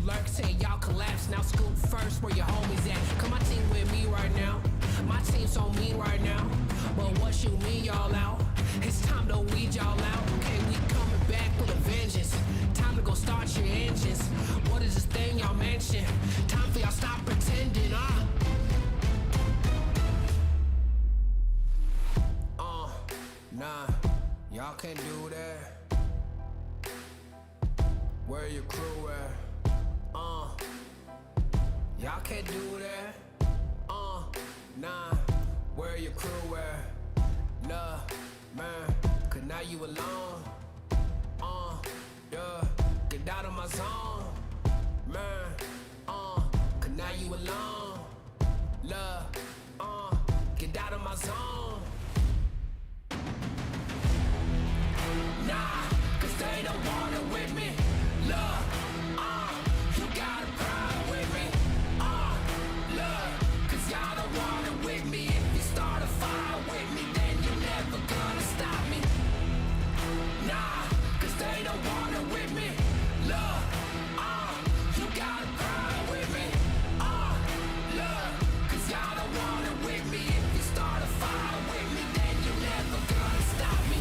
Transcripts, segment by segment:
lurk, say y'all collapse. Now scoop first where your homies at. Cause my team with me right now. My team so mean right now. But what you mean y'all out? It's time to weed y'all out. Okay, we coming back with a vengeance. Time to go start your engines. What is this thing y'all mention? Time for y'all stop pretending, Nah, y'all can't do that. Where your crew at? Y'all can't do that. Nah, where your crew at? Nah, man, cause now you alone. Yeah, get out of my zone. Man, cause now you alone. Love, get out of my zone. Nah, cause they don't want it with me. Love, you got a problem with me. Love, cause y'all don't want it with me. If you start a fire with me, then you're never gonna stop me. Nah, cause they don't want it with me. Love, you got a problem with me. Love, cause y'all don't want it with me. If you start a fire with me, then you're never gonna stop me.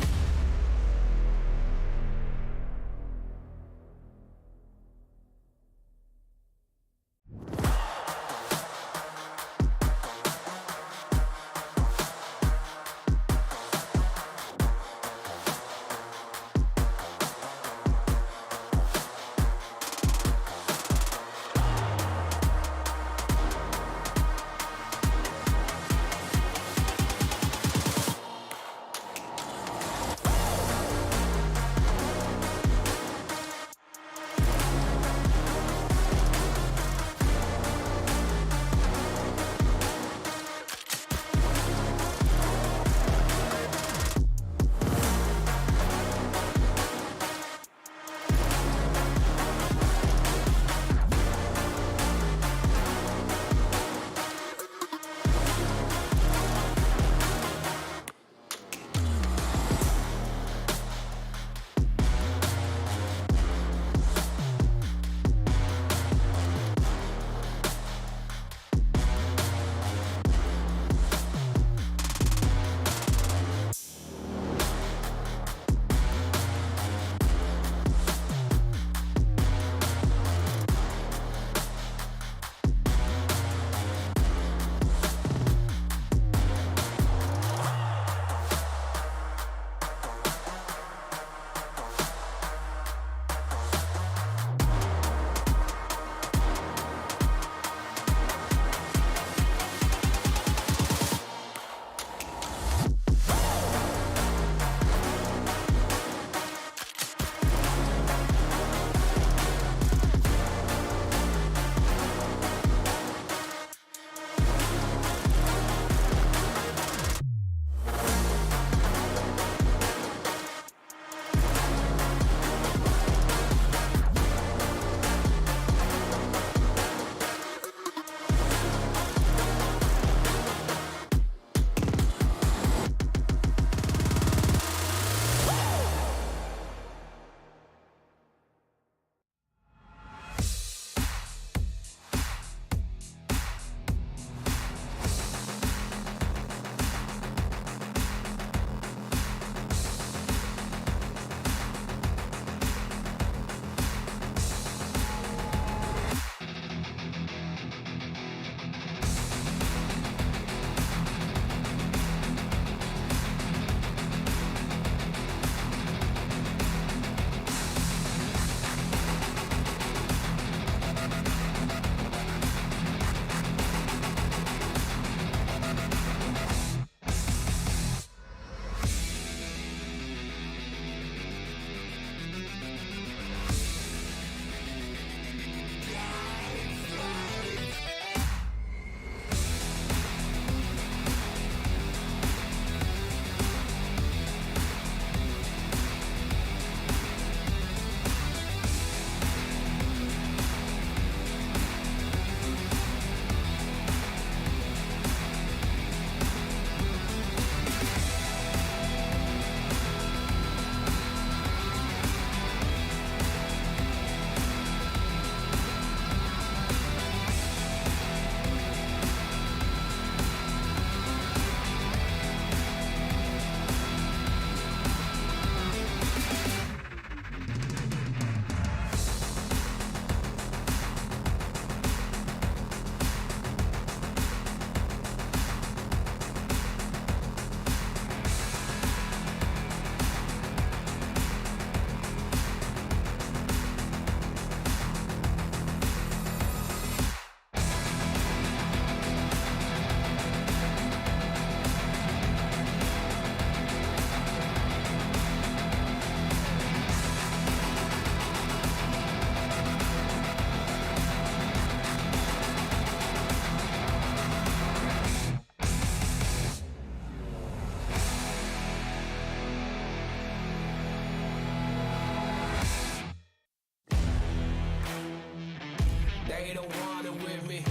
don't want it with me.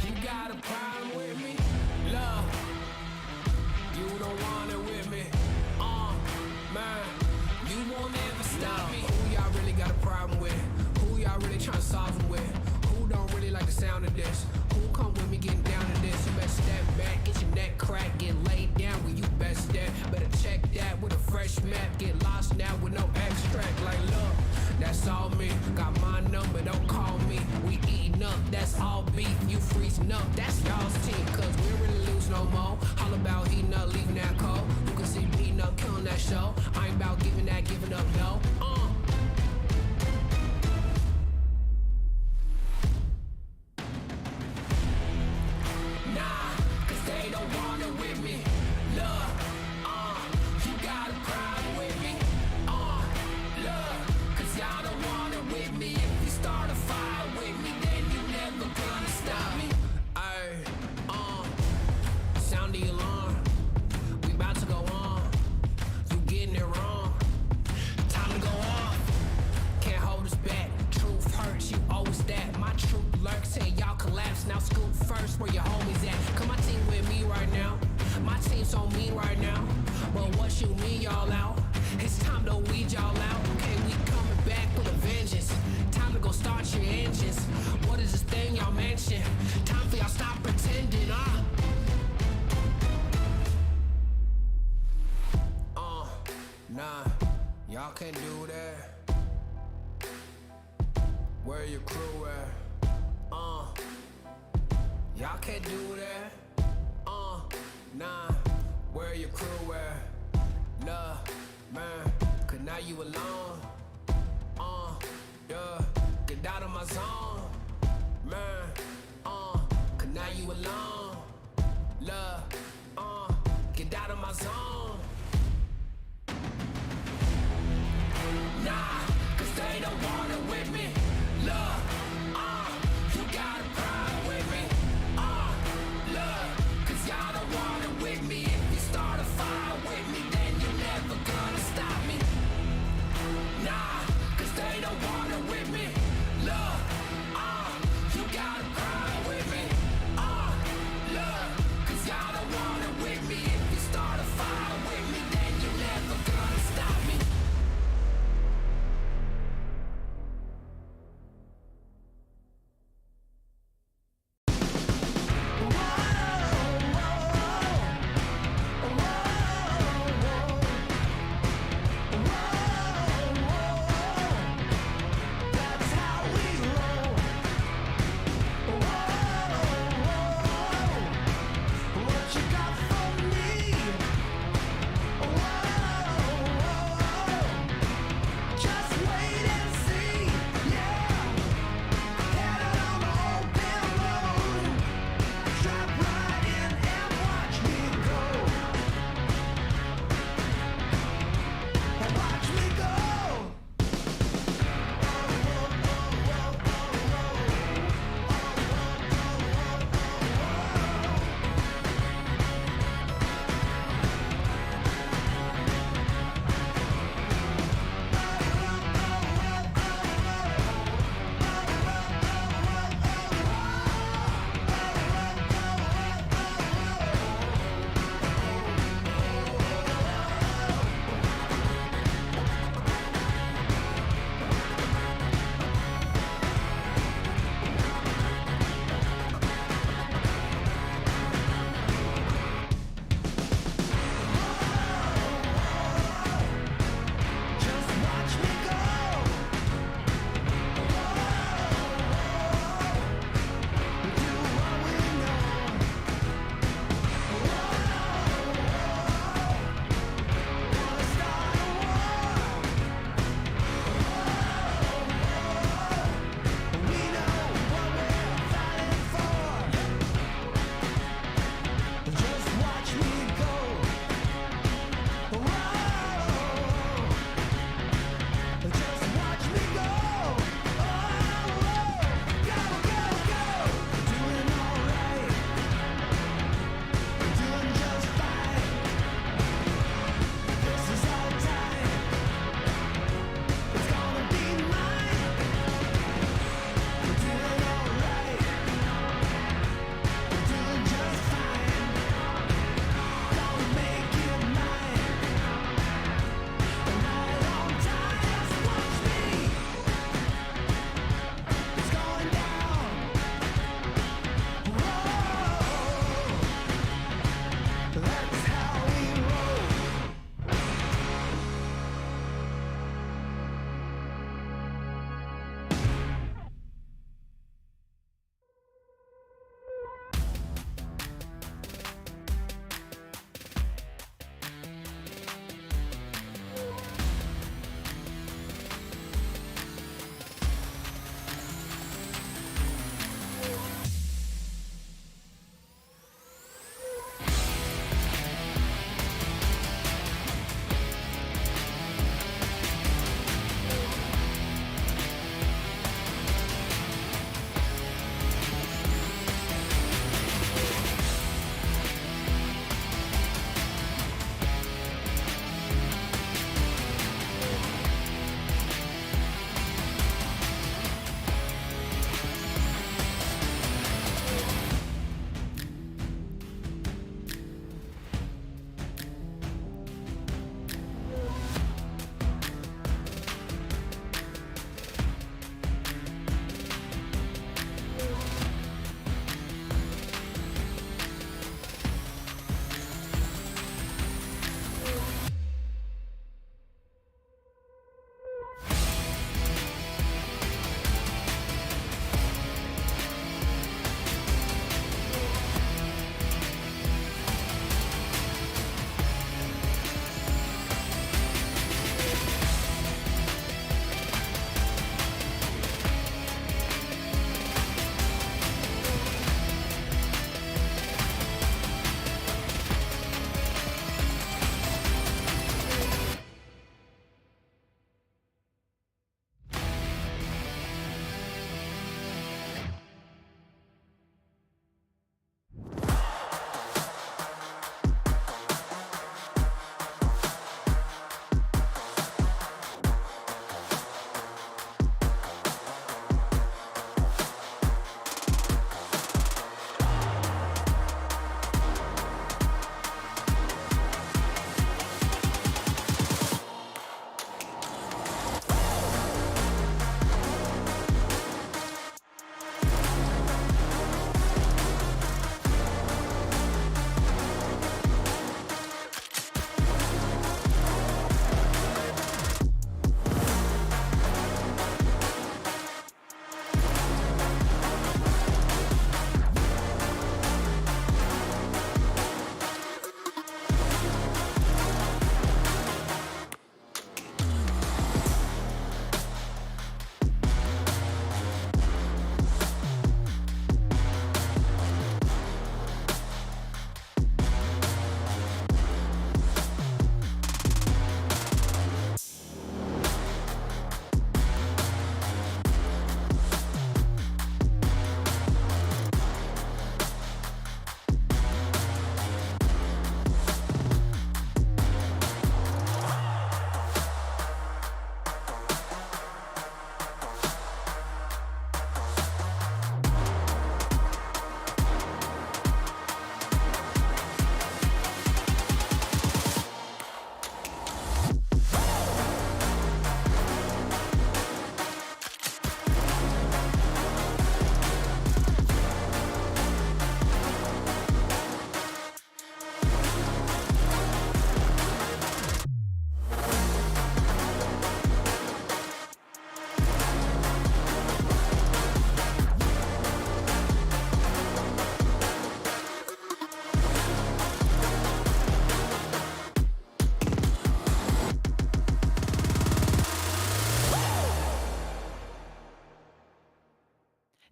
You got a problem with me? Love, you don't want it with me. Man, you won't ever stop me. Who y'all really got a problem with? Who y'all really trying to solve it with? Who don't really like the sound of this? Who come with me getting down to this? You better step back, get your neck cracked, get laid down where you best step. Better check that with a fresh map, get lost now with no extract. Like look, that's all me, got my number, don't call me. We eating up, that's all beef, you freezing up, that's y'all's team. Cause we really lose no more, all about heating up, leaving that cold. You can see me heating up, killing that show. I ain't about giving that, giving up, no. Nah, cause they don't want it with me. Look, you got a problem with me. Look, cause y'all don't want it with me. If you start a fire with me, then you never gonna stop me. Ayy, sound the alarm. We about to go on. You getting it wrong. Time to go off. Can't hold us back. Truth hurts, you owe us that. My truth lurks, say y'all collapse. Now scoop first, where your homies at? Come my team with me right now. My team so mean right now. But what you mean y'all out? It's time to weed y'all out. Okay, we coming back with a vengeance. Time to go start your engines. What is this thing y'all mention? Time for y'all stop pretending, Nah, y'all can't do that. Where your crew at? Y'all can't do that. Nah, where your crew at? Love, man, cause now you alone. Yeah, get out of my zone, man. Cause now you alone. Love, get out of my zone. Nah, cause they don't want it with me. Look, you got a problem with me. Look, cause y'all don't want it with me. If you start a fire with me, then you're never gonna stop me. Nah, cause they don't want it with me. Look, you got a problem with me. Look, cause y'all don't want it with me. If you start a fire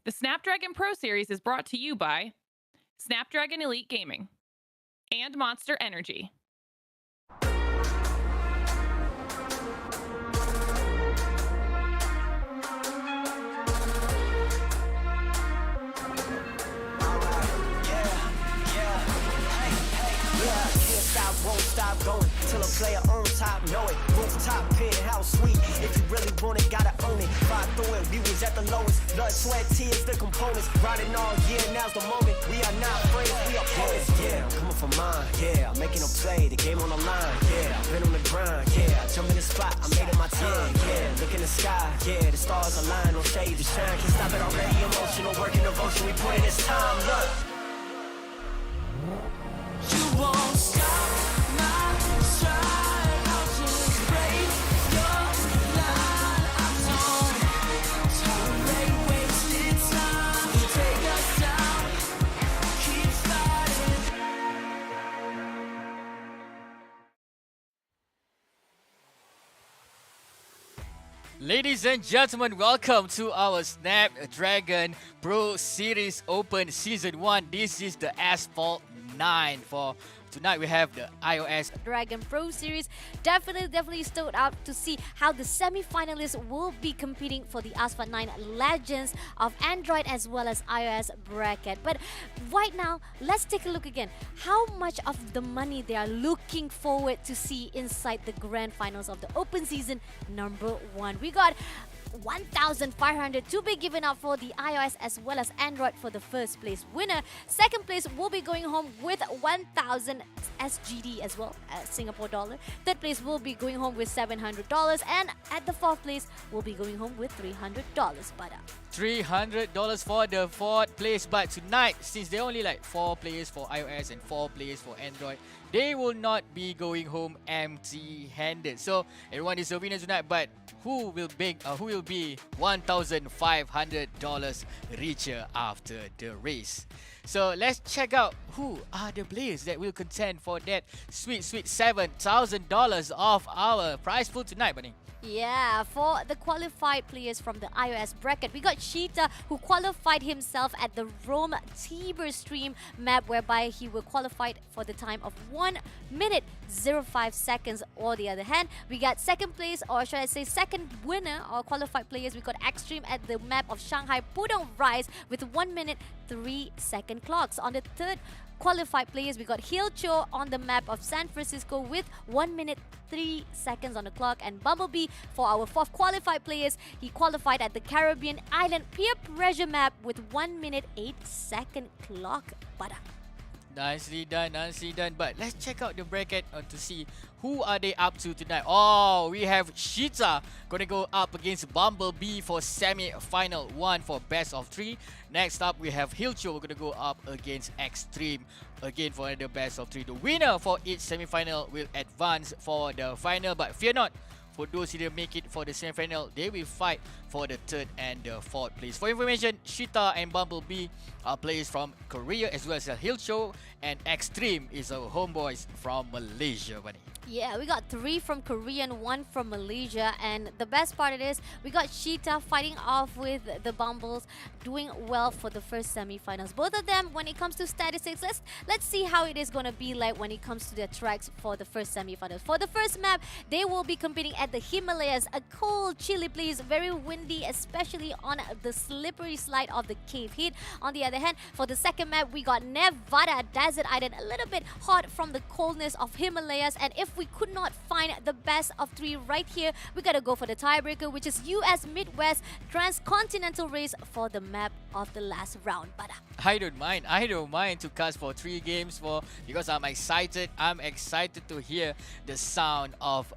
The Snapdragon Pro Series is brought to you by Snapdragon Elite Gaming and Monster Energy. Won't stop going till a player on top know it. Rooftop penthouse suite. If you really want it, gotta own it. Fly through it, we was at the lowest. Blood, sweat, tears, the components. Riding all year, now's the moment. We are not friends, we are opponents. Yeah, I'm coming for mine. Yeah, I'm making a play. The game on the line. Yeah, I've been on the grind. Yeah, I jump in the spot. I made it my time. Yeah, look in the sky. Yeah, the stars align on stage to shine. Can't stop it already. Emotional work and devotion. We put in this time. Look. You won't stop. Ladies and gentlemen, welcome to our Snapdragon Pro Series Open Season 1. This is the Asphalt 9 for tonight. We have the iOS Dragon Pro Series. Definitely stood out to see how the semi-finalists will be competing for the Asphalt 9 Legends of Android as well as iOS bracket. But right now, let's take a look again. How much of the money they are looking forward to see inside the grand finals of the Open Season number 1. We got 1,500 to be given out for the iOS as well as Android for the first place winner. Second place will be going home with 1,000 SGD as well as Singapore dollar. Third place will be going home with $700, and at the fourth place will be going home with $300. But $300 for the fourth place. But tonight, since there are only like 4 players for iOS and 4 players for Android, they will not be going home empty-handed. So everyone is a winner tonight. But who will be $1,500 richer after the race? So let's check out who are the players that will contend for that sweet $7,000 of our prize pool tonight, Bunny. yeah, for the qualified players from the iOS bracket, we got Sheeta, who qualified himself at the Rome Tiber Stream map, whereby he will qualify for the time of 1 minute 05 seconds. On the other hand, we got second place, or should I say second winner or qualified players, we got Extreme at the map of Shanghai Pudong Rise with 1 minute 3 second clocks. On the third qualified players, we got Hilcho on the map of San Francisco with 1 minute 3 seconds on the clock. And Bumblebee for our fourth qualified players, he qualified at the Caribbean Island Peer Pressure map with 1 minute 8 second clock. But Nicely done. But let's check out the bracket to see who are they up to tonight. Oh, we have Sheeta gonna go up against Bumblebee for semi-final 1 for best of 3. Next up, we have Hilcho. We're gonna go up against Extreme again for the best of 3. The winner for each semi-final will advance for the final. But fear not, for those who didn't make it for the semi-final, they will fight for the third and the fourth place. For information, Sheeta and Bumblebee are players from Korea, as well as Hilcho, and Extreme is our homeboys from Malaysia, Bunny. yeah, we got 3 from Korea and 1 from Malaysia. And the best part is we got Sheeta fighting off with the Bumbles, doing well for the first semi-finals. Both of them, when it comes to statistics, let's see how it is going to be like when it comes to their tracks for the first semi-finals. For the first map, they will be competing at the Himalayas, a cold, chilly place, very windy, especially on the slippery slide of the Cave Heat. On the other hand, for the second map, we got Nevada Desert Island, a little bit hot from the coldness of Himalayas. And if we could not find the best of 3 right here, we gotta go for the tiebreaker, which is US Midwest Transcontinental Race for the map of the last round. But I don't mind to cast for 3 games because I'm excited to hear the sound of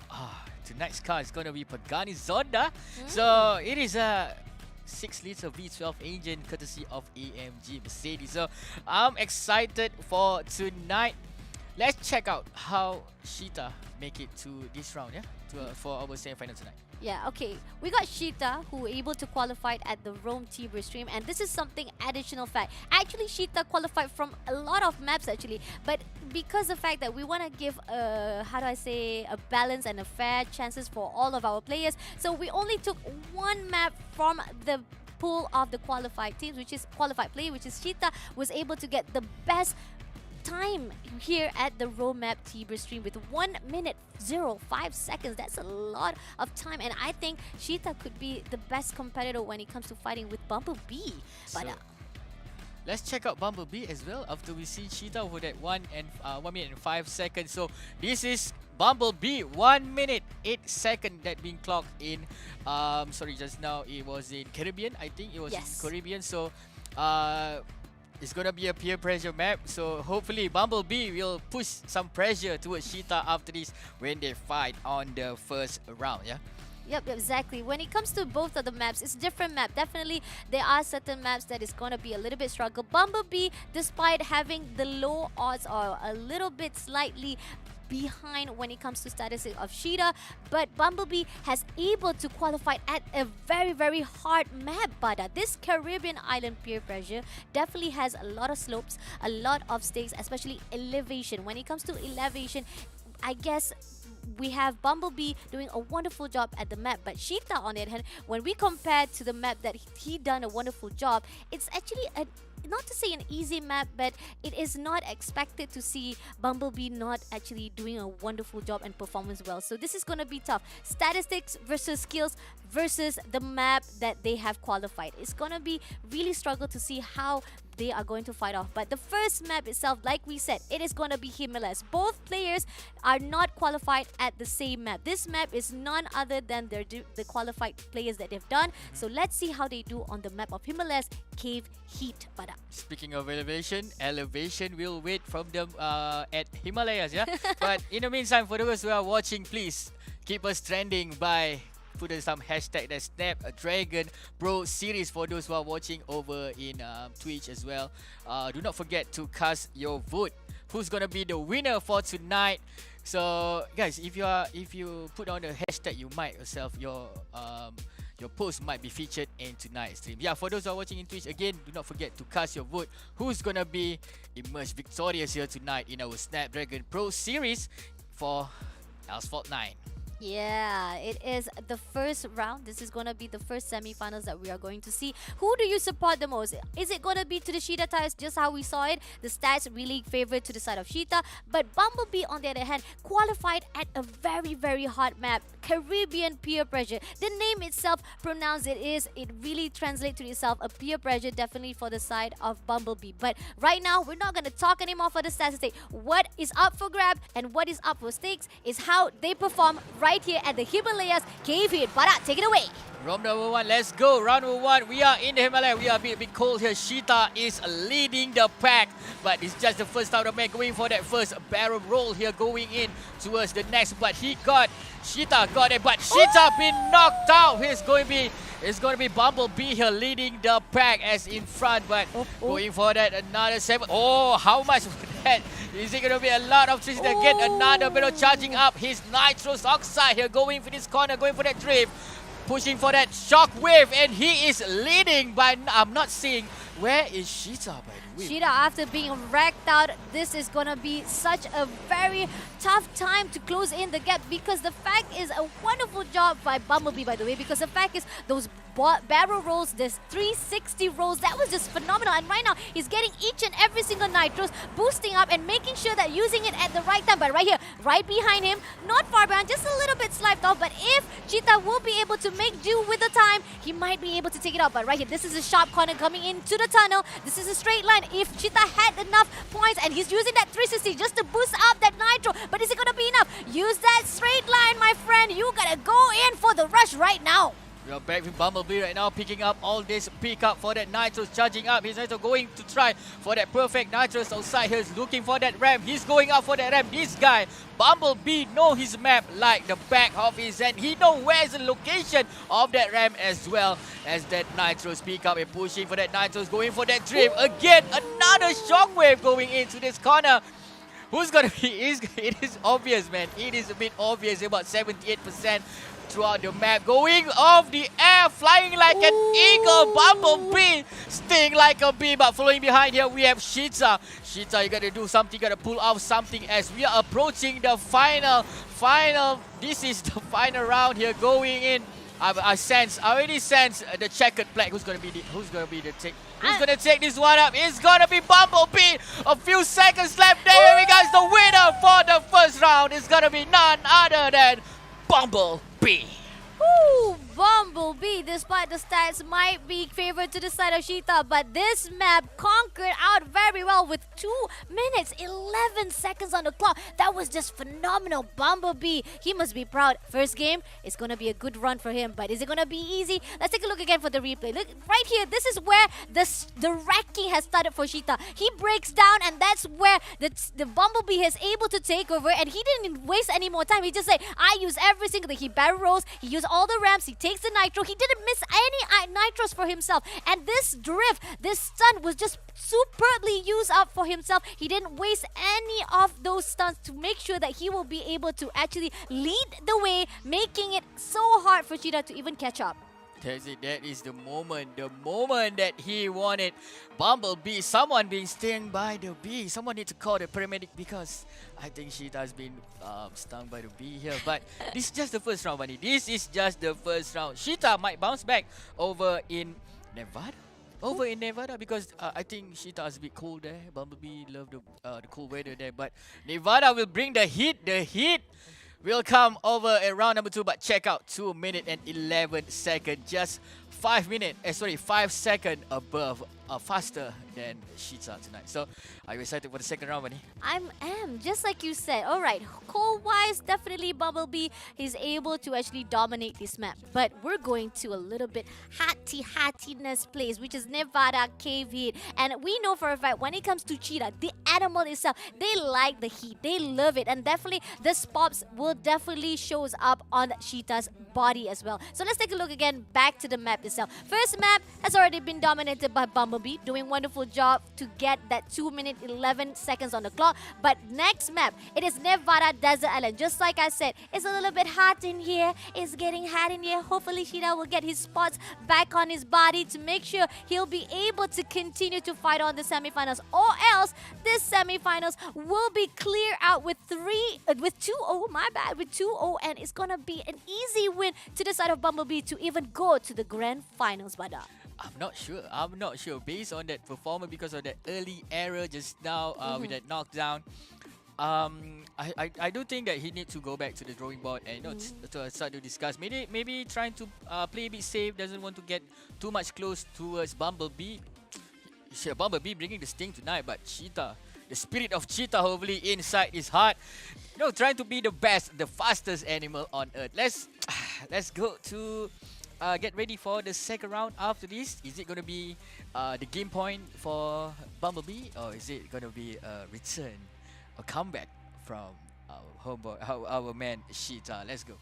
tonight's car is gonna be Pagani Zonda. So it is a 6-liter V12 engine courtesy of AMG Mercedes. So I'm excited for tonight. Let's check out how Sheeta make it to this round, for our semi-final tonight. yeah, okay. We got Sheeta, who were able to qualify at the Rome Tiber Stream, and this is something additional fact. Actually, Sheeta qualified from a lot of maps actually, but because the fact that we want to give a balance and a fair chances for all of our players, so we only took 1 map from the pull off the qualified teams, which is qualified play, which is Cheetah was able to get the best time here at the roadmap Tiber stream with 1 minute 05 seconds. That's a lot of time, and I think Cheetah could be the best competitor when it comes to fighting with Bumblebee. But So, let's check out Bumblebee as well after we see Cheetah for that 1 minute and 5 seconds. So this is Bumblebee, 1 minute 8 second that being clocked in. Sorry, just now it was in Caribbean. I think it was Yes. in Caribbean. So it's gonna be a peer pressure map. So hopefully Bumblebee will push some pressure towards Cheetah after this when they fight on the first round. Yeah. Yep, exactly. When it comes to both of the maps, it's different map. Definitely, there are certain maps that is going to be a little bit struggle. Bumblebee, despite having the low odds or a little bit slightly behind when it comes to statistics of Cheetah, but Bumblebee has able to qualify at a very, very hard map. But this Caribbean island peer pressure definitely has a lot of slopes, a lot of stakes, especially elevation. When it comes to elevation, I guess we have Bumblebee doing a wonderful job at the map, but Cheetah on the other hand, when we compare to the map that he done a wonderful job, it's actually a, not to say an easy map, but it is not expected to see Bumblebee not actually doing a wonderful job and performance well. So this is going to be tough. Statistics versus skills versus the map that they have qualified. It's going to be really struggle to see how they are going to fight off. But the first map itself, like we said, it is going to be Himalayas. Both players are not qualified at the same map. This map is none other than the qualified players that they've done. So let's see how they do on the map of Himalayas Cave Heat. But Speaking of elevation will wait from them at Himalayas, yeah? But in the meantime, for those who are watching, please keep us trending by putting some hashtag that Snapdragon Pro Series for those who are watching over in Twitch as well. Do not forget to cast your vote. Who's gonna be the winner for tonight? So guys, if you put on the hashtag, you might yourself your post might be featured in tonight's stream. Yeah, for those who are watching in Twitch, again, do not forget to cast your vote. Who's gonna be emerged victorious here tonight in our Snapdragon Pro Series for Asphalt 9? yeah, it is the first round. This is going to be the first semi-finals that we are going to see. Who do you support the most? Is it going to be to the Cheetah ties, just how we saw it? The stats really favored to the side of Cheetah. But Bumblebee, on the other hand, qualified at a very, very hard map. Caribbean peer pressure. The name itself pronounced it really translates to itself a peer pressure, definitely for the side of Bumblebee. But right now, we're not going to talk anymore for the statistics. What is up for grab and what is up for stakes is how they perform right here at the Himalayas Cave Heat. Barat, take it away. Round number 1, let's go. Round number 1, we are in the Himalaya. We are a bit cold here. Cheetah is leading the pack, but it's just the first out of man going for that first barrel roll here, going in towards the next. But Cheetah got it, but Cheetah been knocked out. It's going to be Bumblebee here leading the pack as in front, but going for that another 7. Oh, how much for that? Is it going to be a lot of trees that get another battle charging up his nitrous oxide here, going for this corner, going for that drift, pushing for that shockwave, and he is leading by, I'm not seeing, where is Cheetah by the way? Cheetah, after being wrecked out, this is going to be such a very tough time to close in the gap, because the fact is a wonderful job by Bumblebee, by the way, because the fact is those barrel rolls, there's 360 rolls, that was just phenomenal. And right now, he's getting each and every single nitros, boosting up and making sure that using it at the right time. But right here, right behind him, not far behind, just a little bit sliced off. But if Cheetah will be able to make do with the time, he might be able to take it out. But right here, this is a sharp corner coming into the tunnel. This is a straight line. If Cheetah had enough points, and he's using that 360 just to boost up that nitro, but is it going to be enough? Use that straight line, my friend. You got to go in for the rush right now. We are back with Bumblebee right now, picking up all this pick up for that nitros, charging up. He's also going to try for that perfect nitros outside here. He's looking for that ramp. He's going up for that ramp. This guy, Bumblebee, know his map like the back of his hand. He knows where's the location of that ramp as well as that nitros pick up and pushing for that nitros, going for that drift. Again, another shockwave going into this corner. Who's gonna be? It is obvious, man. It is a bit obvious. About 78% throughout the map, going off the air, flying like an eagle. Bumblebee sting like a bee, but following behind here we have Cheetah. Cheetah, you gotta do something, you gotta pull off something as we are approaching the final. This is the final round here, going in I already sense the checkered flag. Who's gonna be the take this one up? It's gonna be Bumblebee. A few seconds left. There we go. It's the winner for the first round. It's gonna be none other than Bumblebee. Ooh, Bumblebee, despite the stats, might be favored to the side of Sheeta, but this map conquered out very well with 2 minutes, 11 seconds on the clock. That was just phenomenal. Bumblebee, he must be proud. First game, it's going to be a good run for him, but is it going to be easy? Let's take a look again for the replay. Look, right here, this is where the wrecking has started for Sheeta. He breaks down, and that's where the Bumblebee is able to take over, and he didn't waste any more time. He just said, I use every single thing. He barrel rolls, he used all the ramps, he takes the nitro. He didn't miss any nitros for himself. And this drift, this stun was just superbly used up for himself. He didn't waste any of those stunts to make sure that he will be able to actually lead the way, making it so hard for Cheetah to even catch up. That's it. That is the moment that he wanted. Bumblebee, someone being stung by the bee. Someone needs to call the paramedic because I think Sheeta has been stung by the bee here. But this is just the first round, buddy. This is just the first round. Sheeta might bounce back over in Nevada. Because I think Sheeta is a bit cold there. Bumblebee love the cool weather there. But Nevada will bring the heat. The heat will come over at round number 2, but check out 2 minutes and 11 seconds, just 5 seconds above, faster than Sheeta tonight. So, are you excited for the second round, buddy? I am, just like you said. Alright, cold-wise, definitely Bumblebee is able to actually dominate this map. But we're going to a little bit hattiness place, which is Nevada Cave Heat. And we know for a fact, when it comes to Cheetah, the animal itself, they like the heat. They love it. And definitely, the spots will definitely shows up on Cheetah's body as well. So let's take a look again back to the map itself. First map has already been dominated by Bumblebee, doing wonderful job to get that 2 minutes 11 seconds on the clock. But next map, it is Nevada Desert Island. Just like I said, it's a little bit hot in here. It's getting hot in here. Hopefully Sheeta will get his spots back on his body to make sure he'll be able to continue to fight on the semifinals, or else this semifinals will be clear out with 2-0, and it's gonna be an easy win to the side of Bumblebee to even go to the grand finals, Bada. I'm not sure. Based on that performance, because of that early error just now with that knockdown, I do think that he needs to go back to the drawing board and to start to discuss. Maybe trying to play a bit safe. Doesn't want to get too much close towards Bumblebee. Bumblebee bringing the sting tonight, but Cheetah, the spirit of Cheetah, hopefully inside his heart, trying to be the best, the fastest animal on earth. Let's go to get ready for the second round. After this, is it going to be the game point for Bumblebee, or is it going to be a return, a comeback from our homeboy, our man Cheetah? Let's go.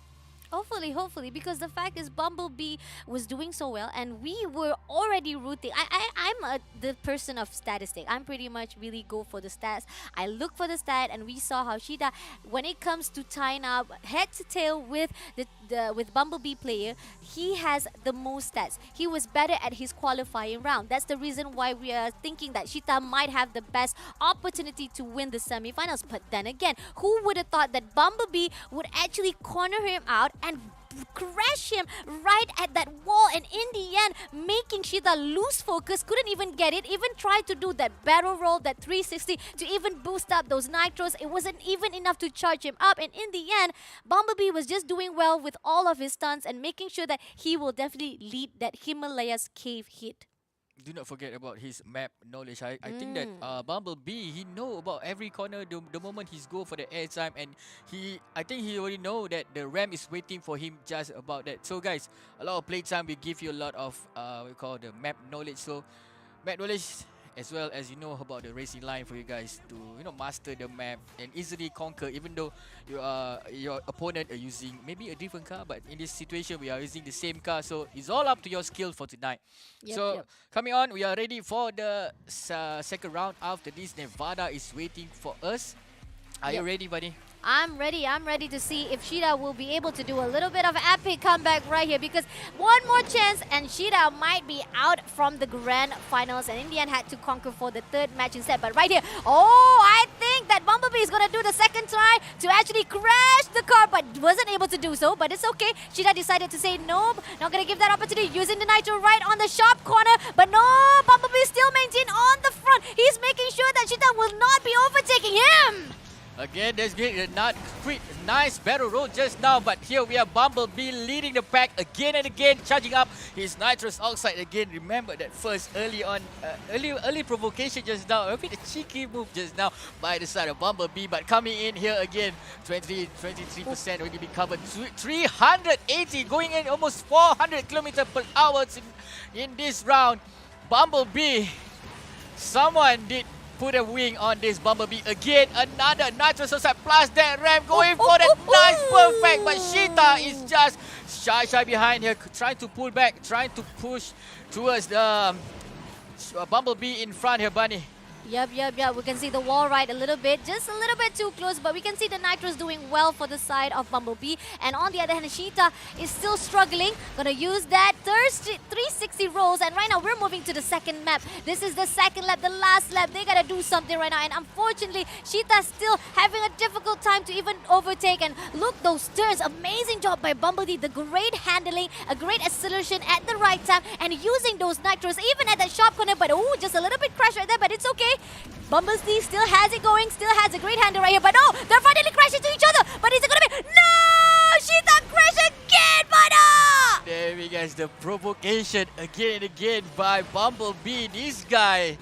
Hopefully, because the fact is Bumblebee was doing so well, and we were already rooting. I'm the person of statistic. I'm pretty much really go for the stats. I look for the stat, and we saw how Sheeta, when it comes to tying up head to tail with with Bumblebee player, he has the most stats. He was better at his qualifying round. That's the reason why we are thinking that Sheeta might have the best opportunity to win the semifinals. But then again, who would have thought that Bumblebee would actually corner him out and crash him right at that wall, and in the end making Sheeta lose focus, couldn't even get it, even tried to do that barrel roll, that 360 to even boost up those nitros. It wasn't even enough to charge him up, and in the end Bumblebee was just doing well with all of his stunts and making sure that he will definitely lead that Himalayas cave hit. Do not forget about his map knowledge. I think that Bumblebee, he know about every corner the moment he's go for the airtime, and I think he already know that the ramp is waiting for him just about that. So guys, a lot of playtime will give you a lot of we call the map knowledge. So map knowledge, as well as about the racing line for you guys to master the map and easily conquer, even though your opponent are using maybe a different car, but in this situation we are using the same car. So it's all up to your skill for tonight. Coming on, we are ready for the second round. After this, Nevada is waiting for us. Are you ready, buddy? I'm ready to see if Sheeta will be able to do a little bit of epic comeback right here, because one more chance and Sheeta might be out from the grand finals, and in the end had to conquer for the third match instead. But right here, I think think that Bumblebee is gonna do the second try to actually crash the car, but wasn't able to do so. But it's okay. Cheetah decided to say nope, not gonna give that opportunity, using the nitro right on the sharp corner. But no, Bumblebee still maintained on the front. He's making sure that Cheetah will not be overtaking him. Again, there's not quick, nice battle roll just now, but here we have Bumblebee leading the pack again and again, charging up his nitrous oxide again. Remember that first early provocation just now, a bit a cheeky move just now by the side of Bumblebee, but coming in here again, 23% already been covered, 380 going in almost 400 kilometers per hour in this round. Bumblebee, someone did put a wing on this Bumblebee again. Another nitrous oxide plus that ramp going for that nice perfect. But Cheetah is just shy behind here, trying to pull back, trying to push towards the Bumblebee in front here, Bunny. Yep. We can see the wall right a little bit, just a little bit too close, but we can see the Nitros doing well for the side of Bumblebee. And on the other hand, Cheetah is still struggling. Gonna use that 360 rolls, and right now we're moving to the second map. This is the second lap, the last lap. They gotta do something right now, and unfortunately, Cheetah's still having a difficult time to even overtake. And look, those turns, amazing job by Bumblebee. The great handling, a great acceleration at the right time, and using those Nitros even at that sharp corner. But oh, just a little bit crash right there, but it's okay. Bumblebee still has it going, still has a great handle right here, but no, they're finally crashing into each other. But is it gonna be? No! Cheetah crash again, but no! There we go, the provocation again and again by Bumblebee. This guy's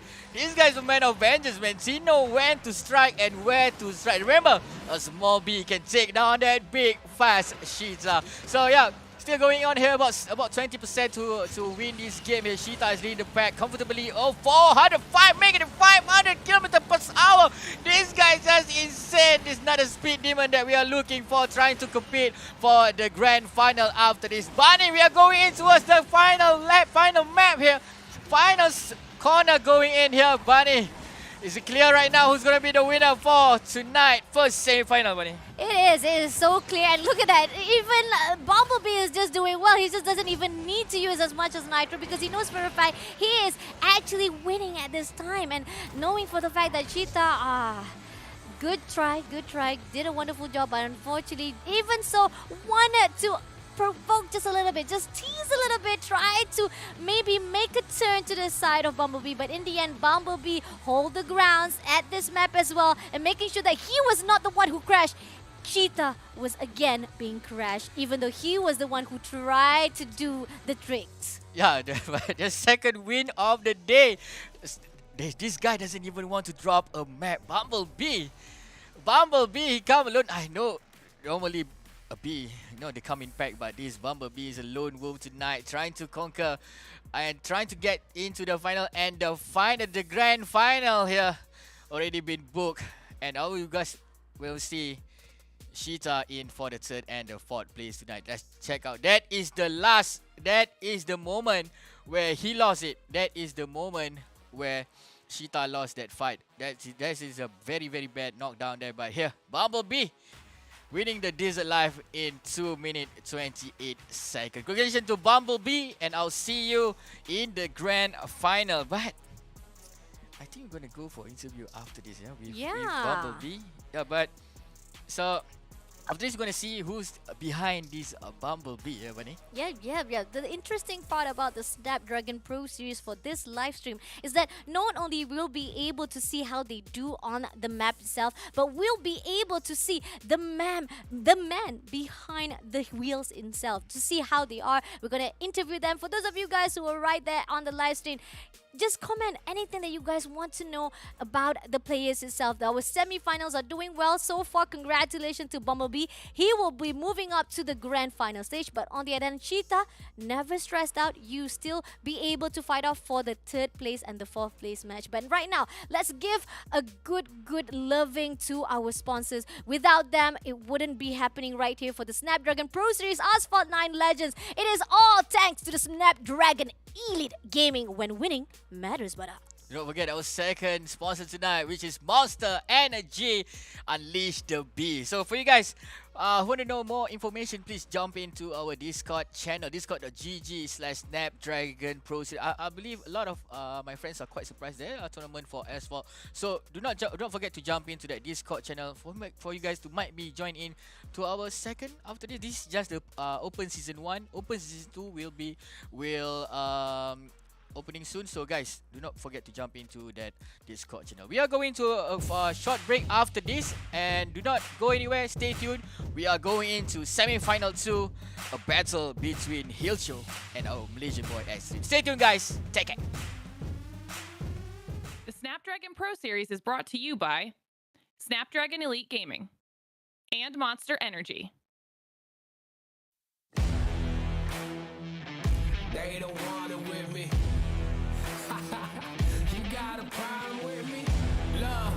a man of vengeance, man. He knows when to strike and where to strike. Remember, a small bee can take down that big, fast Cheetah. So yeah, still going on here, about 20% to win this game here. Cheetah is leading the pack comfortably. Oh, 405, making it 500 kilometers per hour. This guy is just insane. This is not a speed demon that we are looking for, trying to compete for the grand final after this. Bunny, we are going in towards the final lap, final map here. Final corner going in here, Bunny. Is it clear right now who's going to be the winner for tonight? First semi-final, Bunny. It is so clear, and look at that. Even Bumblebee is just doing well. He just doesn't even need to use as much as Nitro because he knows for a fact he is actually winning at this time. And knowing for the fact that Cheetah, good try, did a wonderful job, but unfortunately, even so, wanted to provoke just a little bit, just tease a little bit, try to maybe make a turn to the side of Bumblebee, but in the end, Bumblebee hold the grounds at this map as well, and making sure that he was not the one who crashed. Cheetah was again being crashed, even though he was the one who tried to do the tricks. Yeah, the second win of the day. This guy doesn't even want to drop a map. Bumblebee, he come alone. I know, normally a bee, they come in pack, but this Bumblebee is a lone wolf tonight, trying to conquer and trying to get into the final, and the grand final here already been booked, and all you guys will see Cheetah in for the third and the fourth place tonight. Let's check out. That is the moment where he lost it. That is the moment where Cheetah lost that fight. That is a very, very bad knockdown there. But here, Bumblebee winning the Desert Life in 2 minutes 28 seconds. Congratulations to Bumblebee, and I'll see you in the grand final. But I think we're gonna go for interview after this, with Bumblebee. Yeah, but so after this, we're gonna see who's behind this Bumblebee, Bunny. Yeah. The interesting part about the Snapdragon Pro Series for this live stream is that not only we'll be able to see how they do on the map itself, but we'll be able to see the man behind the wheels itself, to see how they are. We're gonna interview them. For those of you guys who are right there on the live stream, just comment anything that you guys want to know about the players itself. Our semi-finals are doing well so far. Congratulations to Bumblebee. He will be moving up to the grand final stage. But on the other hand, Cheetah, never stressed out. You still be able to fight off for the third place and the fourth place match. But right now, let's give a good loving to our sponsors. Without them, it wouldn't be happening right here for the Snapdragon Pro Series Asphalt 9 Legends. It is all thanks to the Snapdragon Elite Gaming, when winning matters, but Do not forget our second sponsor tonight, which is Monster Energy. Unleash the Beast. So for you guys who want to know more information, please jump into our Discord channel, discord.gg/Snapdragon Pro Series. I believe a lot of my friends are quite surprised there, a tournament for Asphalt. So don't forget to jump into that Discord channel for you guys to might be join in to our second after this. This is just the open season 1. Open season 2 will opening soon, so guys, do not forget to jump into that Discord channel. We are going to a short break after this, and do not go anywhere, stay tuned. We are going into semi-final 2, a battle between Hilcho and our Malaysian boy Extreme. Stay tuned guys, take it. The Snapdragon Pro Series is brought to you by Snapdragon Elite Gaming and Monster Energy. They don't want it with me. You got a problem with me? Love,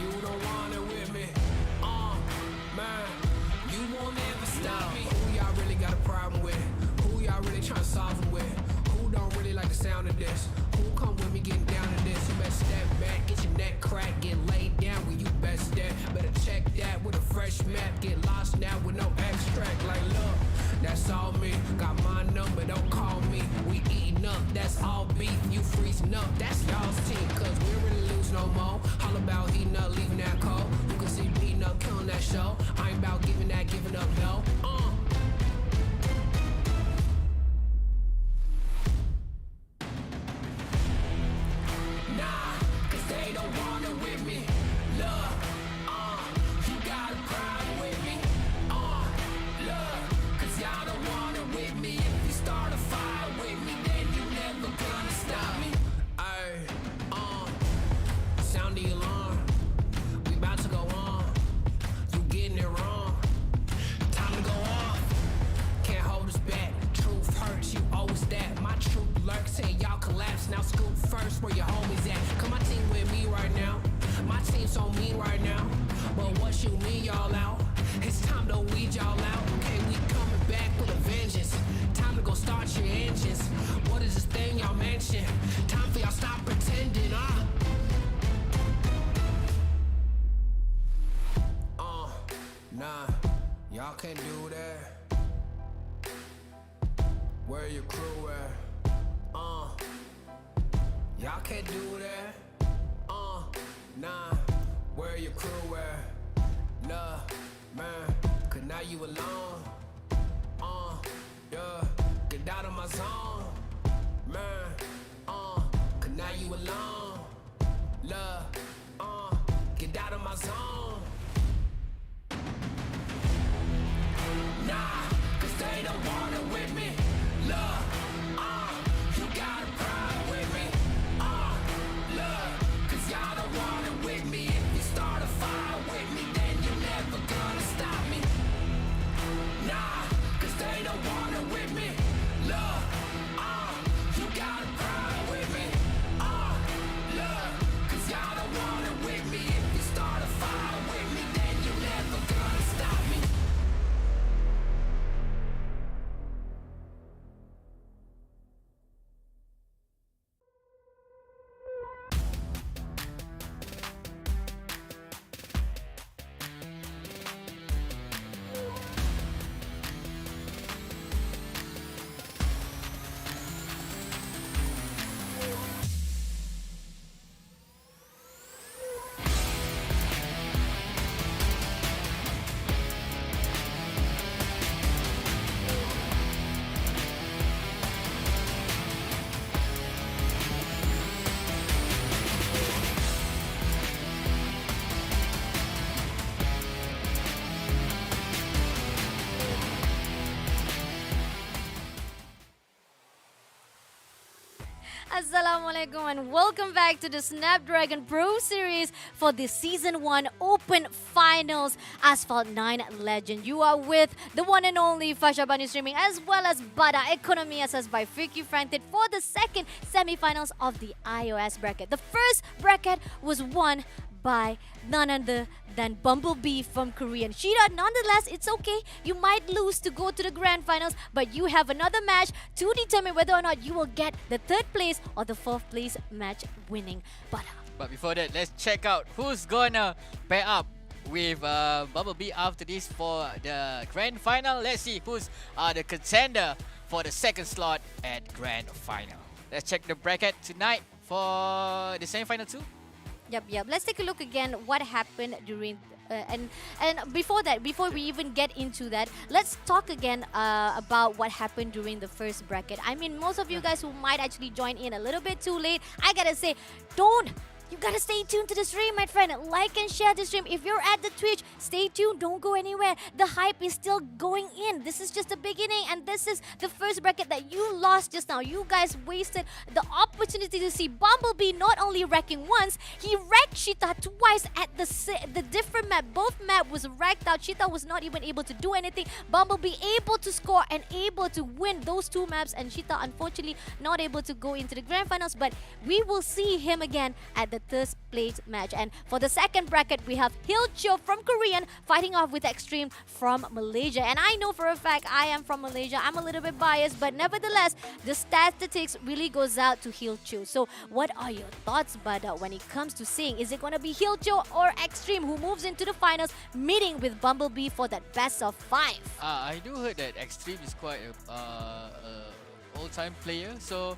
you don't want it with me. Man, you won't ever stop me. Who y'all really got a problem with? Who y'all really trying to solve it with? Who don't really like the sound of this? Who come with me getting down to this? You better step back, get your neck cracked, get laid down where you best step. Better check that with a fresh map. Get lost now with no extract. Like, look, that's all me. Got my number, don't call me. We eating up, that's all beef. You freezing up, that's y'all's team. Cause we really lose no more. All about heating up, leaving that cold. You can see beating up, killing that show. I ain't about giving up, no. Nah, cause they don't want it with me. Look, you got a problem with me. Look, cause y'all don't want it with me. If you start a fire with me, then you never gonna stop me. Ay, sound the alarm. We about to go on. You getting it wrong. Time to go off. Can't hold us back. Truth hurts, you always that. My truth lurks, say y'all collapse. Now scoop first where your homies at. Come my team with me right now. My team's so mean right now. But what you mean y'all out? It's time to weed y'all out. Okay, we coming back with a vengeance. Time to go start your engines. What is this thing y'all mention? Time for y'all stop pretending, Nah, y'all can't do that. Where your crew at? Y'all can't do that. Nah, where your crew at? Love, man, cause now you alone. Yeah, get out of my zone. Man, cause now you alone. Love, get out of my zone. Nah, cause they don't want it with me. Look, you got a problem with me. Look, cause y'all don't want it with me. If you start a fire with me, then you're never gonna stop me. Nah, cause they don't want it with me. Look, you got a problem with me. Look, cause y'all don't want it with me. If you start a fire with me, then you're never gonna stop me. Assalamualaikum and welcome back to the Snapdragon Pro Series for the Season 1 Open Finals Asphalt 9 Legend. You are with the one and only Fasha Bani Streaming as well as Bada Economy assessed by Freaky Franked for the second semi-finals of the iOS bracket. The first bracket was won by none other than Bumblebee from Korean. Shida, nonetheless, it's okay. You might lose to go to the grand finals, but you have another match to determine whether or not you will get the third place or the fourth place match winning. But before that, let's check out who's gonna pair up with Bumblebee after this for the grand final. Let's see who's the contender for the second slot at grand final. Let's check the bracket tonight for the semi-final too. Yep. Let's take a look again what happened during and before that, before we even get into that, let's talk again about what happened during the first bracket. I mean, most of you guys who might actually join in a little bit too late, I gotta say, you gotta stay tuned to the stream, my friend. Like and share the stream. If you're at the Twitch, stay tuned. Don't go anywhere. The hype is still going in. This is just the beginning, and this is the first bracket that you lost just now. You guys wasted the opportunity to see Bumblebee not only wrecking once, he wrecked Cheetah twice at the different map. Both map was wrecked out. Cheetah was not even able to do anything. Bumblebee able to score and able to win those two maps, and Cheetah unfortunately not able to go into the grand finals. But we will see him again at the third place match. And for the second bracket, we have Hilcho from Korean fighting off with Extreme from Malaysia. And I know for a fact I am from Malaysia. I'm a little bit biased, but nevertheless, the statistics really goes out to Hilcho. So what are your thoughts, Bada, when it comes to seeing, is it going to be Hilcho or Extreme who moves into the finals, meeting with Bumblebee for that best of 5? I do heard that Extreme is quite a all-time player, so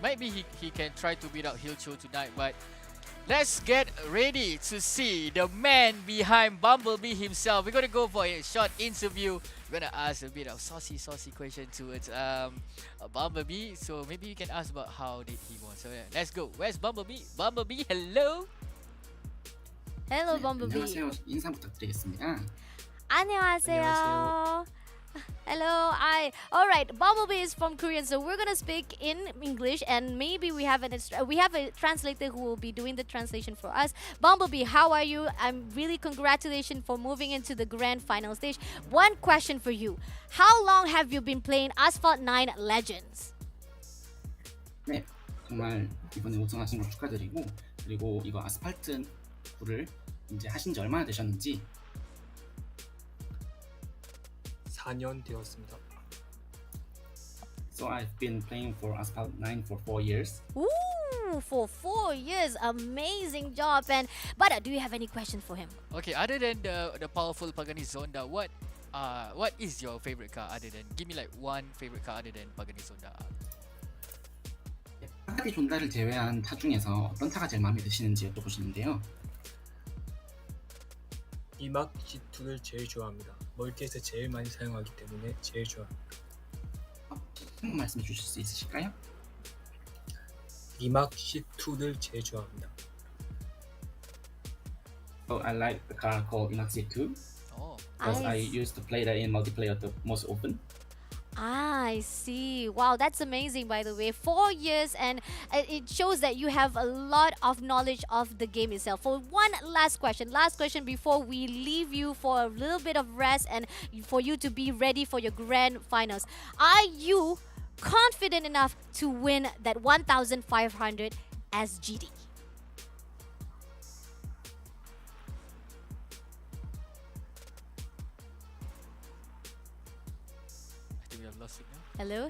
maybe he can try to beat out Hilcho tonight. But let's get ready to see the man behind Bumblebee himself. We're gonna go for a short interview. We're gonna ask a bit of saucy question towards Bumblebee. So maybe you can ask about how did he won. So yeah, let's go. Where's Bumblebee? Bumblebee, hello. Hello, Bumblebee. 안녕하세요. 인사 부탁드리겠습니다. 안녕하세요. Hello, alright, Bumblebee is from Korean, so we're gonna speak in English, and maybe we have a translator who will be doing the translation for us. Bumblebee, how are you? I'm really congratulations for moving into the grand final stage. One question for you: how long have you been playing Asphalt 9 Legends? 네, 정말 이번에 우승하신 걸 축하드리고, 그리고 이거 아스팔트 9를 이제 하신 지 얼마나 되셨는지. 4년 되었습니다. So I've been playing for Asphalt 9 for 4 years. Ooh, for 4 years, amazing job. And Bada, do you have any questions for him? Okay, other than the powerful Pagani Zonda, what is your favorite car? Other than, give me like one favorite car other than Pagani Zonda. 파가디 존다를 제외한 타 중에서 어떤 타가 제일 마음에 드시는지 여쭤보시는데요. 이막 G2를 제일 좋아합니다. 멀티에서 제일 많이 사용하기 때문에 제일 좋아합니다. 한번 말씀해 주실 수 있으실까요? 이막 C2를 제일 좋아합니다. So I like the car called Imaxi 2 Oh, because I used to play that in multiplayer the most often. I see. Wow, that's amazing, by the way. 4 years, and it shows that you have a lot of knowledge of the game itself. For one last question before we leave you for a little bit of rest and for you to be ready for your grand finals. Are you confident enough to win that 1,500 SGD? Hello.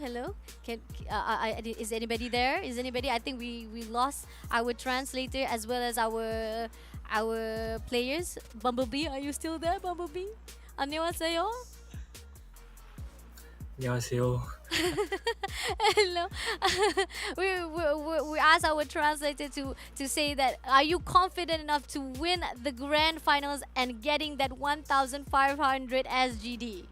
Is anybody there? I think we lost our translator as well as our players. Bumblebee, are you still there, Bumblebee? 안녕하세요. 안녕하세요. Hello. we asked our translator to say that, are you confident enough to win the grand finals and getting that 1,500 SGD?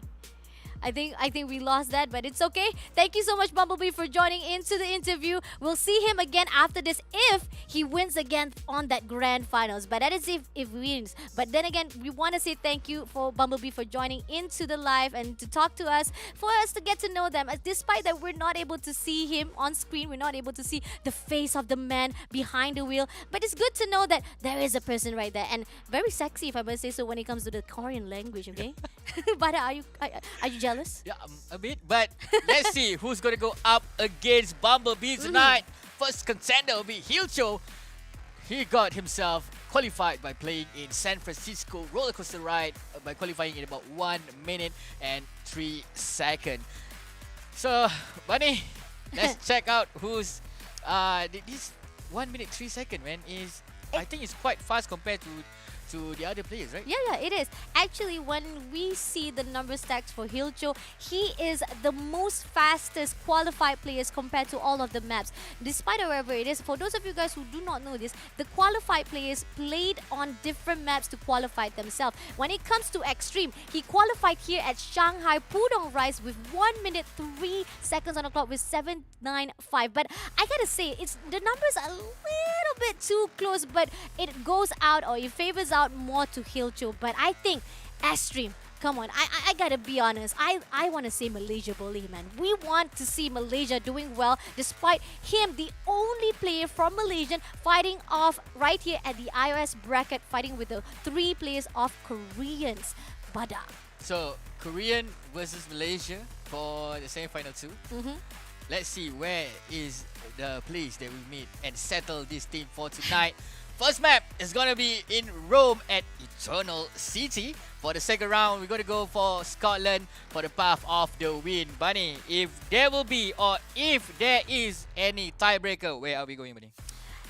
I think we lost that, but it's okay. Thank you so much, Bumblebee, for joining into the interview. We'll see him again after this if he wins again on that grand finals. But that is if he wins. But then again, we want to say thank you for Bumblebee for joining into the live and to talk to us, for us to get to know them. Despite that we're not able to see him on screen, we're not able to see the face of the man behind the wheel. But it's good to know that there is a person right there, and very sexy, if I must say so, when it comes to the Korean language. Okay, but are you jealous? yeah, a bit. But let's see who's gonna go up against Bumblebee tonight. First contender will be Hilcho. he got himself qualified by playing in San Francisco roller coaster ride by qualifying in about 1 minute and 3 seconds. So, Bunny, let's check out who's this 1 minute 3 second, man, is I think it's quite fast compared to the other players, right? Yeah, it is. Actually, when we see the number stacks for Hilcho, he is the most fastest qualified players compared to all of the maps. Despite however it is, for those of you guys who do not know this, the qualified players played on different maps to qualify themselves. When it comes to Extreme, he qualified here at Shanghai Pudong Rise with 1 minute 3 seconds on the clock with 795. But I gotta say, the numbers are a little bit too close, but it goes out or it favors out more to Hilcho. But I think Extreme, come on, I gotta be honest, I want to say Malaysia bully, man. We want to see Malaysia doing well despite him, the only player from Malaysian, fighting off right here at the iOS bracket, fighting with the 3 players of Koreans. Bada. So, Korean versus Malaysia for the semi-final 2. Let's see where is the place that we meet and settle this team for tonight. First map is going to be in Rome at Eternal City. For the second round, we're going to go for Scotland for the path of the win. Bunny, if there will be or if there is any tiebreaker, where are we going, Bunny?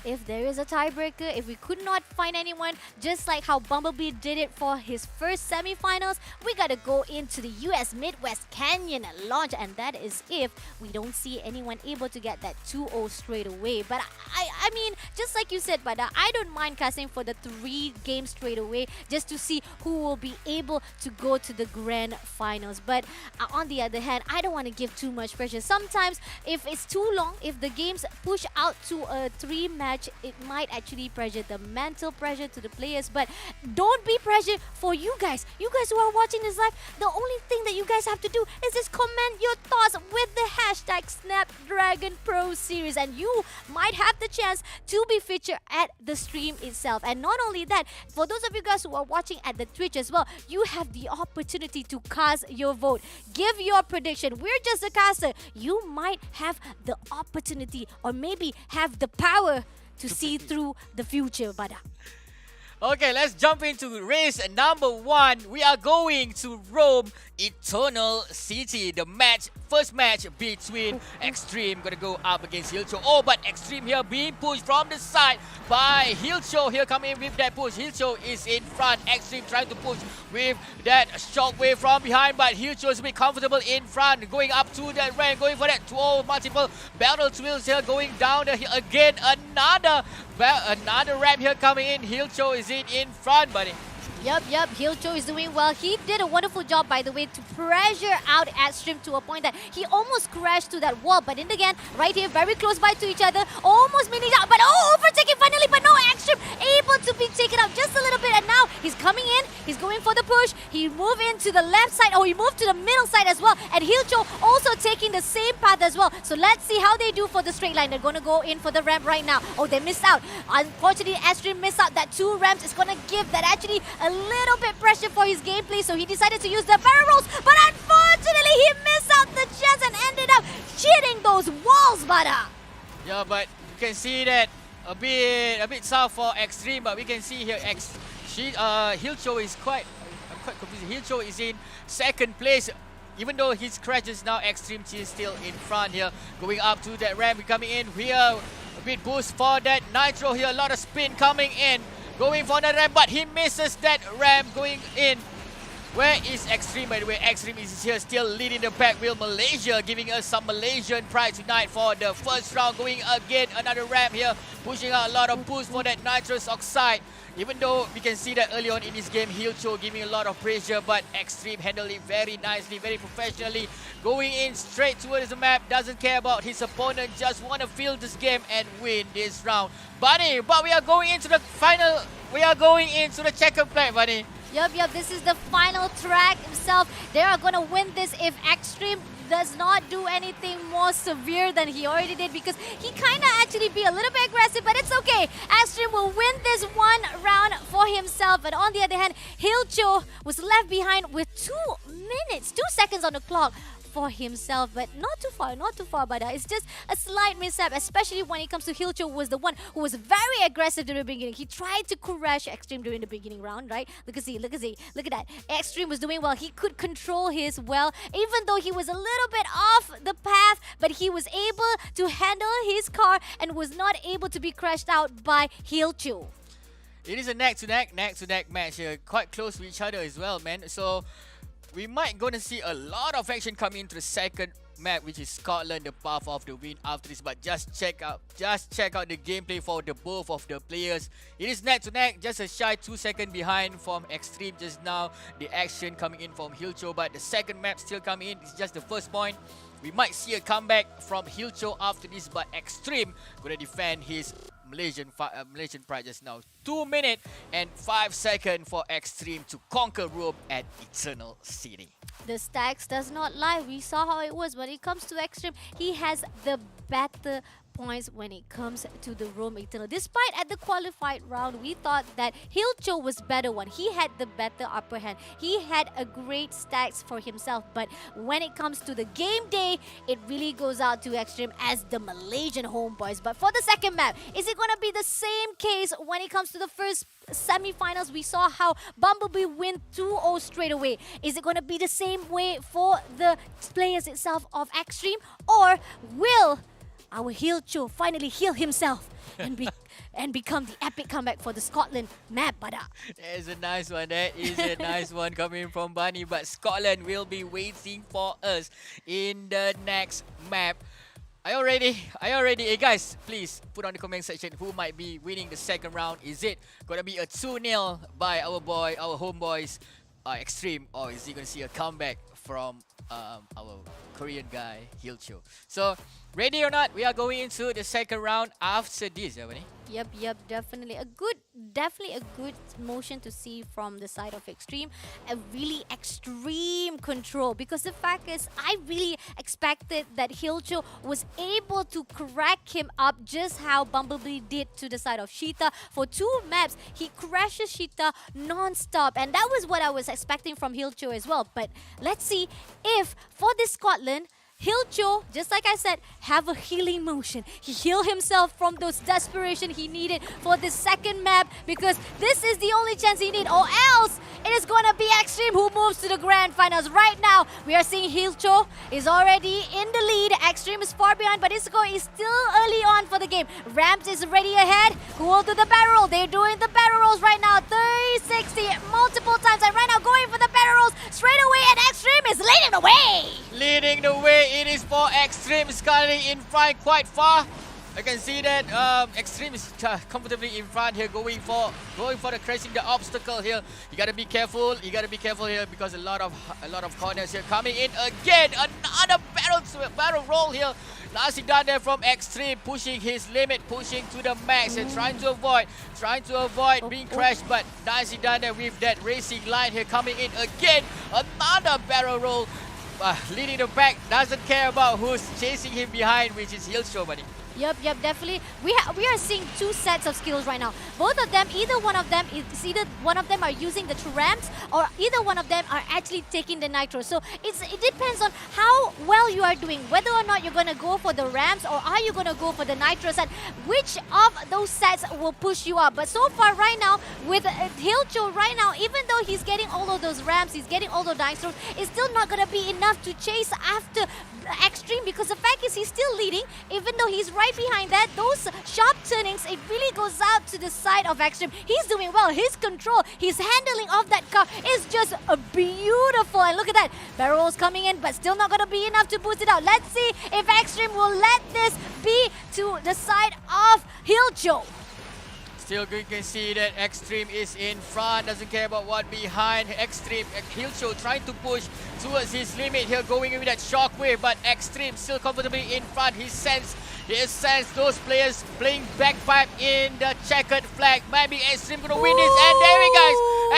If there is a tiebreaker, if we could not find anyone, just like how Bumblebee did it for his first semifinals, we gotta go into the US Midwest Canyon launch, and that is if we don't see anyone able to get that 2-0 straight away. But I mean, just like you said, Bada, I don't mind casting for the 3 games straight away just to see who will be able to go to the grand finals. But on the other hand, I don't want to give too much pressure. Sometimes, if it's too long, if the games push out to a 3-match, it might actually pressure the mental pressure to the players. But don't be pressured for you guys. You guys who are watching this live, the only thing that you guys have to do is just comment your thoughts with the hashtag Snapdragon Pro Series, and you might have the chance to be featured at the stream itself. And not only that, for those of you guys who are watching at the Twitch as well, you have the opportunity to cast your vote. Give your prediction. We're just a caster. You might have the opportunity or maybe have the power to see through the future, Bada. Okay, let's jump into race number 1. We are going to Rome, Eternal City. The first match between Extreme gonna go up against Hilcho. Oh, but Extreme here being pushed from the side by Hilcho. Here coming in with that push. Hilcho is in front. Extreme trying to push with that shockwave from behind, but Hilcho is a bit comfortable in front. Going up to that ramp, going for that 2 multiple battle twills here, going down the hill again. Another ramp here coming in. Hilcho is in front, buddy. Yep, Hilcho is doing well. He did a wonderful job, by the way, to pressure out Extreme to a point that he almost crashed to that wall. But in the end, right here, very close by to each other, almost meeting out. But overtaking finally, but no, Extreme able to be taken out just a little bit. And now he's coming in, he's going for the push. He moved into the left side, he moved to the middle side as well. And Hilcho also taking the same path as well. So let's see how they do for the straight line. They're going to go in for the ramp right now. Oh, they missed out. Unfortunately, Extreme missed out. That 2 ramps is going to give that actually a little bit pressure for his gameplay, so he decided to use the barrel rolls, but unfortunately he missed out the chance and ended up hitting those walls, Bada. Yeah, but you can see that a bit south for Extreme, but we can see here Hilcho is I'm quite confused. Hilcho is in second place. Even though his crashes now, Extreme is still in front here. Going up to that ramp, coming in here. A bit boost for that Nitro here. A lot of spin coming in. Going for the ramp, but he misses that ramp going in. Where is Extreme, by the way? Extreme is here still leading the pack with Malaysia, giving us some Malaysian pride tonight for the first round. Going again, another ramp here, pushing out a lot of boost for that nitrous oxide. Even though we can see that early on in this game, Hilcho giving a lot of pressure, but Extreme handled it very nicely, very professionally. Going in straight towards the map, doesn't care about his opponent, just want to fill this game and win this round. Bunny, but we are going into the final, we are going into the checkered flag, Bunny. Yep, this is the final track himself. They are going to win this if Extreme does not do anything more severe than he already did, because he kind of actually be a little bit aggressive, but it's okay. Extreme will win this 1 round for himself. But on the other hand, Hilcho was left behind with 2 minutes, 2 seconds on the clock for himself, but not too far, but it's just a slight mishap, especially when it comes to Hilcho, was the one who was very aggressive during the beginning. He tried to crash Extreme during the beginning round, right? Look at that. Extreme was doing well. He could control his well, even though he was a little bit off the path, but he was able to handle his car and was not able to be crashed out by Hilcho. It is a neck-to-neck match here. Quite close to each other as well, man. So we might gonna see a lot of action coming into the second map, which is Scotland, the path of the win after this. But just check out the gameplay for the both of the players. It is neck to neck, just a shy 2 seconds behind from Extreme just now. The action coming in from Hilcho, but the second map still coming in. It's just the first point. We might see a comeback from Hilcho after this, but Extreme gonna defend his Malaysian pride just now. 2 minutes and 5 seconds for Extreme to conquer Rome at Eternal City. The stacks does not lie. We saw how it was. When it comes to Extreme, he has the better points when it comes to the Rome Eternal. Despite at the qualified round, we thought that Hilcho was better one. He had the better upper hand. He had a great stacks for himself. But when it comes to the game day, it really goes out to Extreme as the Malaysian homeboys. But for the second map, is it going to be the same case when it comes to the first semi-finals? We saw how Bumblebee win 2-0 straight away. Is it going to be the same way for the players itself of Extreme? Or will our Hilcho finally heal himself and become the epic comeback for the Scotland map, Bada? That is a nice one. That is a nice one coming from Bunny. But Scotland will be waiting for us in the next map. Are you ready? Hey guys, please put on the comment section who might be winning the second round. Is it gonna be a 2-0 by our homeboys, Extreme, or is he gonna see a comeback from our Korean guy, Hilcho? So, ready or not, we are going into the second round after this, yeah, Bunny? Yep, definitely a good motion to see from the side of Extreme. A really extreme control, because the fact is, I really expected that Hilcho was able to crack him up just how Bumblebee did to the side of Sheeta. For 2 maps, he crashes Sheeta non-stop, and that was what I was expecting from Hilcho as well. But let's see if for this Scotland, Hilcho, just like I said, have a healing motion. He healed himself from those desperation he needed for the second map, because this is the only chance he needs, or else it is going to be Extreme who moves to the grand finals. Right now, we are seeing Hilcho is already in the lead. Extreme is far behind, but Isco is still early on for the game. Ramps is ready ahead. Who will do the barrel roll? They're doing the barrel rolls right now. 360 multiple times, and right now going for the barrel rolls straight away, and Extreme is leading the way. Leading the way, it is for Extreme, sculling in front quite far. I can see that Extreme is comfortably in front here, going for the crashing the obstacle here. You gotta be careful. Here, because a lot of corners here coming in again. Another barrel roll here. Nicely done there from Extreme, pushing his limit, pushing to the max and trying to avoid being crashed. But nicely done there with that racing line here coming in again. Another barrel roll. Leading the back, doesn't care about who's chasing him behind, which is Hilcho, buddy. Yep, definitely. We are seeing 2 sets of skills right now. Both of them, either one of them are using the ramps, or either one of them are actually taking the nitro. So it depends on how well you are doing, whether or not you're gonna go for the ramps or are you gonna go for the nitro set. Which of those sets will push you up? But so far right now with Hilcho right now, even though he's getting all of those ramps, he's getting all the nitros, it's still not gonna be enough to chase after Extreme, because the fact is he's still leading, even though he's right behind that. Those sharp turnings, it really goes out to the side of Extreme. He's doing well. His control, his handling of that car is just beautiful. And look at that. Barrels coming in, but still not going to be enough to boost it out. Let's see if Extreme will let this be to the side of Hilcho. Still, you can see that Extreme is in front, doesn't care about what behind. Extreme, Hilcho trying to push towards his limit here, going in with that shockwave, but Extreme still comfortably in front. He senses those players playing bagpipe in the checkered flag. Maybe Extreme gonna win this, and there we go.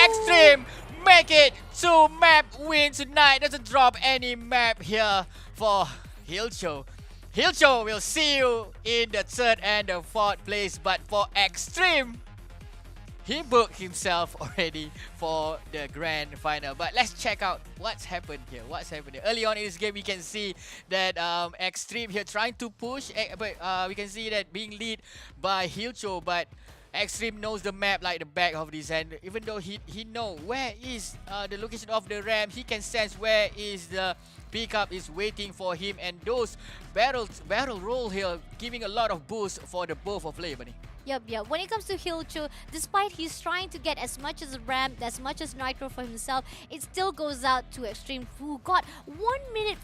Extreme make it to map win tonight. Doesn't drop any map here for Hilcho. Hilcho will see you in the 3rd and the 4th place, but for Extreme, he booked himself already for the grand final. But let's check out what's happened here. What's happened here. Early on in this game, we can see that Extreme here trying to push, but we can see that being lead by Hilcho, but Extreme knows the map like the back of his hand. Even though he know where is the location of the ramp, he can sense where is the pickup is waiting for him, and those barrel roll here giving a lot of boost for the both of player, Bunny. Yep. When it comes to Hilcho, despite he's trying to get as much as ramp, as much as nitro for himself, it still goes out to Extreme, who got 1 minute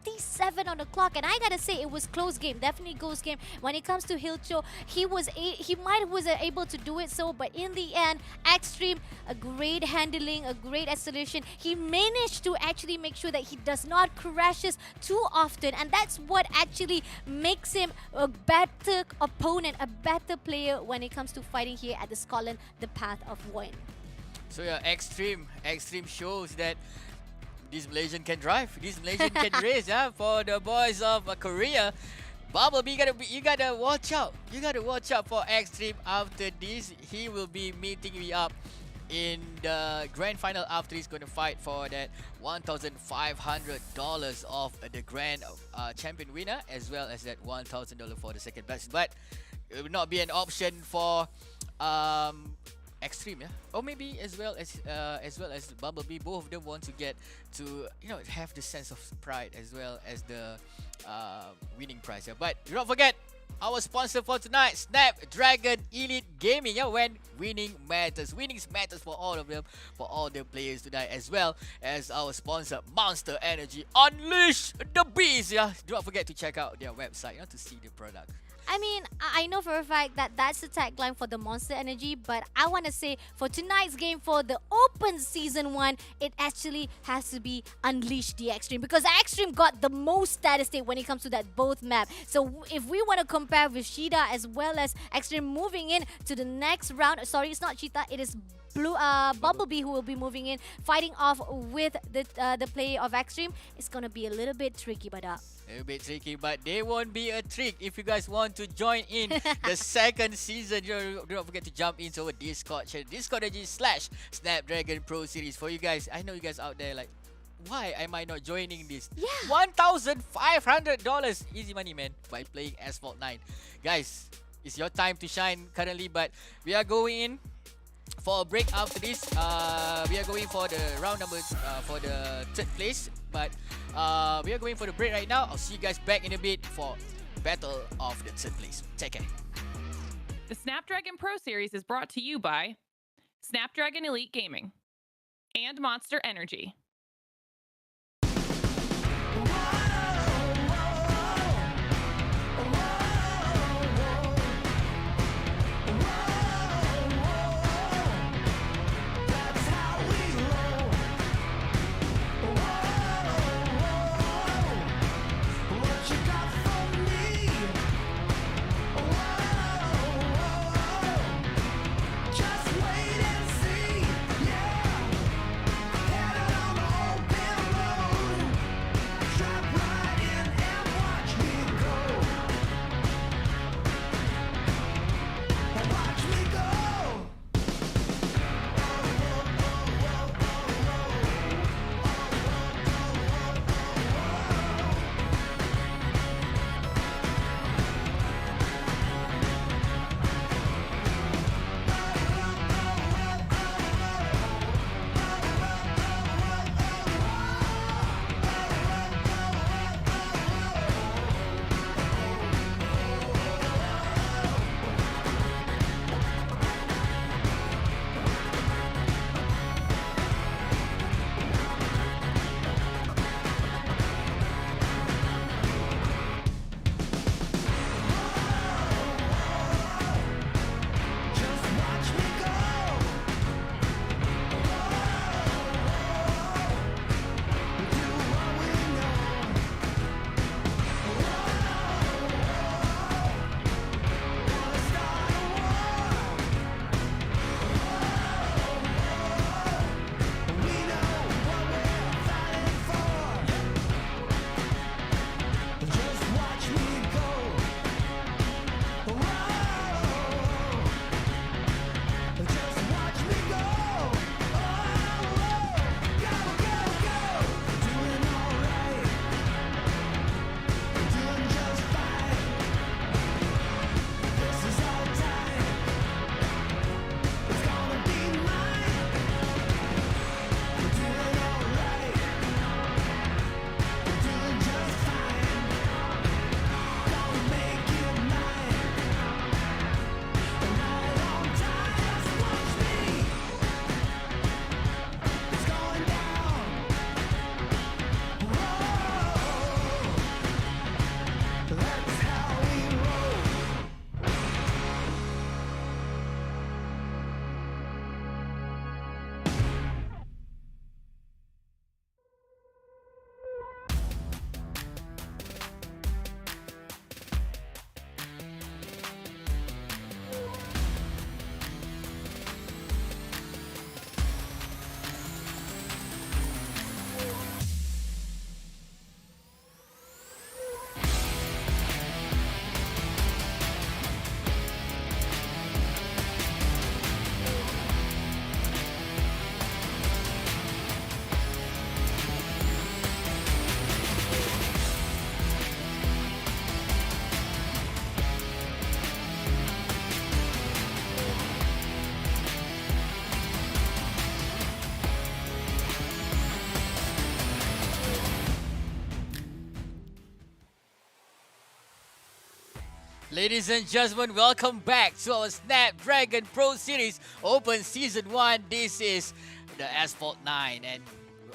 57 on the clock, and I gotta say it was close game, definitely close game. When it comes to Hilcho, he was able to do it so, but in the end, Extreme, a great handling, a great acceleration. He managed to actually make sure that he does not crashes too often, and that's what actually makes him a better opponent, a better player when it comes to fighting here at the Scotland, the path of win. So yeah, Extreme shows that this Malaysian can drive, this Malaysian can race, yeah, for the boys of Korea. Bumblebee, you gotta watch out. You gotta watch out for Extreme after this. He will be meeting me up in the grand final after he's gonna fight for that $1,500 of the grand champion winner, as well as that $1,000 for the second best. But it will not be an option for Extreme, yeah, or maybe as well as Bumblebee. Both of them want to get to have the sense of pride as well as the winning prize. Yeah. But do not forget our sponsor for tonight, Snapdragon Elite Gaming. Yeah, when winning matters for all of them, for all the players tonight, as well as our sponsor Monster Energy. Unleash the beast. Yeah, do not forget to check out their website to see the product. I mean, I know for a fact that that's the tagline for the Monster Energy, but I want to say for tonight's game, for the Open Season 1, it actually has to be Unleash the Extreme, because Extreme got the most statistic when it comes to that both map. So if we want to compare with Shida as well as Extreme moving in to the next round, sorry, it's not Cheetah, it is Bumblebee who will be moving in, fighting off with the player of Extreme. It's gonna be a little bit tricky, but A little bit tricky, but they won't be a trick if you guys want to join in the second season. Do not forget to jump into our Discord channel, discord.gg/Snapdragon Pro Series. For you guys, I know you guys out there like, why am I not joining this? Yeah. $1,500 easy money, man, by playing Asphalt 9. Guys, it's your time to shine currently, but we are going in for a break after this. We are going for the round number for the third place, but we are going for the break right now. I'll see you guys back in a bit for battle of the third place. Take care. The Snapdragon Pro Series is brought to you by Snapdragon Elite Gaming and Monster Energy. Just wait and see, yeah. Head on Ladies and gentlemen, welcome back to our Snapdragon Pro Series Open Season 1. This is the Asphalt 9 and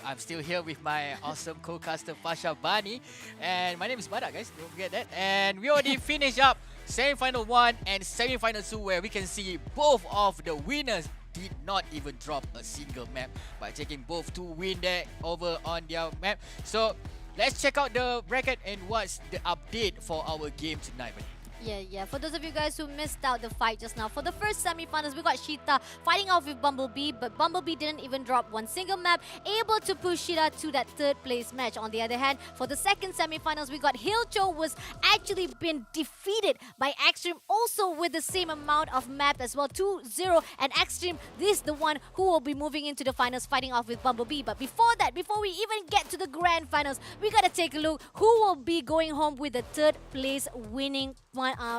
I'm still here with my awesome co-caster Pasha Bani. And my name is Bada, guys, don't forget that. And we already finished up Semi-Final 1 and Semi-Final 2 where we can see both of the winners did not even drop a single map by taking both to win there over on their map. So let's check out the bracket and what's the update for our game tonight. Yeah. For those of you guys who missed out the fight just now, for the first semi-finals, we got Sheeta fighting off with Bumblebee, but Bumblebee didn't even drop one single map, able to push Sheeta to that third place match. On the other hand, for the second semi-finals, we got Hilcho was actually been defeated by Extreme, also with the same amount of map as well, 2-0. And Extreme, this is the one who will be moving into the finals, fighting off with Bumblebee. But before that, before we even get to the grand finals, we gotta take a look who will be going home with the third place winning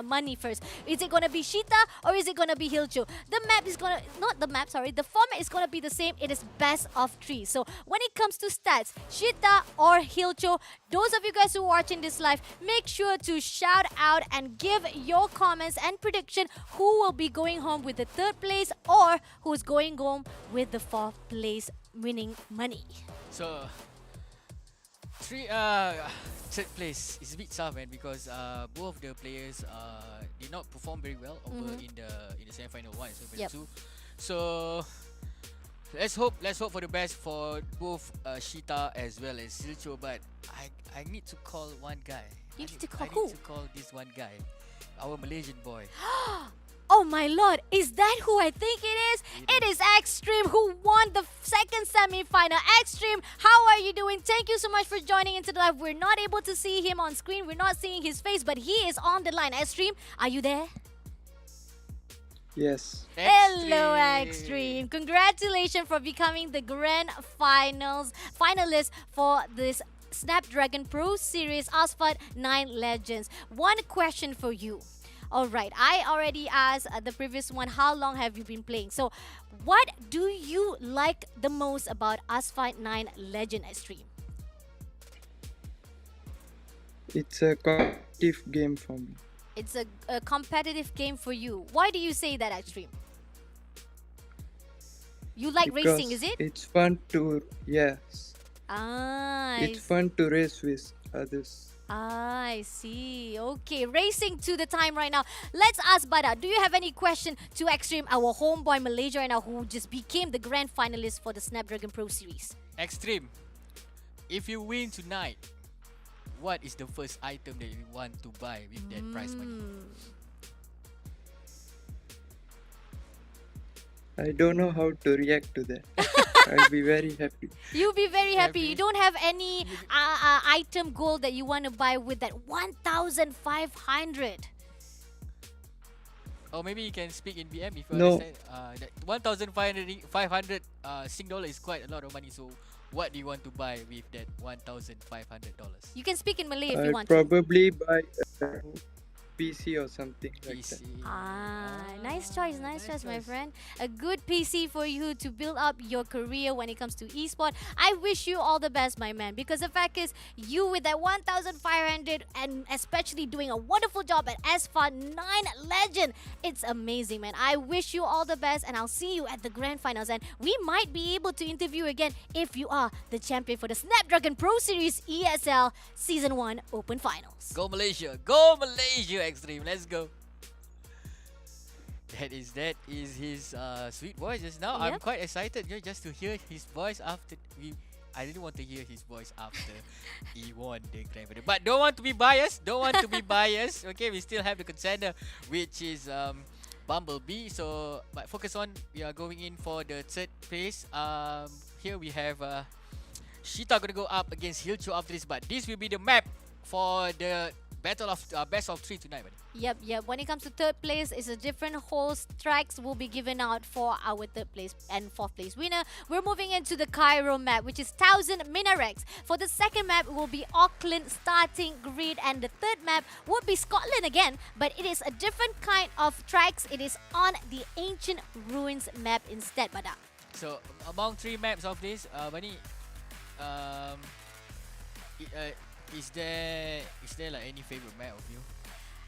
money first. Is it gonna be Sheeta or is it gonna be Hilcho? The map is gonna, not the map, sorry, the format is gonna be the same. It is best of 3. So when it comes to stats, Sheeta or Hilcho, those of you guys who are watching this live, make sure to shout out and give your comments and prediction who will be going home with the third place or who's going home with the fourth place winning money. So third place is a bit tough, man, because both of the players did not perform very well over in the semi-final 1 and semi-final 2. So let's hope for the best for both Sheeta as well as Silcho. But I need to call one guy. You need to call I who? need to call this one guy, our Malaysian boy. Oh my lord, is that who I think it is? It is Extreme who won the second semi-final. Extreme, how are you doing? Thank you so much for joining into the live. We're not able to see him on screen. We're not seeing his face, but he is on the line. Extreme, are you there? Yes. Hello, Extreme. Congratulations for becoming the grand finalist for this Snapdragon Pro Series Asphalt 9 Legends. One question for you. Alright, I already asked the previous one, how long have you been playing? So, what do you like the most about Asphalt 9 Legend Extreme? It's a competitive game for me. It's a competitive game for you. Why do you say that, Extreme? You like Because racing, is it? It's fun to, yes. I It's fun to race with others. I see. Okay, racing to the time right now. Let's ask Bada, do you have any question to Extreme, our homeboy Malaysia right now, who just became the grand finalist for the Snapdragon Pro Series? Extreme, if you win tonight, what is the first item that you want to buy with that prize money? I don't know how to react to that. I'll be very happy. You'll be very happy. Happy. You don't have any item goal that you want to buy with that 1,500. Or maybe you can speak in BM if you No. understand. That 1,500 Sing dollar is quite a lot of money. So what do you want to buy with that $1,500? You can speak in Malay if you I'll want to. probably buy a PC or something like that. PC. Nice choice, my friend. A good PC for you to build up your career when it comes to esport. I wish you all the best, my man, because the fact is, you with that 1,500 and especially doing a wonderful job at Asphalt 9 Legend, it's amazing, man. I wish you all the best, and I'll see you at the grand finals. And we might be able to interview again if you are the champion for the Snapdragon Pro Series ESL Season 1 Open Finals. Go Malaysia! Go Malaysia, Extreme! Let's go! That is his sweet voice just now. I'm Yep. quite excited just to hear his voice after I didn't want to hear his voice after he won the grand final. But don't want to be biased. Okay, we still have the contender, which is Bumblebee. So, but focus on, we are going in for the third place. Here we have Sheeta gonna go up against Hilcho after this. But this will be the map for the battle of best of 3 tonight, man. Yep. When it comes to third place, it's a different host. Tracks will be given out for our third place and fourth place winner. We're moving into the Cairo map, which is 1,000 Minarex. For the second map, it will be Auckland starting grid, and the third map will be Scotland again, but it is a different kind of tracks. It is on the Ancient Ruins map instead, Bada. So among 3 maps of this, Bani, is there like any favorite map of you?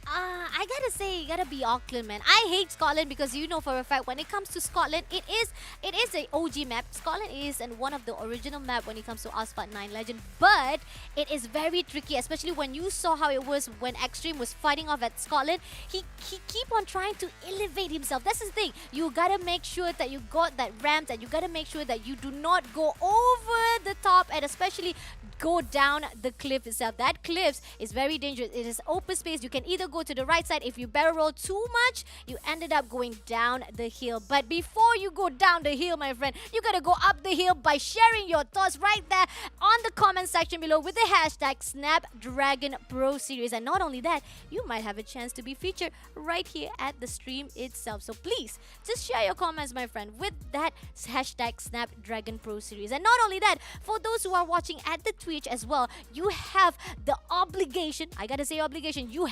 I gotta say, you gotta be Auckland, man. I hate Scotland because you know for a fact when it comes to Scotland, it is a OG map. Scotland is and one of the original map when it comes to Asphalt 9 Legend, but it is very tricky, especially when you saw how it was when Extreme was fighting off at Scotland. He keep on trying to elevate himself. That's the thing. You gotta make sure that you got that ramp, and you gotta make sure that you do not go over the top, and especially go down the cliff itself. That cliff is very dangerous. It is open space. You can either go to the right side. If you barrel roll too much, you ended up going down the hill. But before you go down the hill, my friend, you gotta go up the hill by sharing your thoughts right there on the comment section below with the hashtag Snapdragon Pro Series. And not only that, you might have a chance to be featured right here at the stream itself. So please, just share your comments, my friend, with that hashtag Snapdragon Pro Series. And not only that, for those who are watching at the Twitch as well, you have the obligation, I gotta say obligation, you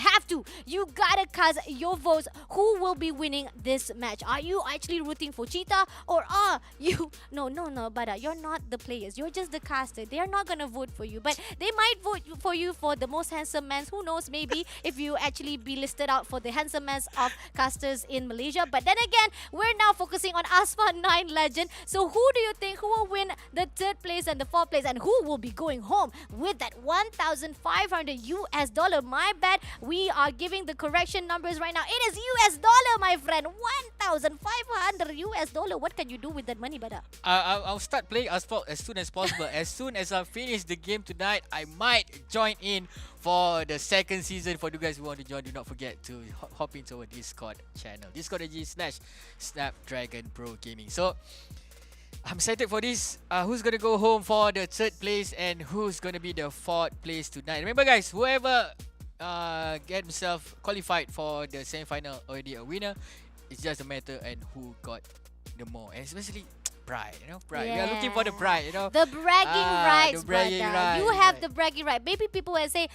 gotta cast your votes. Who will be winning this match? Are you actually rooting for Cheetah, or are you but you're not the players, you're just the caster. They're not gonna vote for you, but they might vote for you for the most handsome man. Who knows, maybe if you actually be listed out for the handsome man of casters in Malaysia. But then again, we're now focusing on Asphalt 9 Legend. So who do you think who will win the third place and the fourth place, and who will be going home with that $1,500? My bad, we are giving the correction numbers right now. It is US dollar, my friend. $1,500. What can you do with that money, brother? I'll start playing Asphalt as soon as possible. As soon as I finish the game tonight, I might join in for the second season. For you guys who want to join, do not forget to hop into our Discord channel, discord.gg/Snapdragon Pro Gaming. So I'm excited for this. Who's gonna go home for the third place and who's gonna be the fourth place tonight? Remember, guys, whoever get himself qualified for the semi-final already a winner. It's just a matter and who got the more, and especially pride, pride. We are looking for the pride, The bragging rights, the bragging brother. right, You have right. the bragging right. Maybe people will say,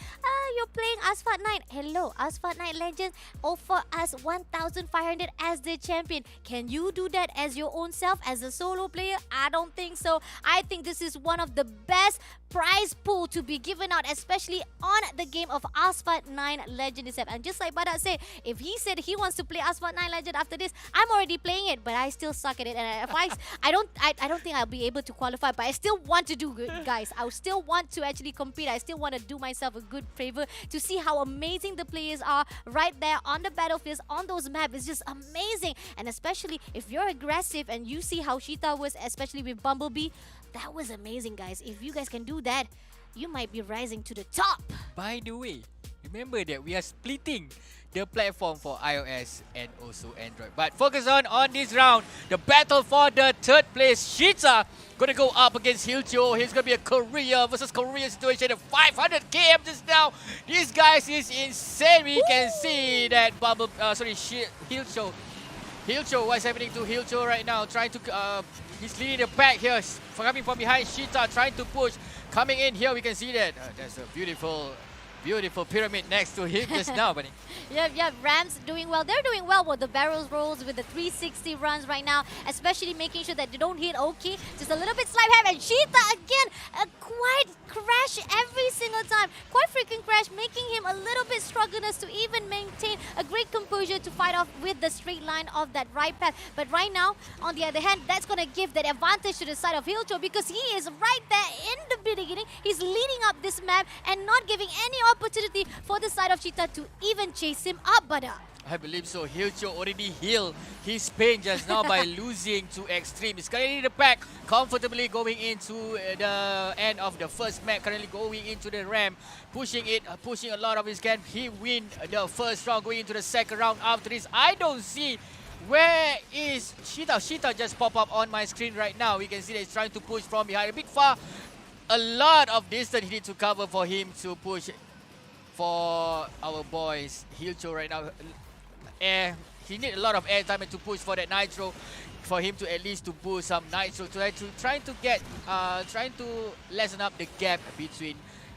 you're playing Asphalt 9. Hello, Asphalt 9 Legends offer us 1,500 as the champion. Can you do that as your own self, as a solo player? I don't think so. I think this is one of the best prize pool to be given out, especially on the game of Asphalt 9 Legend itself. And just like Badak said, if he said he wants to play Asphalt 9 Legend after this, I'm already playing it, but I still suck at it. And if I don't think I'll be able to qualify, but I still want to do good, guys. I still want to actually compete. I still want to do myself a good favor to see how amazing the players are right there on the battlefields, on those maps. It's just amazing. And especially if you're aggressive and you see how Cheetah was, especially with Bumblebee, that was amazing, guys. If you guys can do that, you might be rising to the top. By the way, remember that we are splitting the platform for iOS and also Android. But focus on this round, the battle for the third place. Cheetah gonna go up against Hilcho. He's gonna be a Korea versus Korea situation. A 500 km just now. This guy is insane. We can see that Hilcho. Hilcho, what's happening to Hilcho right now? Trying to he's leading the pack here. Coming from behind, Cheetah trying to push. Coming in here, we can see that. That's a beautiful pyramid next to him just now, buddy. Yep. Rams doing well. They're doing well with the barrels rolls, with the 360 runs right now, especially making sure that they don't hit Oki. Just a little bit slide ham, and Cheetah again, quite crash every single time. Quite freaking crash, making him a little bit struggles to even maintain a great composure to fight off with the straight line of that right path. But right now, on the other hand, that's going to give that advantage to the side of Hilcho because he is right there in the beginning. He's leading up this map and not giving any opportunity for the side of Cheetah to even chase him up, Bada. I believe so. Hilcho already healed his pain just now by losing to Extreme. He's currently in the pack, comfortably going into the end of the first map, currently going into the ramp, pushing a lot of his camp. He win the first round, going into the second round after this. I don't see where is Cheetah. Cheetah just pop up on my screen right now. We can see that he's trying to push from behind, a bit far. A lot of distance he needs to cover for him to push for our boys Hilcho right now. He need a lot of air time to push for that nitro, for him to at least to boost some nitro, trying to lessen up the gap between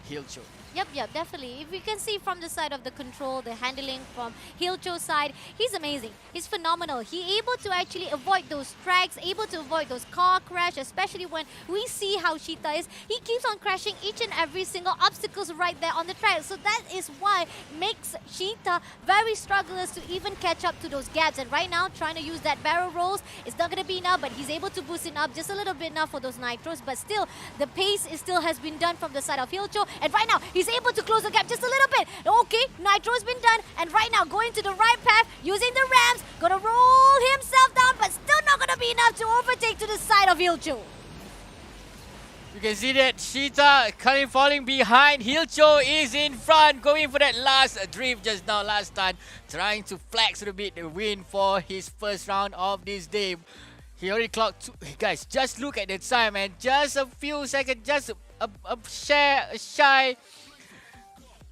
Hilcho. Yep, definitely. If we can see from the side of the control, the handling from Hilcho's side, he's amazing. He's phenomenal. He able to actually avoid those tracks, able to avoid those car crash, especially when we see how Cheetah is. He keeps on crashing each and every single obstacles right there on the track. So that is why makes Cheetah very strugglers to even catch up to those gaps. And right now, trying to use that barrel rolls, it's not going to be enough, but he's able to boost it up just a little bit now for those nitros. But still, the pace is still has been done from the side of Hilcho. And right now, he's able to close the gap just a little bit. Okay, nitro's been done. And right now, going to the right path, using the ramps, gonna roll himself down, but still not gonna be enough to overtake to the side of Hilcho. You can see that Cheetah currently falling behind. Hilcho is in front, going for that last drift just now, last time, trying to flex a bit the win for his first round of this day. He already clocked two. Guys, just look at the time, man. Just a few seconds, just a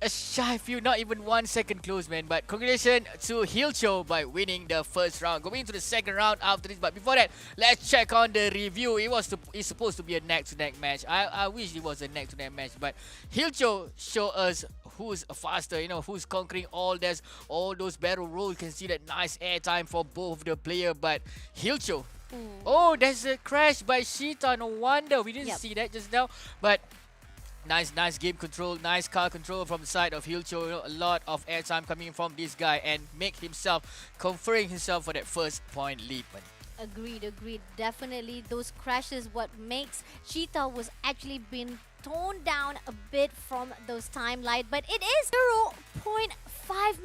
shy few, not even 1 second close, man. But congratulations to Hilcho by winning the first round. Going into the second round after this. But before that, let's check on the review. It's supposed to be a neck-to-neck match. I wish it was a neck-to-neck match. But Hilcho show us who's faster, you know, who's conquering all those barrel rolls. You can see that nice airtime for both the player. But Hilcho, oh, there's a crash by Cheetah. No wonder we didn't see that just now. But nice game control, nice car control from the side of Hilcho. You know, a lot of airtime coming from this guy and make himself, conferring himself for that first point lead. Agreed. Definitely those crashes what makes Cheetah was actually been toned down a bit from those timeline, but it is 0.5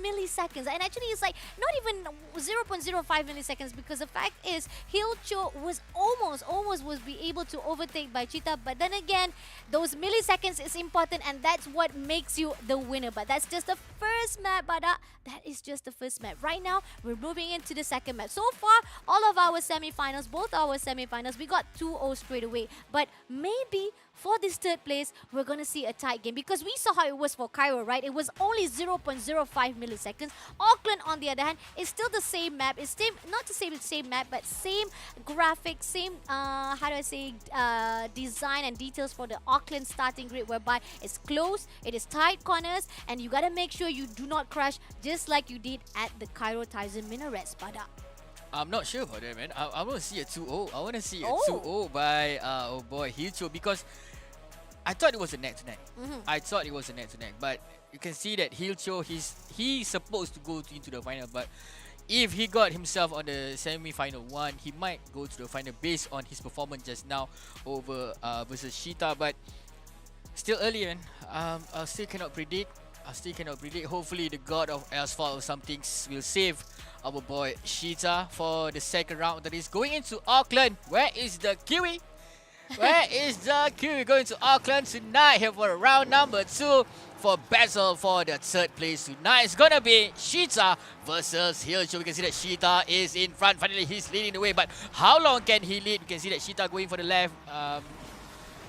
milliseconds, and actually it's like not even 0.05 milliseconds, because the fact is Hilcho was almost was be able to overtake by Cheetah, but then again those milliseconds is important, and that's what makes you the winner. But that's just the first map, Bada. That is just the first map. Right now we're moving into the second map. So far all of our semi-finals, both our semi-finals, we got 2-0 straight away, but maybe for this third place, we're going to see a tight game, because we saw how it was for Cairo, right? It was only 0.05 milliseconds. Auckland, on the other hand, is still the same map. It's not the same map, but same graphics, same, design and details for the Auckland starting grid, whereby it's close, it is tight corners, and you got to make sure you do not crash just like you did at the Cairo Tyson Minarets, Pada. I'm not sure about that, man. I want to see a 2-0. I want to see a 2-0 by, oh boy, Hilcho, because I thought it was a neck-to-neck. I thought it was a neck-to-neck, but you can see that Hilcho, he's supposed to go into the final, but if he got himself on the semi-final one, he might go to the final based on his performance just now over versus Cheetah. But still early, man. I still cannot predict. Hopefully the god of Asphalt or something will save our boy Cheetah for the second round. That is going into Auckland. Where is the Kiwi? Where is the Kiwi? Going to Auckland tonight here for round number 2 for battle for the third place tonight. It's gonna be Cheetah versus Hilcho. We can see that Cheetah is in front. Finally, he's leading the way. But how long can he lead? We can see that Cheetah going for the left.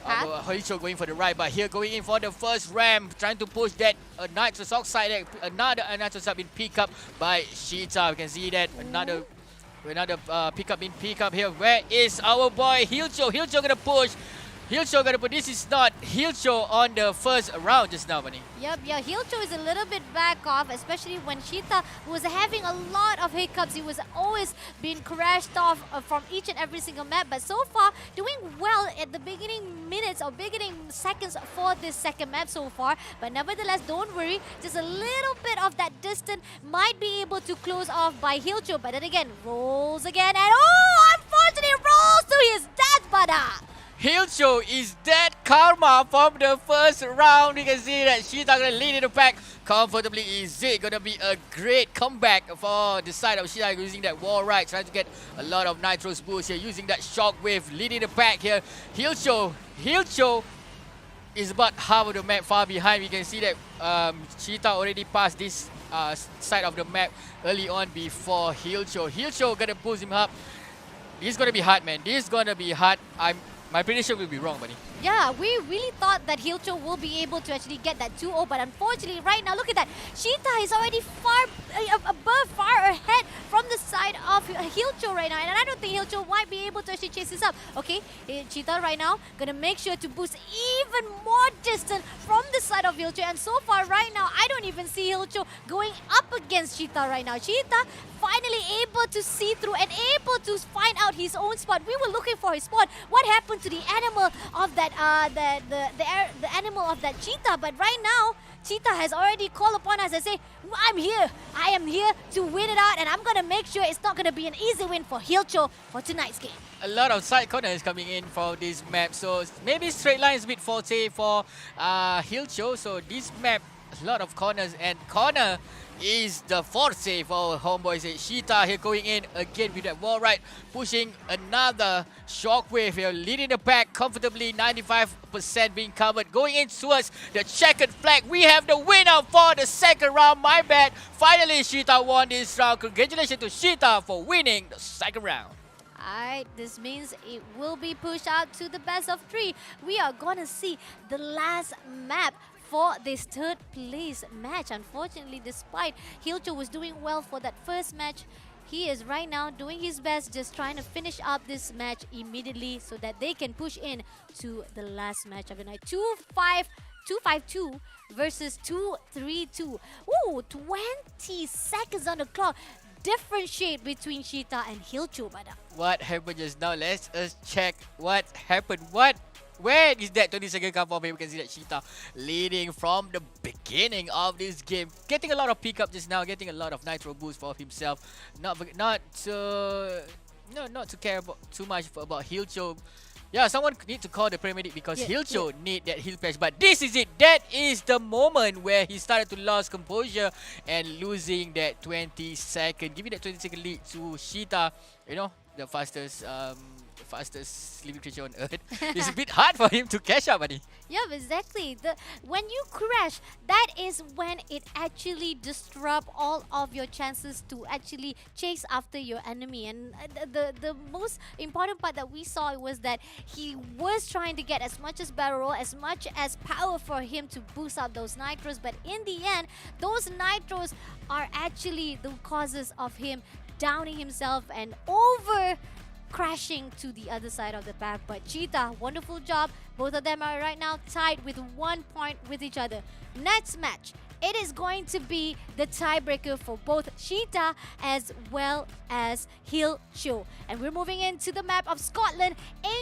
Hilcho going for the right, but here going in for the first ramp, trying to push that nitrous oxide there. Another nitrous up been picked up by Cheetah. We can see that another pickup been picked up here. Where is our boy Hilcho? Hilcho gonna push. This is not Hilcho on the first round just now, Bunny. Yep, Hilcho is a little bit back off, especially when Cheetah was having a lot of hiccups. He was always being crashed off from each and every single map, but so far doing well at the beginning minutes or beginning seconds for this second map so far. But nevertheless, don't worry, just a little bit of that distance might be able to close off by Hilcho. But then again, rolls again, and unfortunately rolls to his death, Bada. Hilcho is dead karma from the first round. You can see that Cheetah gonna lead in the pack comfortably. Is it gonna be a great comeback for the side of Cheetah using that wall ride, trying to get a lot of nitros boost here, using that shockwave, leading the pack here. Hilcho is about half of the map far behind. We can see that Cheetah already passed this side of the map early on before Hilcho. Hilcho gonna boost him up. This is gonna be hard, man. This is gonna be hard. My prediction will be wrong, buddy. Yeah, we really thought that Hilcho will be able to actually get that 2-0, but unfortunately right now, look at that. Cheetah is already far ahead from the side of Hilcho right now, and I don't think Hilcho might be able to actually chase this up. Okay, Cheetah right now gonna make sure to boost even more distance from the side of Hilcho, and so far right now, I don't even see Hilcho going up against Cheetah right now. Cheetah finally able to see through and able to find out his own spot. We were looking for his spot. What happened to the animal of that the animal of that cheetah? But right now, Cheetah has already called upon us and say, I'm here. I am here to win it out, and I'm gonna make sure it's not gonna be an easy win for Hilcho for tonight's game. A lot of side corners coming in for this map, so maybe straight line is a bit forte for Hilcho. So this map, a lot of corners, and corner is the forte for homeboys. Cheetah here going in again with that wall right, pushing another shockwave here, leading the pack comfortably, 95% being covered, going in towards the checkered flag. We have the winner for the second round, my bad. Finally, Cheetah won this round. Congratulations to Cheetah for winning the second round. Alright, this means it will be pushed out to the best of 3. We are gonna see the last map for this third place match. Unfortunately, despite Hilcho was doing well for that first match, he is right now doing his best, just trying to finish up this match immediately so that they can push in to the last match of the night. 2-5-2 versus 2-3-2. Ooh, 20 seconds on the clock. Differentiate between Cheetah and Hilcho, brother. What happened just now? Let's check what happened. Where is that 20-second come from? Here we can see that Cheetah leading from the beginning of this game. Getting a lot of pickup just now, getting a lot of nitro boost for himself. Not to care about too much about Hilcho. Yeah, someone need to call the paramedic because Hilcho need that heal patch. But this is it. That is the moment where he started to lose composure and losing that 20-second. Giving that 20-second lead to Cheetah. You know, the fastest living creature on Earth. It's a bit hard for him to catch up, buddy. Yeah, exactly. When you crash, that is when it actually disrupts all of your chances to actually chase after your enemy. And the most important part that we saw was that he was trying to get as much as barrel roll, as much as power for him to boost up those nitros. But in the end, those nitros are actually the causes of him downing himself and crashing to the other side of the path. But Cheetah, wonderful job. Both of them are right now tied with 1 point with each other. Next match, it is going to be the tiebreaker for both Cheetah as well as Hilcho. And we're moving into the map of Scotland,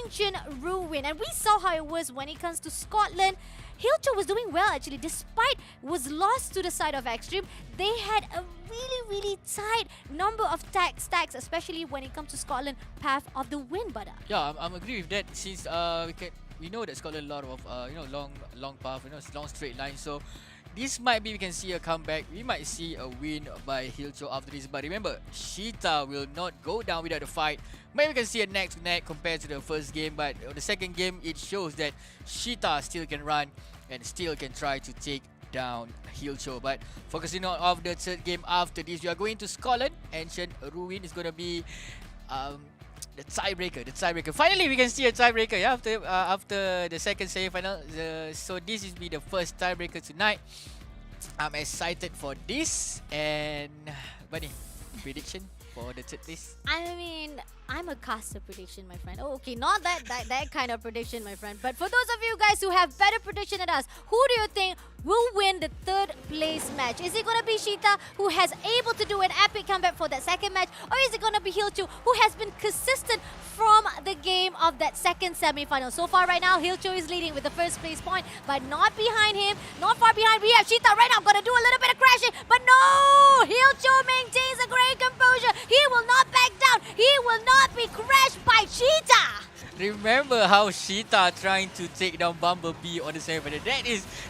Ancient Ruin. And we saw how it was when it comes to Scotland. Hilcho was doing well actually, despite was lost to the side of Extreme. They had a really tight number of stacks, especially when it comes to Scotland Path of the Wind, brother. Yeah, I'm agree with that. Since we know that Scotland a lot of long path, long straight line. So this might be we can see a comeback. We might see a win by Hilcho after this. But remember, Cheetah will not go down without a fight. Maybe we can see a neck to neck compared to the first game, but the second game it shows that Cheetah still can run and still can try to take down Hilcho. But focusing on the third game after this, we are going to Scotland. Ancient Ruin is going to be the tiebreaker. Finally, we can see a tiebreaker after the second semi-final. So this will be the first tiebreaker tonight. I'm excited for this. And Bunny, prediction for the third place? I mean, I'm a caster prediction, my friend. Oh, okay, not that kind of prediction, my friend. But for those of you guys who have better prediction than us, who do you think will win the third place match? Is it going to be Cheetah, who has able to do an epic comeback for that second match? Or is it going to be Hilcho, who has been consistent from the game of that second semi-final? So far right now, Hilcho is leading with the first place point, but not behind him, not far behind. We have Cheetah right now, going to do a little bit of crashing, but no! Hilcho maintains a great composure. He will not back down. He will not be crashed by Cheetah. Remember how Cheetah trying to take down Bumblebee on the semi-final?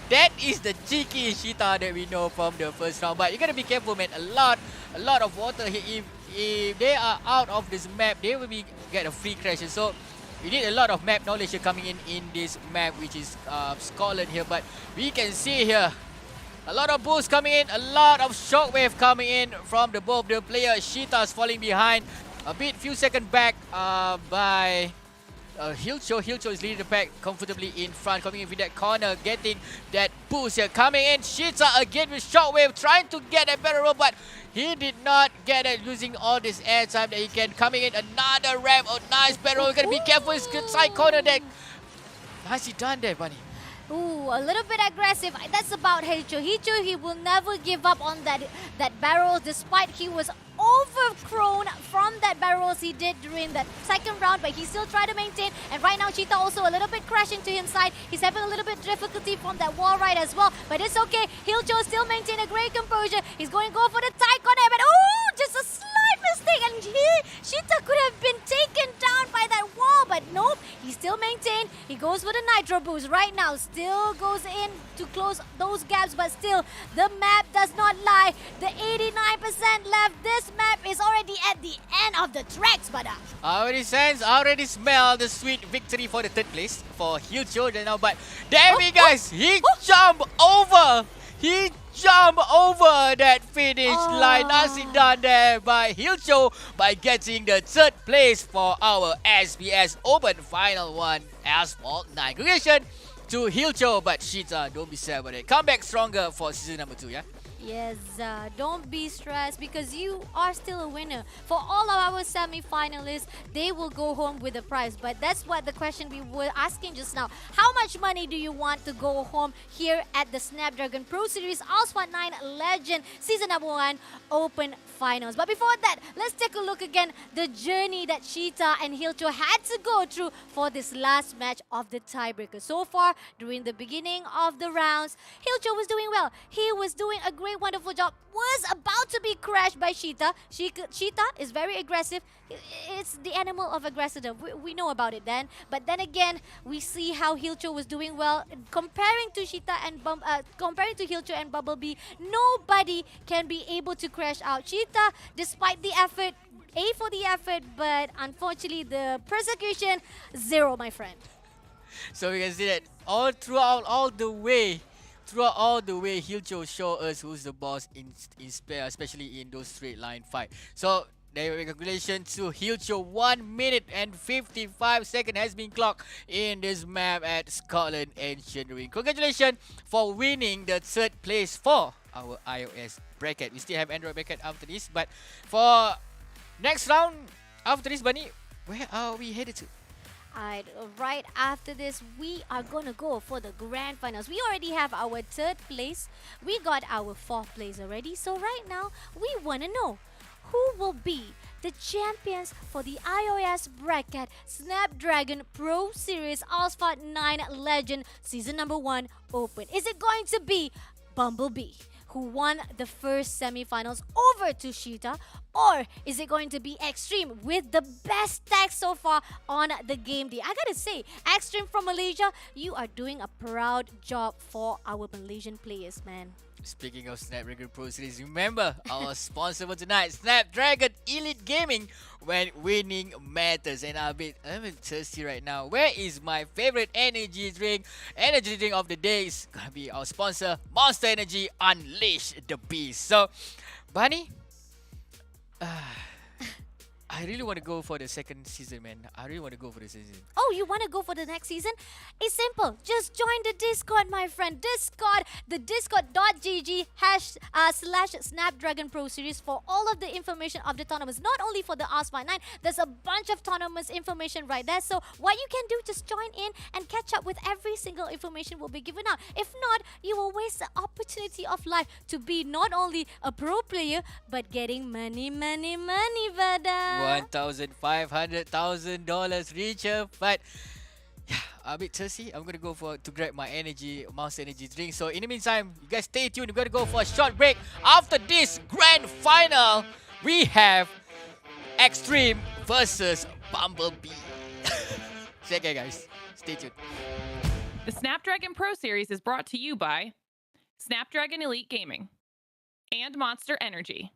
That is the cheeky Cheetah that we know from the first round. But you gotta be careful, man. A lot of water here. If they are out of this map, they will get a free crash. So we need a lot of map knowledge coming in this map, which is Scotland here. But we can see here a lot of boost coming in, a lot of shockwave coming in from both the players. Cheetah's falling behind a few seconds back by Hilcho is leading the pack comfortably in front, coming in with that corner, getting that boost here. Coming in, Shita again with Shockwave, trying to get a better roll, but he did not get it, losing all this air time that he can. Coming in, another ramp, oh nice barrel, you gotta be careful, it's good side corner there. Nicely done there, Bunny. Ooh, a little bit aggressive. That's about Heicho. Heicho, he will never give up on that barrel despite he was overthrown from that barrels he did during that second round, but he still tried to maintain. And right now, Cheetah also a little bit crashing to his side. He's having a little bit difficulty from that wall ride as well, but it's okay. Hilcho still maintain a great composure. He's going to go for the tight corner, but oh, just a slight mistake, and Cheetah could have been taken down by that wall, but nope, he still maintained. He goes for the nitro boost right now, still goes in to close those gaps, but still, the map does not lie. The 89% left. This map is already at the end of the tracks, but already sense, already smell the sweet victory for the third place for Hilcho now. But damn it, guys, he jumped over. He jumped over that finish line. Nicely done there by Hilcho by getting the third place for our SBS Open Final 1 Asphalt 9. Congratulations to Hilcho, but Shita, don't be sad about it. Come back stronger for season number 2, yeah? yes, don't be stressed because you are still a winner. For all of our semi-finalists, they will go home with a prize. But that's what the question we were asking just now. How much money do you want to go home here at the Snapdragon Pro Series Asphalt 9 Legend Season number 1 Open Finals? But before that, let's take a look again the journey that Cheetah and Hilcho had to go through for this last match of the tiebreaker. So far, during the beginning of the rounds, Hilcho was doing well. He was doing a great, wonderful job. Was about to be crashed by Cheetah. Cheetah is very aggressive. It's the animal of aggressive. We know about it then. But then again, we see how Hilcho was doing well. Comparing to Hilcho and Bumblebee, nobody can be able to crash out Cheetah despite the effort. A for the effort, but unfortunately the persecution, 0, my friend. So we can see that all the way, Hilcho show us who's the boss especially in those straight line fight. So there we go. Congratulations to Hilcho. 1 minute and 55 seconds has been clocked in this map at Scotland Engineering. Congratulations for winning the third place for our iOS bracket. We still have Android bracket after this, but for next round after this, Bunny, where are we headed to? Alright, right after this, we are gonna go for the grand finals. We already have our third place. We got our fourth place already. So right now, we wanna know who will be the champions for the iOS bracket Snapdragon Pro Series Asphalt 9 Legend Season number 1 Open. Is it going to be Bumblebee, who won the first semi-finals over to Cheetah? Or is it going to be Extreme with the best tag so far on the game day? I gotta say, Extreme from Malaysia, you are doing a proud job for our Malaysian players, man. Speaking of Snapdragon Pro Series, remember our sponsor for tonight, Snapdragon Elite Gaming, when winning matters. And I'm a bit thirsty right now. Where is my favorite energy drink? Energy drink of the day is gonna be our sponsor, Monster Energy Unleash the Beast. So, Bunny, I really want to go for the second season, man. I really want to go for the season. Oh, you want to go for the next season? It's simple. Just join the Discord, my friend. Discord, the discord.gg / Snapdragon Pro Series for all of the information of the tournaments. Not only for the Asphalt 9, there's a bunch of tournaments information right there. So what you can do, just join in and catch up with every single information will be given out. If not, you will waste the opportunity of life to be not only a pro player, but getting money, brother. $1,500,000 richer, but yeah, I'm a bit thirsty. I'm gonna go to grab my Monster Energy drink. So in the meantime, you guys stay tuned. We're gonna go for a short break. After this grand final, we have Extreme versus Bumblebee. Check it, guys. Stay tuned. The Snapdragon Pro Series is brought to you by Snapdragon Elite Gaming and Monster Energy.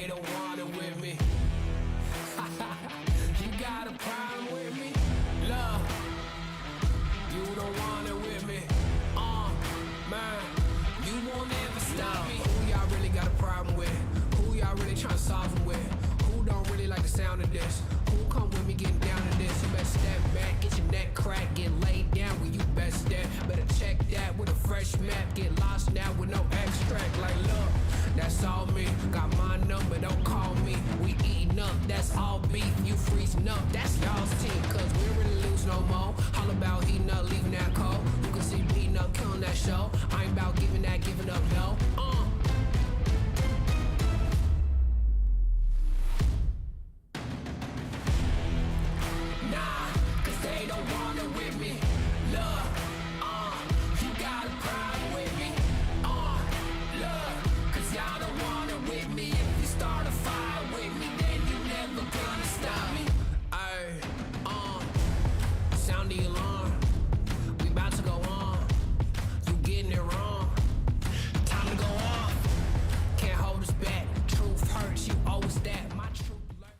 they don't want it with me. You got a problem with me? Love, you don't want it with me. Man, you won't ever stop me. Who y'all really got a problem with? Who y'all really trying to solve them with? Who don't really like the sound of this? Who come with me getting down to this? You better step back, get your neck cracked, get laid down where you best step. Better check that with a fresh map. Get lost now with no extract. Like, look, that's all me. Got my number, don't call me. We eating up, that's all beef. You freezing up, that's y'all's team. Cause we don't really lose no more. All about heating up, leaving that cold. You can see beating up, killing that show. I ain't about giving up, no. Nah, cause they don't want it with me. Love, you got a problem with me. Love, cause y'all don't want it with me. If you start a fire with me, then you never gonna stop me. Ay, sound the alarm. We about to go on. You getting it wrong. Time to go off. Can't hold us back. Truth hurts, you owe us that. My truth lurks.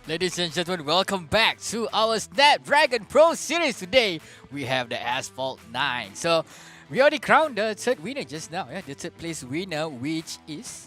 Ladies and gentlemen, welcome back to our Snapdragon Pro Series. Today, we have the Asphalt 9. So, we already crowned the third winner just now. Yeah, the third place winner, which is...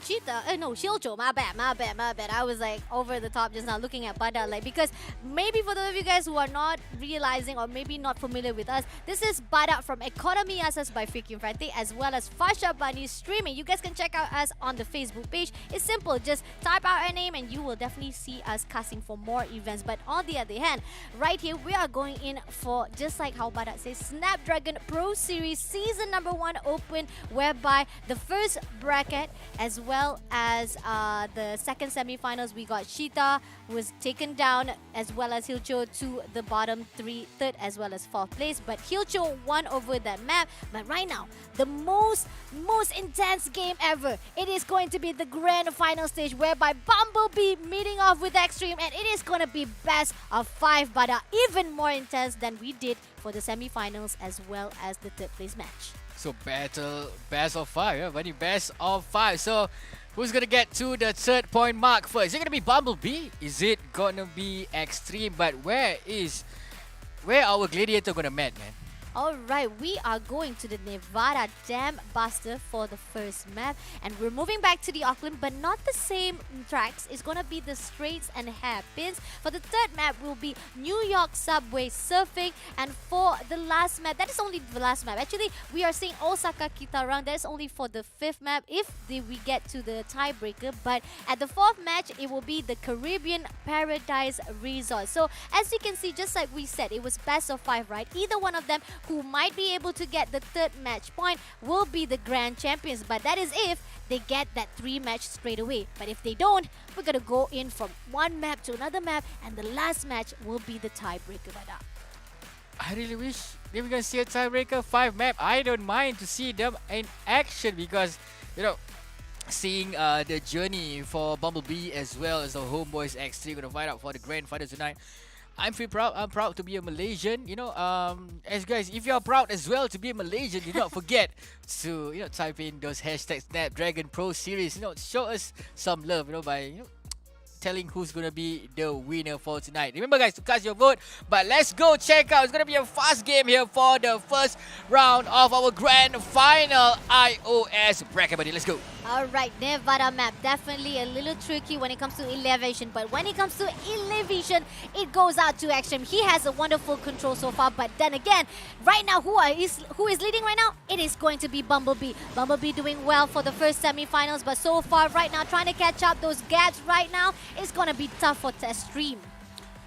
Cheetah, no, Shilcho, my bad. I was like over the top just now looking at Bada, like, because maybe for those of you guys who are not realizing or maybe not familiar with us, this is Bada from Economy Assets by Freaking Friday as well as Fasha Bunny streaming. You guys can check out us on the Facebook page. It's simple, just type out our name and you will definitely see us casting for more events. But on the other hand, right here we are going in for, just like how Bada says, Snapdragon Pro Series Season number 1 open, whereby the first bracket as well as the second semi-finals, we got Shita, who was taken down, as well as Hilcho to the bottom third as well as 4th place. But Hilcho won over that map. But right now, the most intense game ever. It is going to be the grand final stage, whereby Bumblebee meeting off with Extreme, and it is going to be best of 5, but even more intense than we did for the semi-finals as well as the 3rd place match. So battle best of 5, yeah, buddy, best of 5. So who's gonna get to the 3rd point mark first? Is it gonna be Bumblebee? Is it gonna be Extreme? But where our gladiator gonna meet, man? Alright, we are going to the Nevada Dam Buster for the first map, and we're moving back to the Auckland, but not the same tracks. It's gonna be the straights and hairpins. For the 3rd map will be New York Subway Surfing, and for the last map, that is only the last map. Actually, we are seeing Osaka Kitarang. That is only for the 5th map if we get to the tiebreaker. But at the 4th match, it will be the Caribbean Paradise Resort. So as you can see, just like we said, it was best of 5, right? Either one of them who might be able to get the 3rd match point will be the grand champions, but that is if they get that 3 match straight away. But if they don't, we're gonna go in from one map to another map, and the last match will be the tiebreaker. I really wish they were gonna see a tiebreaker 5 map. I don't mind to see them in action because, you know, seeing the journey for Bumblebee as well as the Homeboys X3 gonna fight out for the grand final tonight. I'm proud. I'm proud to be a Malaysian. You know, as guys, if you're proud as well to be a Malaysian, do not forget to type in those hashtags Snapdragon Pro Series. Show us some love. By telling who's gonna be the winner for tonight. Remember, guys, to cast your vote. But let's go check out. It's gonna be a fast game here for the first round of our grand final iOS bracket, buddy. Let's go. Alright, Nevada map, definitely a little tricky when it comes to elevation, but when it comes to elevation, it goes out to Extreme. He has a wonderful control so far, but then again, right now, who is leading right now? It is going to be Bumblebee. Bumblebee doing well for the first semi-finals, but so far right now, trying to catch up those gaps right now, it's going to be tough for Extreme.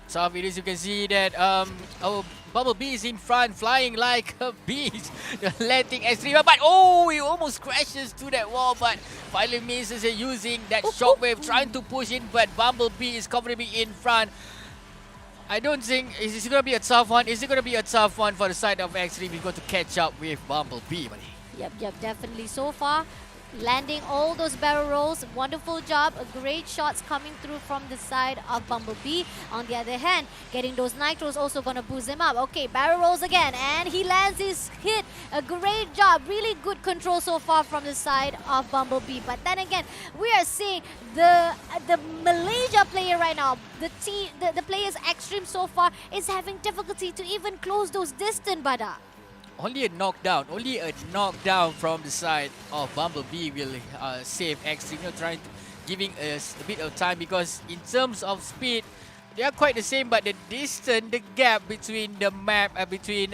So videos you can see that our Bumblebee is in front, flying like a beast, letting Extreme, but he almost crashes to that wall, but finally misses it using that shockwave, trying to push in, but Bumblebee is comfortably in front. I don't think, is it going to be a tough one? Is it going to be a tough one for the side of Extreme? We're going to catch up with Bumblebee, buddy. Yep, definitely. So far, landing all those barrel rolls. Wonderful job. Great shots coming through from the side of Bumblebee. On the other hand, getting those nitros also going to boost him up. Okay, barrel rolls again, and he lands his hit. A great job. Really good control so far from the side of Bumblebee. But then again, we are seeing the Malaysia player right now, the players Extreme so far is having difficulty to even close those distance, Bada. Only a knockdown from the side of Bumblebee will save Extreme. Trying to giving us a bit of time, because in terms of speed, they are quite the same, but the distance, the gap between the map, between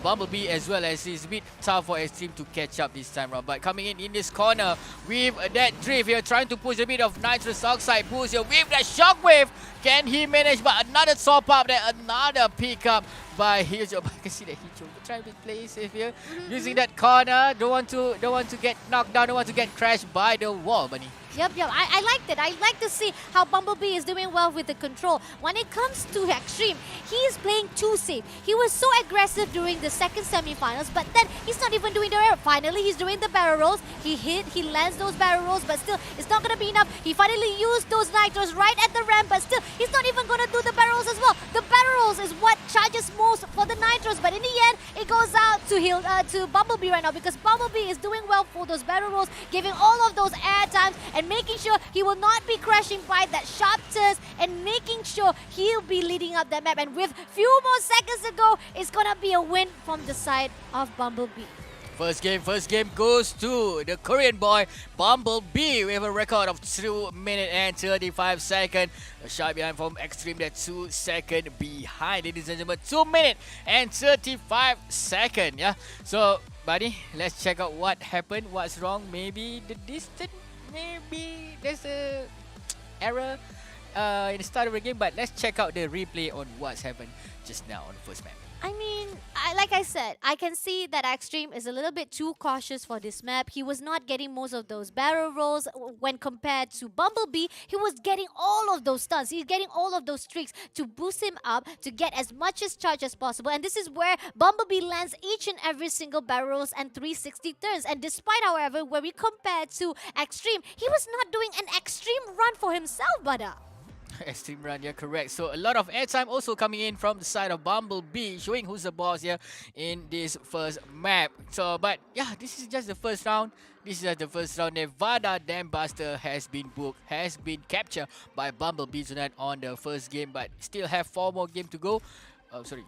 Bumblebee as well as is a bit tough for Extreme to catch up this time round. But coming in this corner with that drift here, trying to push a bit of nitrous oxide boost here with that shockwave. Can he manage? But another top up there, another pickup by Hijo. I can see that Hijo trying to play safe here, using that corner. Don't want to get knocked down. Don't want to get crashed by the wall, Bunny. Yep. I liked it. I like to see how Bumblebee is doing well with the control. When it comes to Extreme, he is playing too safe. He was so aggressive during the second semi-finals, but then he's not even doing the air. Finally, he's doing the barrel rolls. He lands those barrel rolls, but still, it's not going to be enough. He finally used those nitros right at the ramp, but still, he's not even going to do the barrel rolls as well. The barrel rolls is what charges most for the nitros, but in the end, it goes out to Bumblebee right now, because Bumblebee is doing well for those barrel rolls, giving all of those air times and making sure he will not be crashing by that sharp turns, and making sure he'll be leading up that map. And with few more seconds to go, it's gonna be a win from the side of Bumblebee. First game goes to the Korean boy, Bumblebee, with a record of 2 minutes and 35 seconds. A shot behind from Extreme, that 2 seconds behind, ladies and gentlemen. 2 minutes and 35 seconds, yeah. So, buddy, let's check out what happened, what's wrong. Maybe the distance, maybe there's a error in the start of the game, but let's check out the replay on what's happened just now on the first map. I mean, like I said, I can see that Extreme is a little bit too cautious for this map. He was not getting most of those barrel rolls when compared to Bumblebee. He was getting all of those stunts. He's getting all of those streaks to boost him up, to get as much as charge as possible. And this is where Bumblebee lands each and every single barrel rolls and 360 turns. And despite, however, where we compare to Extreme, he was not doing an extreme run for himself, Bada. Extreme run, yeah, correct. So a lot of airtime also coming in from the side of Bumblebee, showing who's the boss here in this first map. So, but yeah, this is just the first round. This is just the first round. Nevada Dam Buster has been booked, has been captured by Bumblebee tonight on the first game, but still have 4 more games to go. Sorry,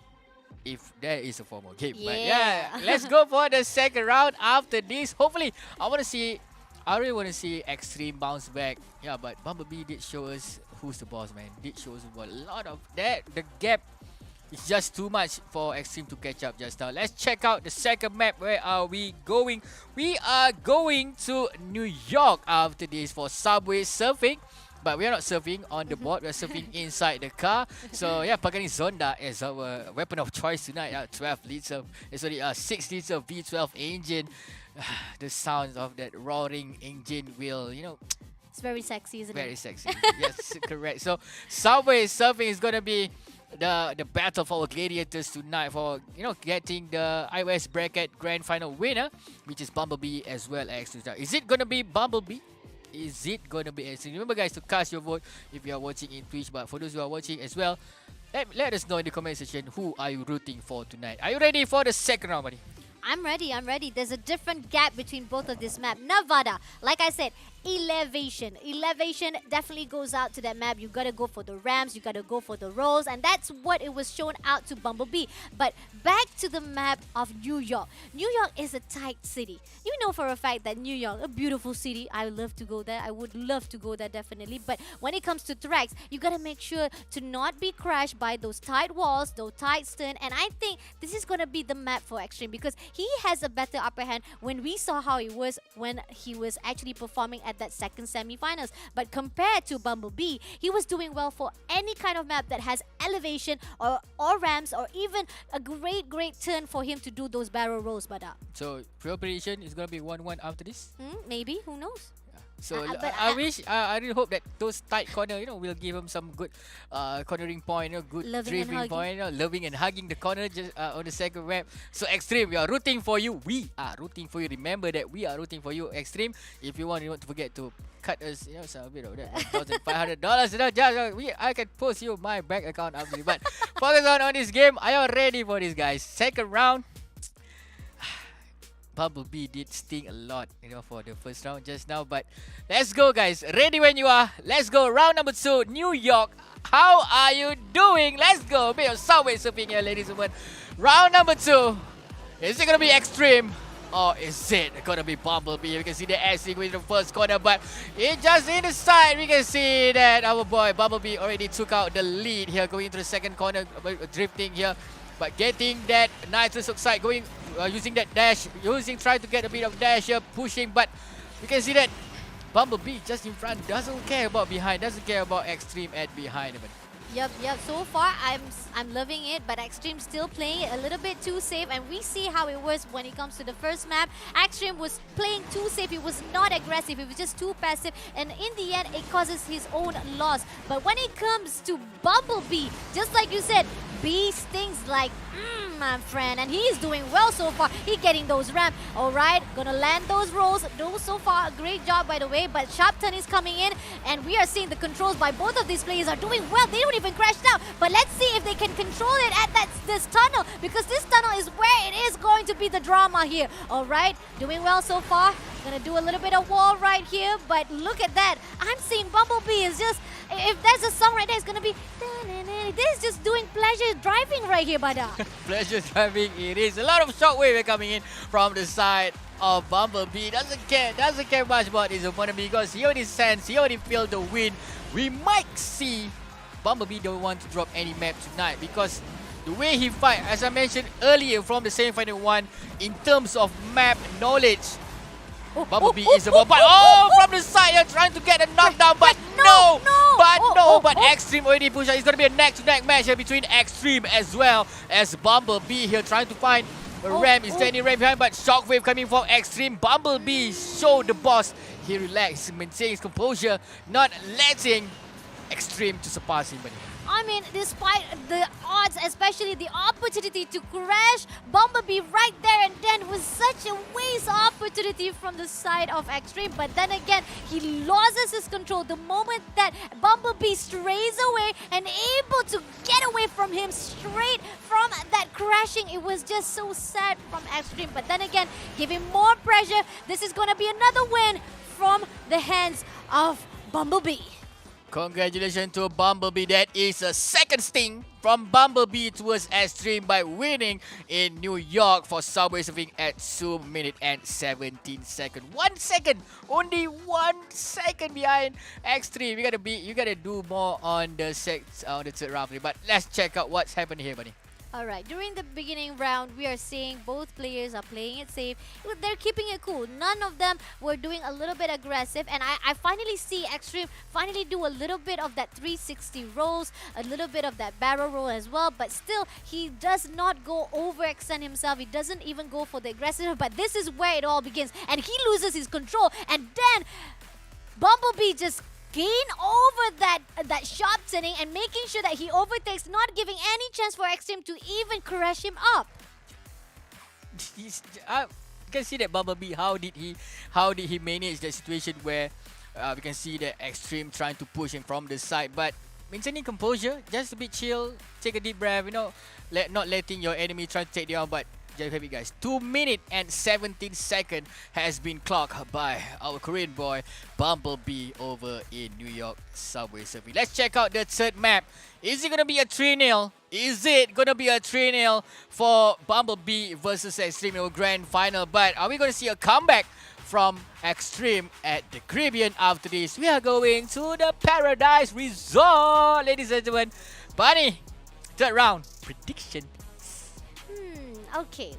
if there is a 4 more game. Yeah. But yeah, let's go for the second round after this. Hopefully, I really want to see Extreme bounce back. Yeah, but Bumblebee did show us who's the boss, man. Did show us a lot of that. The gap is just too much for Extreme to catch up just now. Let's check out the second map. Where are we going? We are going to New York after this for subway surfing. But we are not surfing on the board. We are surfing inside the car. So yeah, Pagani Zonda is our weapon of choice tonight. 12 liter, sorry, 6 liter V12 engine. The sounds of that roaring engine will, It's very sexy, isn't very it? sexy. Yes, correct. So subway surfing is gonna be the battle for our gladiators tonight for getting the iOS bracket grand final winner, which is Bumblebee as well as Extreme. Is it gonna be Bumblebee? Is it gonna be Extreme? Remember, guys, to cast your vote if you are watching in Twitch. But for those who are watching as well, let us know in the comment section who are you rooting for tonight. Are you ready for the second round, buddy? I'm ready. There's a different gap between both of this map. Nevada, like I said, elevation. Elevation definitely goes out to that map. You gotta go for the ramps, you gotta go for the rolls, and that's what it was shown out to Bumblebee. But back to the map of New York. New York is a tight city. You know for a fact that New York, a beautiful city. I would love to go there. I would love to go there, definitely. But when it comes to tracks, you gotta make sure to not be crashed by those tight walls, those tight stern. And I think this is gonna be the map for Extreme, because he has a better upper hand when we saw how it was when he was actually performing at that second semi-finals. But compared to Bumblebee, he was doing well for any kind of map that has elevation or ramps, or even a great turn for him to do those barrel rolls. But So, your prediction is gonna be 1-1 after this? maybe, who knows? So but I wish, I really hope that those tight corner, will give him some good cornering point, good Loving and driving hugging. point, loving and hugging the corner just on the second map. So Extreme, we are rooting for you. We are rooting for you. Remember that we are rooting for you, Extreme. If you want, to forget to cut us, some bit of that $1,500. I can post you my bank account after. But focus on this game. Are you ready for this, guys? Second round. Bumblebee did sting a lot, for the first round just now. But let's go, guys. Ready when you are. Let's go. Round number 2, New York. How are you doing? Let's go. A bit of subway surfing here, ladies and gentlemen. Round number 2. Is it going to be Extreme? Or is it going to be Bumblebee? We can see the S-Link with the first corner, but it just in the side. We can see that our boy Bumblebee already took out the lead here, going into the second corner, drifting here. But getting that nitrous oxide going, using that dash, trying to get a bit of dash here, pushing. But you can see that Bumblebee just in front, doesn't care about behind, doesn't care about Extreme at behind. Yep. So far, I'm loving it, but Extreme still playing it a little bit too safe, and we see how it was when it comes to the first map. Extreme was playing too safe. He was not aggressive. He was just too passive, and in the end, it causes his own loss. But when it comes to Bumblebee, just like you said, B stings like my friend, and he's doing well so far. He's getting those ramp. All right, gonna land those rolls. Those so far, great job by the way. But sharp turn is coming in, and we are seeing the controls by both of these players are doing well. They don't even crash down. But let's see if they can control it at this tunnel, because this tunnel is where it is going to be the drama here. All right, doing well so far. Gonna do a little bit of wall right here, but look at that. I'm seeing Bumblebee is just, if there's a song right there, it's gonna be, this is just doing pleasure driving right here, Bada. Pleasure driving it is. A lot of shockwave coming in from the side of Bumblebee. Doesn't care much about his opponent, because he already sensed, he already feel the wind. We might see Bumblebee don't want to drop any map tonight, because the way he fight, as I mentioned earlier from the semi-final 1, in terms of map knowledge, Bumblebee is about, but from the side here trying to get a knockdown, but but Extreme already pushed out. It's going to be a neck-to-neck match here between Extreme as well as Bumblebee here, trying to find a ramp. Is there any ramp behind? But shockwave coming from Extreme. Bumblebee showed the boss. He relaxed, maintaining his composure, not letting Extreme to surpass him. I mean, despite the odds, especially the opportunity to crash Bumblebee right there and then, was such a waste opportunity from the side of Extreme. But then again, he loses his control the moment that Bumblebee strays away and able to get away from him straight from that crashing. It was just so sad from Extreme. But then again, give him more pressure. This is going to be another win from the hands of Bumblebee. Congratulations to Bumblebee. That is a second sting from Bumblebee towards Extreme by winning in New York for Subway Surfing at 2 minutes and 17 seconds. 1 second, only 1 second behind Extreme. You gotta do more on the third round. But let's check out what's happening here, buddy. Alright, during the beginning round, we are seeing both players are playing it safe. They're keeping it cool. None of them were doing a little bit aggressive. And I finally see Extreme finally do a little bit of that 360 rolls, a little bit of that barrel roll as well. But still, he does not go overextend himself. He doesn't even go for the aggressive. But this is where it all begins. And he loses his control. And then Bumblebee just gain over that sharp turning and making sure that he overtakes, not giving any chance for Extreme to even crash him up. You can see that Bumblebee, how did he manage the situation where we can see the Extreme trying to push him from the side, but maintaining composure, just a bit chill, take a deep breath, not letting your enemy try to take you out. But just have it, guys. 2 minutes and 17 seconds has been clocked by our Korean boy Bumblebee over in New York Subway Surfing. Let's check out the third map. Is it gonna be a 3-0? Is it gonna be a 3-0 for Bumblebee versus Extreme in our grand final? But are we gonna see a comeback from Extreme at the Caribbean after this? We are going to the Paradise Resort, ladies and gentlemen. Bunny, third round prediction. Okay,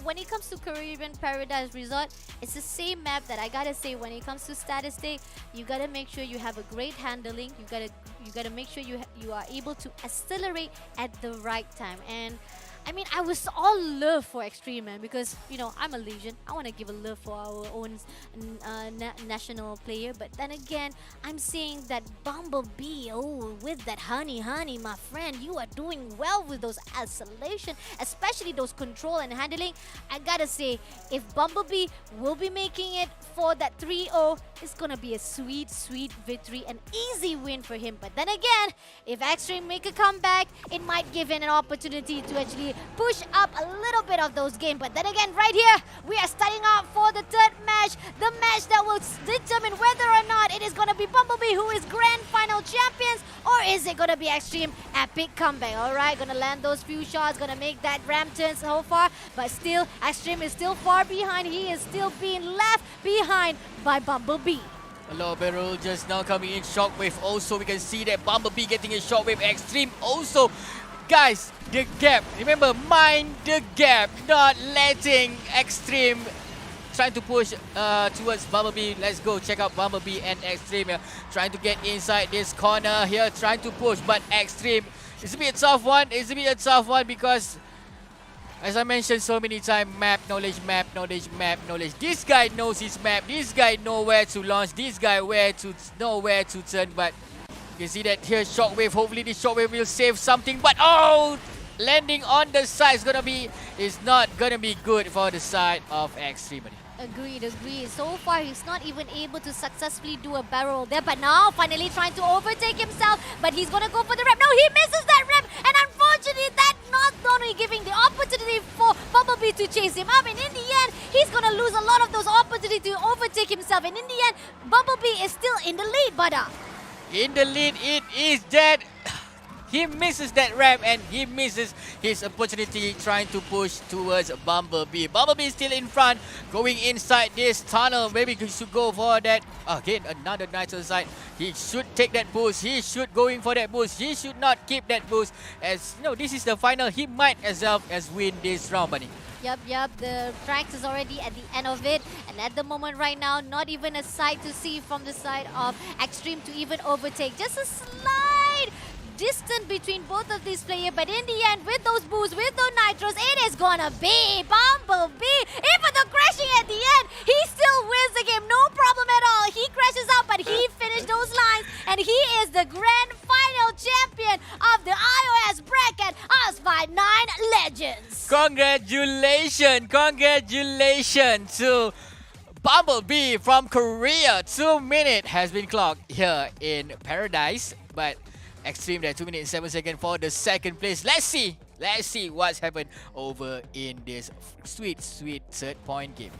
when it comes to Caribbean Paradise Resort, it's the same map that I gotta say. When it comes to statistic, you gotta make sure you have a great handling. You gotta make sure you are able to accelerate at the right time. And I mean, I was all love for Extreme, man, because, you know, I'm a Legion. I want to give a love for our own national player. But then again, I'm seeing that Bumblebee, oh, with that honey, my friend, you are doing well with those isolation, especially those control and handling. I gotta say, if Bumblebee will be making it for that 3-0, it's gonna be a sweet, sweet victory, an easy win for him. But then again, if Extreme make a comeback, it might give him an opportunity to actually push up a little bit of those games. But then again, right here, we are starting out for the third match, the match that will determine whether or not it is going to be Bumblebee who is grand final champions, or is it going to be Extreme epic comeback. Alright, going to land those few shots, going to make that ramp turn so far, but still, Extreme is still far behind. He is still being left behind by Bumblebee. A low barrel just now coming in. Shockwave also, we can see that Bumblebee getting a Shockwave. Extreme also. Guys, the gap. Remember, mind the gap. Not letting Extreme trying to push towards Bumblebee. Let's go check out Bumblebee and Extreme here. Trying to get inside this corner here. Trying to push, but Extreme. It's a bit a tough one. It's a bit a tough one because, as I mentioned so many times, map knowledge, map knowledge, map knowledge. This guy knows his map. This guy knows where to launch. This guy know where to turn. But you can see that here, Shockwave. Hopefully this Shockwave will save something. But oh, landing on the side is not gonna be good for the side of Extreme. Agreed. So far, he's not even able to successfully do a barrel there. But now, finally trying to overtake himself. But he's going to go for the rep. No, he misses that rep. And unfortunately, that not only giving the opportunity for Bumblebee to chase him up. And in the end, he's going to lose a lot of those opportunities to overtake himself. And in the end, Bumblebee is still in the lead, Bada. In the lead, it is dead. He misses that ramp and he misses his opportunity trying to push towards Bumblebee. Bumblebee is still in front, going inside this tunnel. Maybe he should go for that. Again, another nitro side. He should take that boost. He should going for that boost. He should not keep that boost. As you know, this is the final. He might as well as win this round, buddy. Yep. The tracks is already at the end of it. And at the moment right now, not even a sight to see from the side of Extreme to even overtake. Just a slight distance between both of these players, but in the end, with those boosts, with those nitros, it is gonna be Bumblebee. Even though crashing at the end, he still wins the game, no problem at all. He crashes out, but he finished those lines, and he is the grand final champion of the iOS bracket, Asphalt 9 Legends. Congratulations to Bumblebee from Korea. 2 minutes has been clocked here in Paradise, but Extreme there, 2 minutes and 7 seconds for the second place. Let's see what's happened over in this sweet third point game.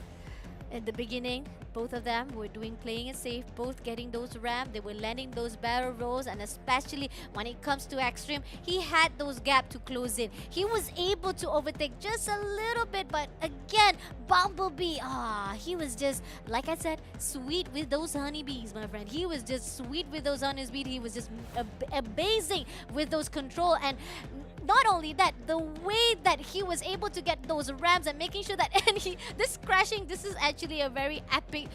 In the beginning, both of them were playing it safe, both getting those ramps, they were landing those barrel rolls, and especially when it comes to Extreme, he had those gaps to close in. He was able to overtake just a little bit, but again, Bumblebee, he was just, like I said, sweet with those honeybees, my friend. He was just sweet with those honeybees. He was just amazing with those control, and not only that, the way that he was able to get those ramps and making sure that this crashing, this is actually a very epic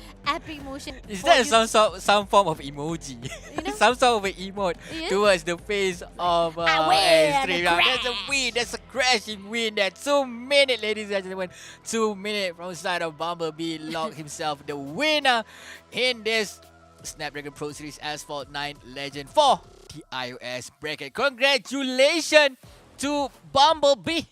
motion. Is that some form of emoji? You know? Some sort of an emote towards the face of Extreme. That's a win. That's a crashing win. That 2 minutes, ladies and gentlemen. 2 minutes from the side of Bumblebee locked himself the winner in this Snapdragon Pro Series Asphalt 9 Legend for the iOS bracket. Congratulations to Bumblebee.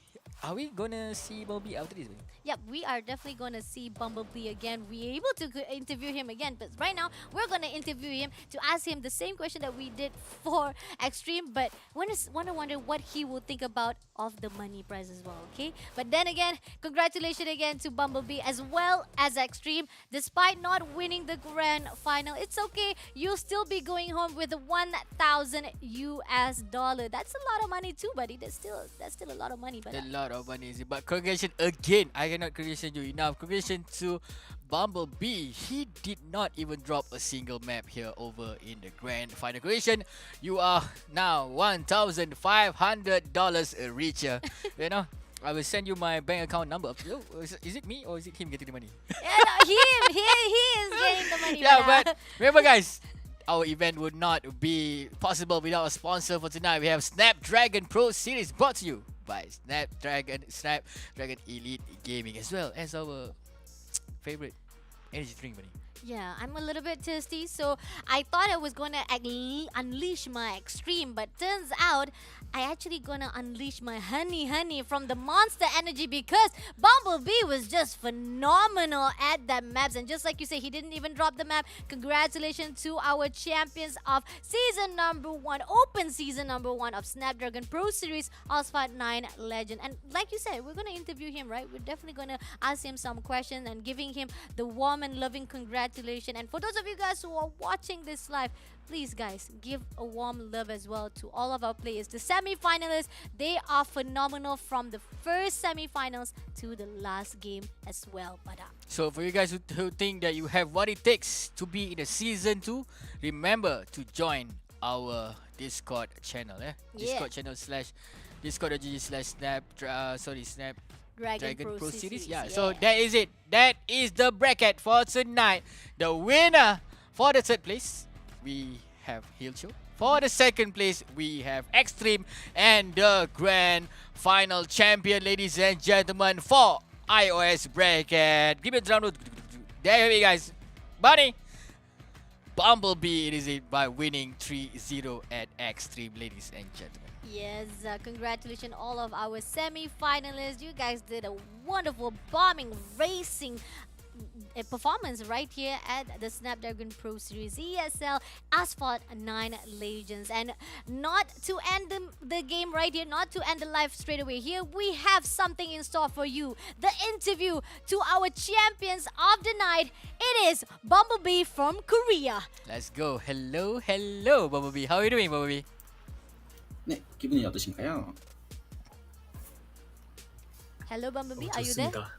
Are we gonna see Bumblebee after this? Yep, we are definitely going to see Bumblebee again. We're able to interview him again, but right now, we're going to interview him to ask him the same question that we did for Extreme, but want to wonder what he will think about of the money prize as well, okay? But then again, congratulations again to Bumblebee as well as Extreme. Despite not winning the grand final, it's okay. You'll still be going home with $1,000 US. That's a lot of money too, buddy. That's still a lot of money. But a lot of money, but congratulations again. I cannot congratulate you enough. Congratulations to Bumblebee. He did not even drop a single map here over in the grand final. Congratulations, you are now $1,500 richer. You know, I will send you my bank account number. Yo, is it me or is it him getting the money? Yeah, no, him. He is getting the money. Yeah, but remember, guys, our event would not be possible without a sponsor for tonight. We have Snapdragon Pro Series brought to you by Snapdragon Elite Gaming, as well as our favorite energy drink, buddy. Yeah, I'm a little bit thirsty, so I thought I was gonna unleash my extreme, but turns out I actually gonna unleash my honey from the Monster Energy, because Bumblebee was just phenomenal at that maps. And just like you say, he didn't even drop the map. Congratulations to our champions of season number 1, open season number 1 of Snapdragon Pro Series Asphalt 9 Legend. And like you said, we're gonna interview him, right? We're definitely gonna ask him some questions and giving him the warm and loving congratulations. And for those of you guys who are watching this live, please guys, give a warm love as well to all of our players. The semi-finalists, they are phenomenal from the first semi-finals to the last game as well. But So for you guys who think that you have what it takes to be in the season 2, remember to join our Discord channel. Discord channel / Snapdragon Pro Series. Yeah. So that is it. That is the bracket for tonight. The winner for the third place, we have Hillshow. For the second place, we have Extreme. And the grand final champion, ladies and gentlemen, for iOS bracket. Give it a round. There we go, guys. Bunny. Bumblebee, it is it by winning 3-0 at Extreme, ladies and gentlemen. yes, congratulations all of our semi-finalists. You guys did a wonderful bombing racing performance right here at the Snapdragon Pro Series ESL Asphalt 9 Legends. And not to end the game right here, not to end the live straight away, here we have something in store for you. The interview to our champions of the night. It is Bumblebee from Korea. Let's go. Hello, Bumblebee. How are you doing, Bumblebee? 네, 기분이 어떠신가요? Hello Bumblebee, are you there? 좋습니다.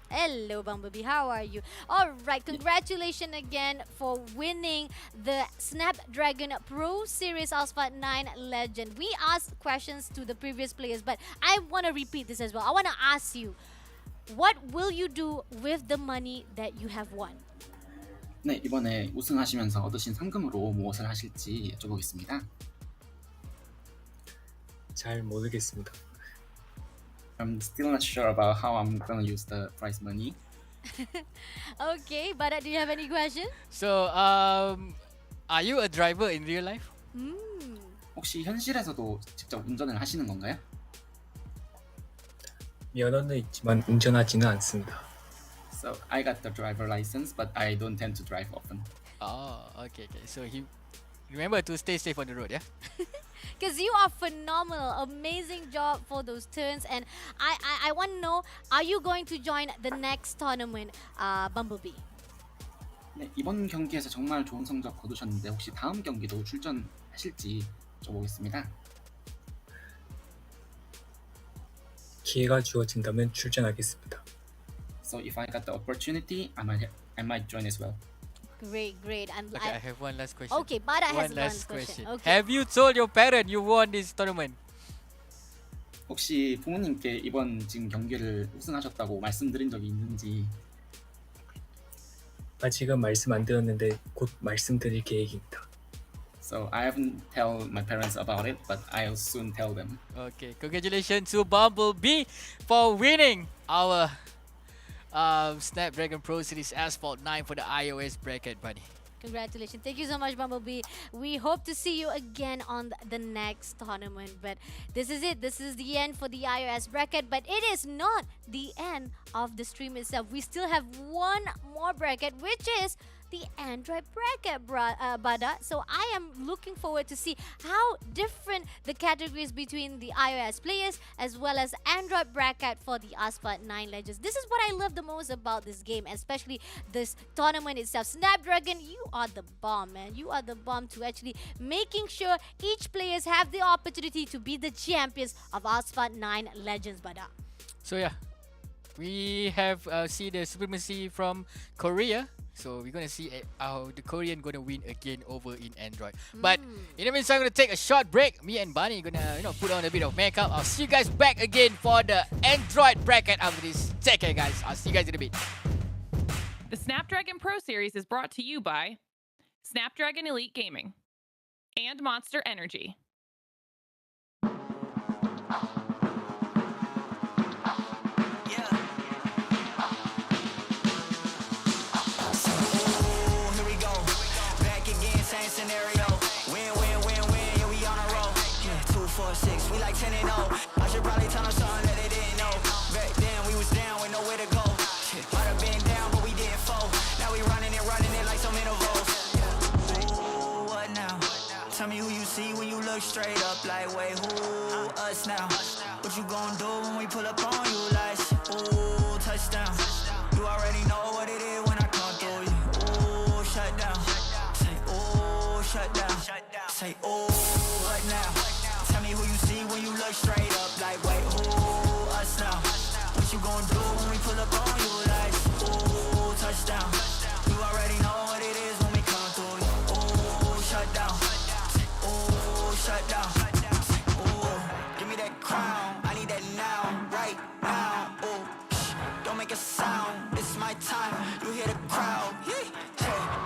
Hello Bumblebee, how are you? Alright, congratulations again for winning the Snapdragon Pro Series Asphalt 9 Legend. We asked questions to the previous players, but I want to repeat this as well. I want to ask you, what will you do with the money that you have won? 네, 이번에 우승하시면서 얻으신 상금으로 무엇을 하실지 여쭤보겠습니다. 잘 모르겠습니다. I'm still not sure about how I'm gonna use the prize money. Okay, but do you have any question? So, are you a driver in real life? 혹시 현실에서도 직접 운전을 하시는 건가요? 면허는 있지만 운전하지는 않습니다. So I got the driver license, but I don't tend to drive often. Oh, okay. So remember to stay safe on the road, yeah? Because you are phenomenal, amazing job for those turns. And I want to know, are you going to join the next tournament, Bumblebee? 네, 이번 경기에서 정말 좋은 성적 거두셨는데 혹시 다음 경기도 출전하실지 여쭤보겠습니다. 기회가 주어진다면 출전하겠습니다. So if I got the opportunity, I might join as well. Great. Okay, I have one last question. Okay, Bada has One one last question. question. Okay. Have you told your parent you won this tournament? 혹시 부모님께 이번 지금 경기를 우승하셨다고 말씀드린 적이 있는지? 아직은 말씀 안 드렸는데 곧 말씀드릴 계획입니다. So I haven't tell my parents about it, but I'll soon tell them. Okay, congratulations to Bumblebee for winning our Snapdragon Pro Series Asphalt 9 for the iOS bracket, buddy. Congratulations. Thank you so much, Bumblebee. We hope to see you again on the next tournament. But this is it. This is the end for the iOS bracket. But it is not the end of the stream itself. We still have one more bracket, which is the Android bracket, Bada. So I am looking forward to see how different the categories between the iOS players as well as Android bracket for the Asphalt 9 Legends. This is what I love the most about this game, especially this tournament itself. Snapdragon, you are the bomb, man. You are the bomb to actually making sure each players have the opportunity to be the champions of Asphalt 9 Legends, Bada. So yeah, we have see the supremacy from Korea. So we're gonna see how the Korean gonna win again over in Android. But in the meantime, I'm gonna take a short break. Me and Bunny gonna put on a bit of makeup. I'll see you guys back again for the Android bracket after this. Take care, guys. I'll see you guys in a bit. The Snapdragon Pro Series is brought to you by Snapdragon Elite Gaming and Monster Energy. like 10 and 0. I should probably tell them something that they didn't know. Back then we was down with nowhere to go. Shit, might have been down, but we didn't fall. Now we running it like some intervals. Ooh, what now? Tell me who you see when you look straight up. Like, wait, who us now? What you gon' do when we pull up on you? Like, ooh, touchdown. You already know what it is when I come through you. Ooh, shut down. Say, ooh, shut down. Say, ooh, what now? Tell me who you see when you look straight up. Like, wait, who us now? What you gon' do when we pull up on you? Like, ooh, touchdown. You already know what it is when we come through you. Ooh, shut down. Ooh, shut down. Ooh, give me that crown. I need that now, right now. Ooh, don't make a sound. It's my time. You hear the crowd. Hey,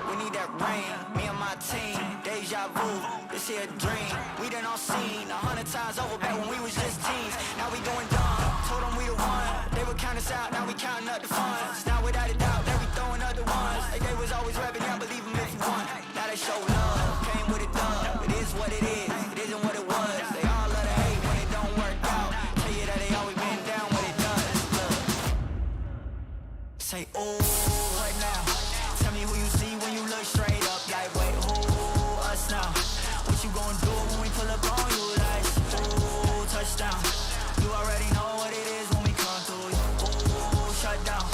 we need that rain. Me and my team. Deja vu. This here a dream. We done all seen 100 times over back when we was just teens. Now we going dumb. Told them we the one. They would count us out. Now we counting up the funds. Now without a doubt, they be throwing up the ones. Like they was always rapping. Yeah, believe them if you want. Now they show love. Came with a dub. It is what it is. It isn't what it was. They all love to hate when it don't work out. Tell you that they always been down when it does. Look. Say, ooh, what now? Tell me who you see when you look straight up. Like, wait, who us now? What you gon' do when we pull up on you? Like, ooh, touchdown. You already know what it is when we come through you. Ooh, shut down.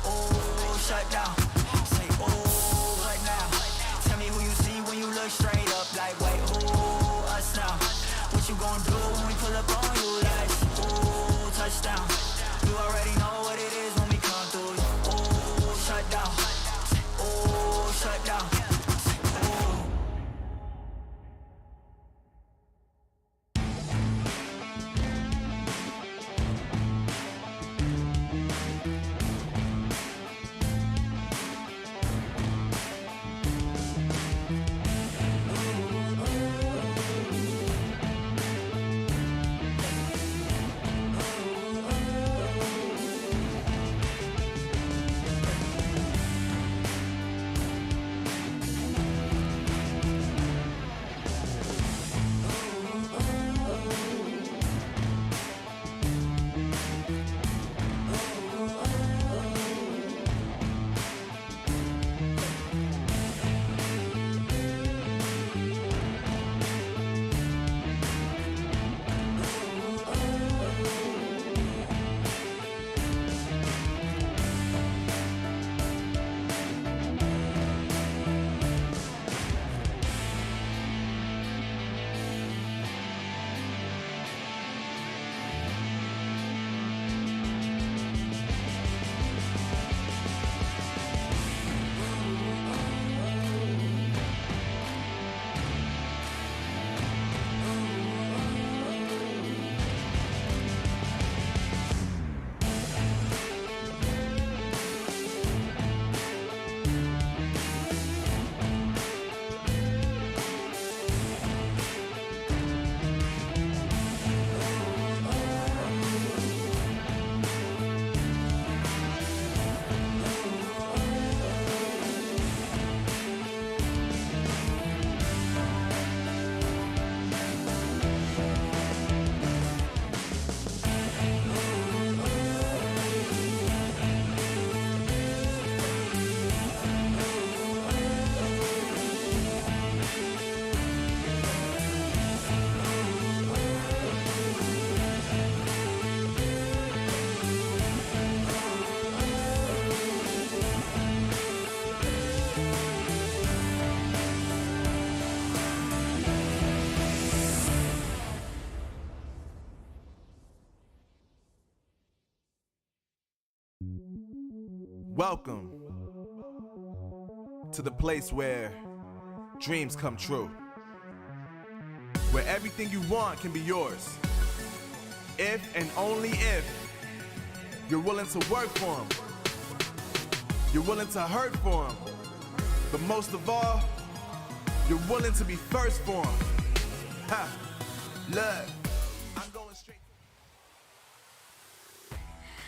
Ooh, shut down. Say, ooh, what now? Tell me who you see when you look straight up. Like, wait, who us now? What you gon' do when we pull up on you? Like, ooh, touchdown. You already know what it is when we come through you. Ooh, shut down. Ooh, shut down. Ooh. Welcome to the place where dreams come true, where everything you want can be yours, if and only if you're willing to work for them, you're willing to hurt for them, but most of all, you're willing to be first for them. Ha! Look, I'm going straight.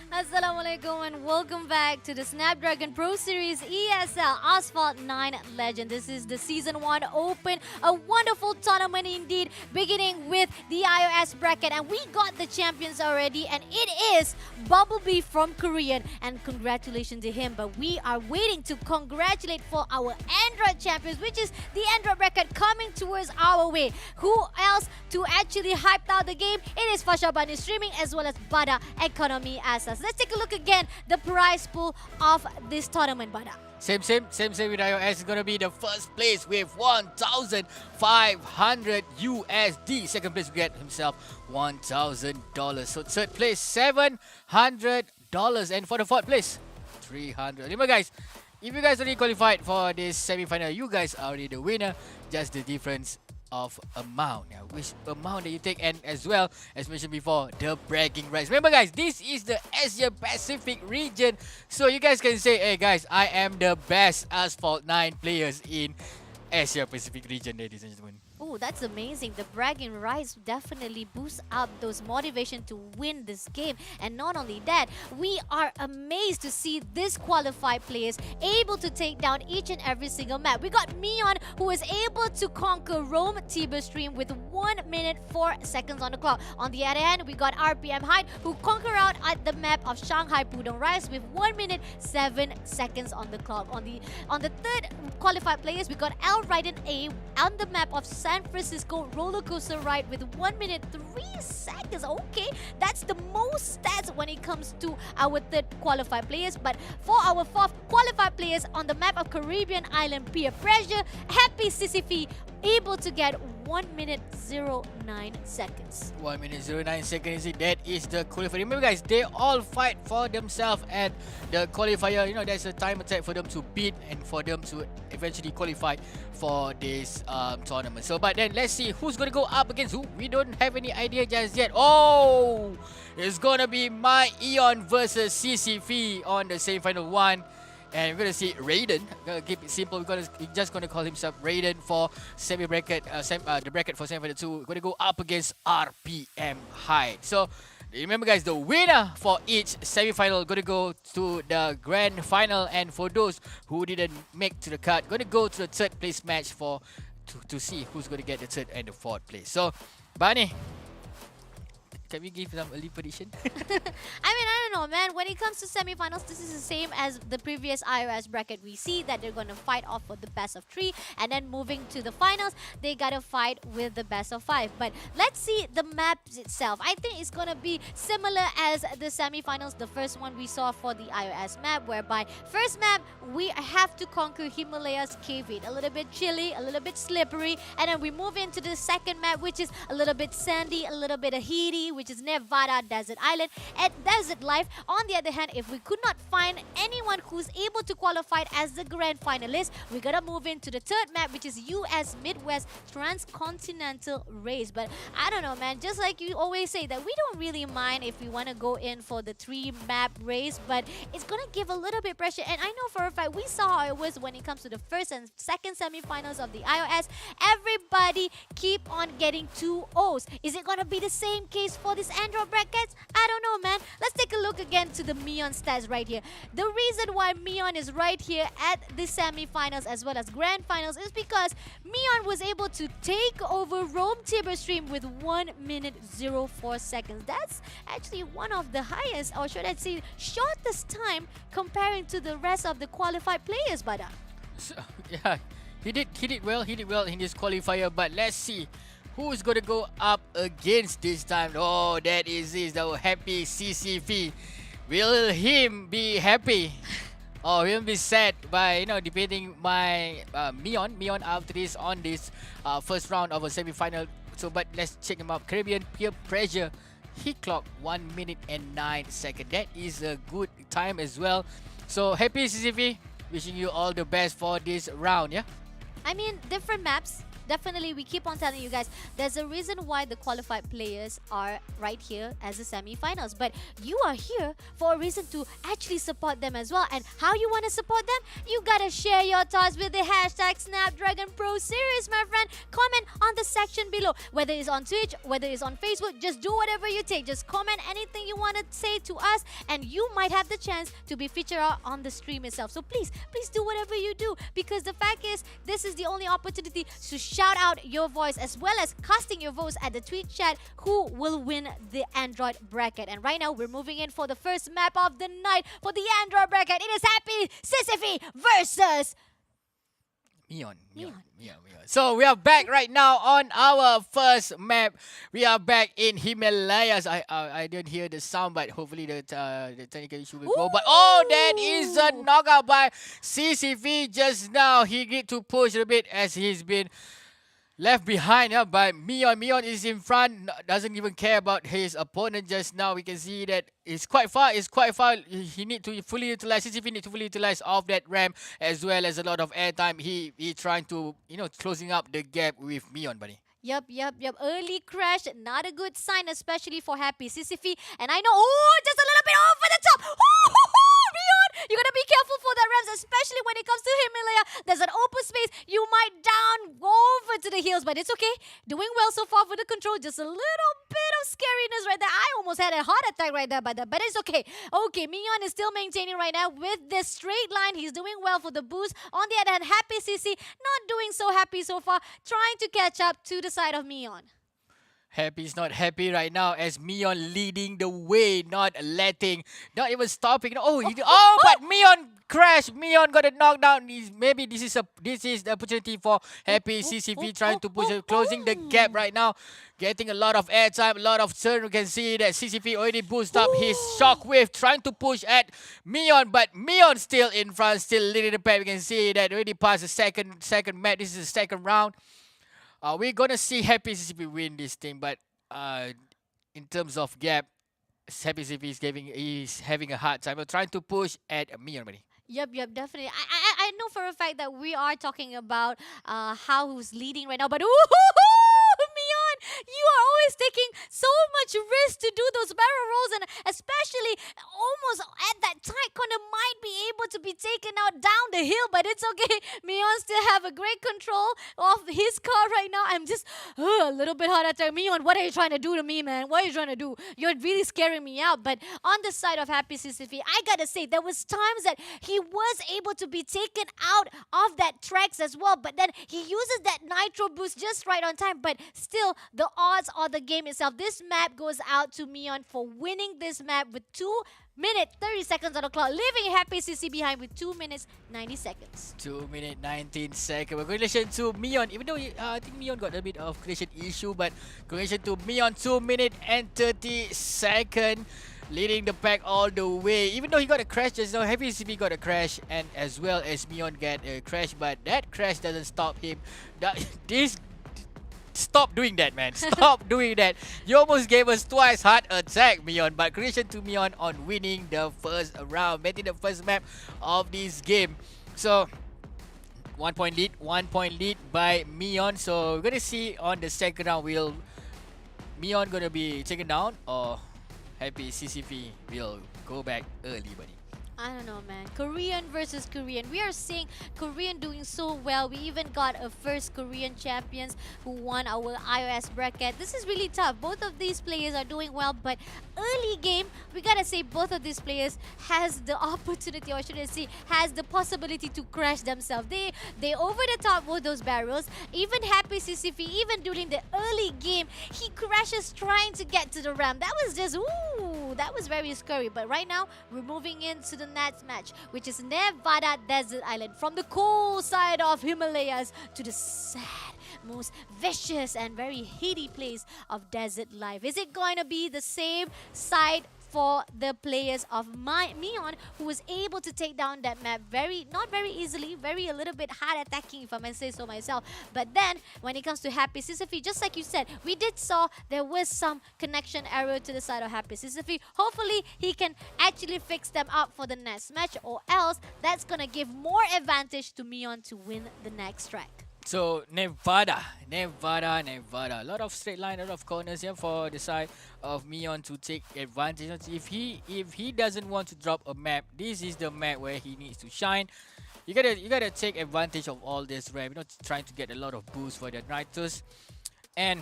Assalamualaikum and welcome back to the Snapdragon Pro Series ESL Asphalt 9 Legend. This is the Season 1 Open, a wonderful tournament indeed, beginning with the iOS bracket. And we got the champions already, and it is Bumblebee from Korean. And congratulations to him, but we are waiting to congratulate for our Android champions, which is the Android bracket coming towards our way. Who else to actually hype out the game? It is Fasha Bani Streaming as well as Bada Economy Assets. Let's take a look again, the prize pool of this tournament, Bada. Same with iOS. It's gonna be the first place with 1,500 USD. Second place will get himself $1,000. So third place $700, and for the fourth place 300. Remember, guys, if you guys already qualified for this semi-final, you guys are already the winner. Just the difference of amount, which amount that you take, and as well as mentioned before, the bragging rights. Remember, guys, this is the Asia Pacific region, so you guys can say, hey guys, I am the best Asphalt 9 players in Asia Pacific region, ladies and gentlemen. Oh, that's amazing. The bragging rights definitely boost up those motivation to win this game. And not only that, we are amazed to see this qualified players able to take down each and every single map. We got Mion, who was able to conquer Rome Tiber Stream with 1 minute 4 seconds on the clock. On the other hand, we got RPM Hyde, who conquer out at the map of Shanghai Pudong Rise with 1 minute 7 seconds on the clock. On the third qualified players, we got Al Raiden A on the map of San Francisco Roller Coaster Ride with 1 minute 3 seconds. Okay, that's the most stats when it comes to our third qualified players. But for our fourth qualified players on the map of Caribbean Island Peer Pressure, Happy Sisyphe able to get 1 minute 09 seconds. 1 minute 09 seconds. That is the qualifier. Remember, guys, they all fight for themselves at the qualifier. You know, there's a time attack for them to beat and for them to eventually qualify for this tournament. So, but then let's see who's gonna go up against who. We don't have any idea just yet. Oh, it's gonna be my Eon versus CCV on the semi-final one. And we're gonna see Raiden. Gonna keep it simple. We're just gonna call himself Raiden for semi-bracket. The bracket for semi-final 2. We're gonna go up against RPM Hyde. So remember, guys, the winner for each semi-final gonna go to the grand final. And for those who didn't make to the cut, gonna go to the third place match for to see who's gonna get the third and the fourth place. So, Bani, can we give some early prediction? I don't know, man. When it comes to semifinals, this is the same as the previous iOS bracket. We see that they're going to fight off for the best of 3, and then moving to the finals, they got to fight with the best of 5. But let's see the maps itself. I think it's going to be similar as the semifinals, the first one we saw for the iOS map, whereby first map, we have to conquer Himalayas Cave 8. A little bit chilly, a little bit slippery, and then we move into the second map, which is a little bit sandy, a little bit heaty, which is Nevada Desert Island and Desert Life. On the other hand, if we could not find anyone who's able to qualify as the grand finalist, we gotta move into the third map, which is US Midwest Transcontinental Race. But I don't know, man, just like you always say that we don't really mind if we want to go in for the 3-map race, but it's gonna give a little bit pressure. And I know for a fact, we saw how it was when it comes to the first and second semifinals of the iOS. Everybody keep on getting 2 O's. Is it gonna be the same case for this Android brackets? I don't know, man. Let's take a look again to the Mion stats right here. The reason why Mion is right here at the semi-finals as well as grand finals is because Mion was able to take over Rome Tiber Stream with 1 minute 04 seconds. That's actually one of the highest, or should I say shortest time comparing to the rest of the qualified players, Bada. So, yeah, he did well in this qualifier, but let's see who's gonna go up against this time. Oh, that is the Happy CCV. Will him be happy? Or will be sad by defeating my Mion after this on this first round of a semi-final. So, but let's check him out. Caribbean Peer Pressure. He clocked 1 minute and 9 seconds. That is a good time as well. So, Happy CCV. Wishing you all the best for this round, yeah? I mean, different maps, definitely, we keep on telling you guys, there's a reason why the qualified players are right here as the semi-finals. But you are here for a reason to actually support them as well. And how you want to support them? You gotta share your thoughts with the hashtag Snapdragon Pro Series, my friend. Comment on the section below. Whether it's on Twitch, whether it's on Facebook, just do whatever you take. Just comment anything you want to say to us, and you might have the chance to be featured out on the stream itself. So please do whatever you do, because the fact is, this is the only opportunity to shout out your voice as well as casting your votes at the tweet chat who will win the Android bracket. And right now, we're moving in for the first map of the night for the Android bracket. It is Happy Sisyphe versus Mion. So we are back right now on our first map. We are back in Himalayas. I didn't hear the sound, but hopefully the technical issue will go. But that is a knockout by CCV just now. He need to push a bit as he's been left behind by Mion. Mion is in front, doesn't even care about his opponent just now. We can see that it's quite far. He need to fully utilize, CCV need to fully utilize of that ramp as well as a lot of airtime. He trying to, closing up the gap with Mion, buddy. Yep. Early crash, not a good sign, especially for Happy Sisyphe. And I know, just a little bit over the top. Mion, you gotta be careful for that ramps, especially when it comes to Himalaya. There's an open space. You might go over to the hills, but it's okay. Doing well so far for the control. Just a little bit of scariness right there. I almost had a heart attack right there, but it's okay. Okay, Mion is still maintaining right now with this straight line. He's doing well for the boost. On the other hand, Happy Sissy not doing so happy so far, trying to catch up to the side of Mion. Happy's not happy right now as Mion leading the way, not even stopping. But Mion crashed. Mion got a knockdown. Maybe this is the opportunity for Happy CCV trying to push, closing the gap right now, getting a lot of airtime, a lot of turn. We can see that CCV already boosted up his shockwave, trying to push at Mion, but Mion still in front, still leading the pack. We can see that already passed the second match. This is the second round. We're gonna see Happy CCP win this thing, but in terms of gap, Happy CCP is having a hard time. We're trying to push at Mion, buddy. Yep, definitely. I know for a fact that we are talking about how who's leading right now, but Mion, you are always taking so much risk to do those barrel rolls, and especially almost at that tight corner might be able to be taken out down the hill, but it's okay. Mion still have a great control of his car right now. I'm just a little bit hard at Mion. What are you trying to do to me, man? What are you trying to do? You're really scaring me out. But on the side of Happy Sisyphe, I gotta say, there was times that he was able to be taken out of that tracks as well, but then he uses that nitro boost just right on time. But still, the odds on the game itself. This map goes out to Mion for winning this map with 2 minutes 30 seconds on the clock, leaving Happy CC behind with 2 minutes 90 seconds. 2 minutes 19 seconds. Congratulations to Mion. Even though I think Mion got a bit of connection issue, but congratulations to Mion. 2 minutes and 30 seconds. Leading the pack all the way. Even though he got a crash just now, Happy CB got a crash, and as well as Mion got a crash, but that crash doesn't stop him. Stop doing that, man. Stop doing that. You almost gave us twice heart attack, Mion. But congratulations to Mion on winning the first round, making the first map of this game. So 1 point lead by Mion. So we're gonna see on the second round, will Mion gonna be taken down, or Happy CCP will go back early, buddy? I don't know, man. Korean versus Korean. We are seeing Korean doing so well. We even got a first Korean champions who won our iOS bracket. This is really tough. Both of these players are doing well, but early game, we gotta say both of these players has the opportunity, or should I say, has the possibility to crash themselves. They over the top with those barrels. Even Happy CCP, even during the early game, he crashes trying to get to the ramp. That was just, that was very scary. But right now, we're moving into the next match, which is Nevada Desert Island. From the cool side of Himalayas to the sad, most vicious and very heady place of desert life. Is it going to be the same side for the players of Mion, who was able to take down that map not very easily, a little bit hard attacking, if I may say so myself. But then when it comes to Happy Sisyphe, just like you said, we did saw there was some connection error to the side of Happy Sisyphe. Hopefully he can actually fix them up for the next match, or else that's gonna give more advantage to Mion to win the next track. So Nevada. A lot of straight line, a lot of corners here for the side of Mion to take advantage. If he doesn't want to drop a map, this is the map where he needs to shine. You gotta take advantage of all this ramp. Trying to get a lot of boost for the Nitrous. And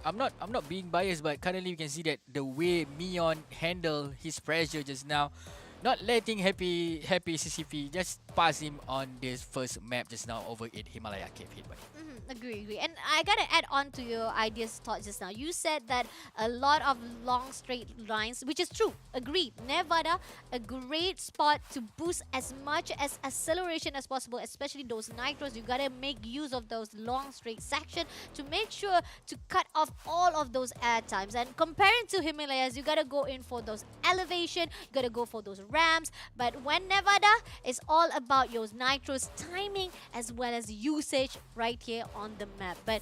I'm not being biased, but currently you can see that the way Mion handled his pressure just now, not letting happy CCP just pass him on this first map just now over in Himalaya Cave hit, buddy. Agree. And I gotta add on to your ideas thought just now. You said that a lot of long straight lines, which is true. Agreed. Nevada, a great spot to boost as much as acceleration as possible, especially those nitros. You gotta make use of those long straight section to make sure to cut off all of those air times. And comparing to Himalayas, you gotta go in for those elevation, you gotta go for those ramps. But when Nevada, it's all about your nitros timing as well as usage right here on the map. But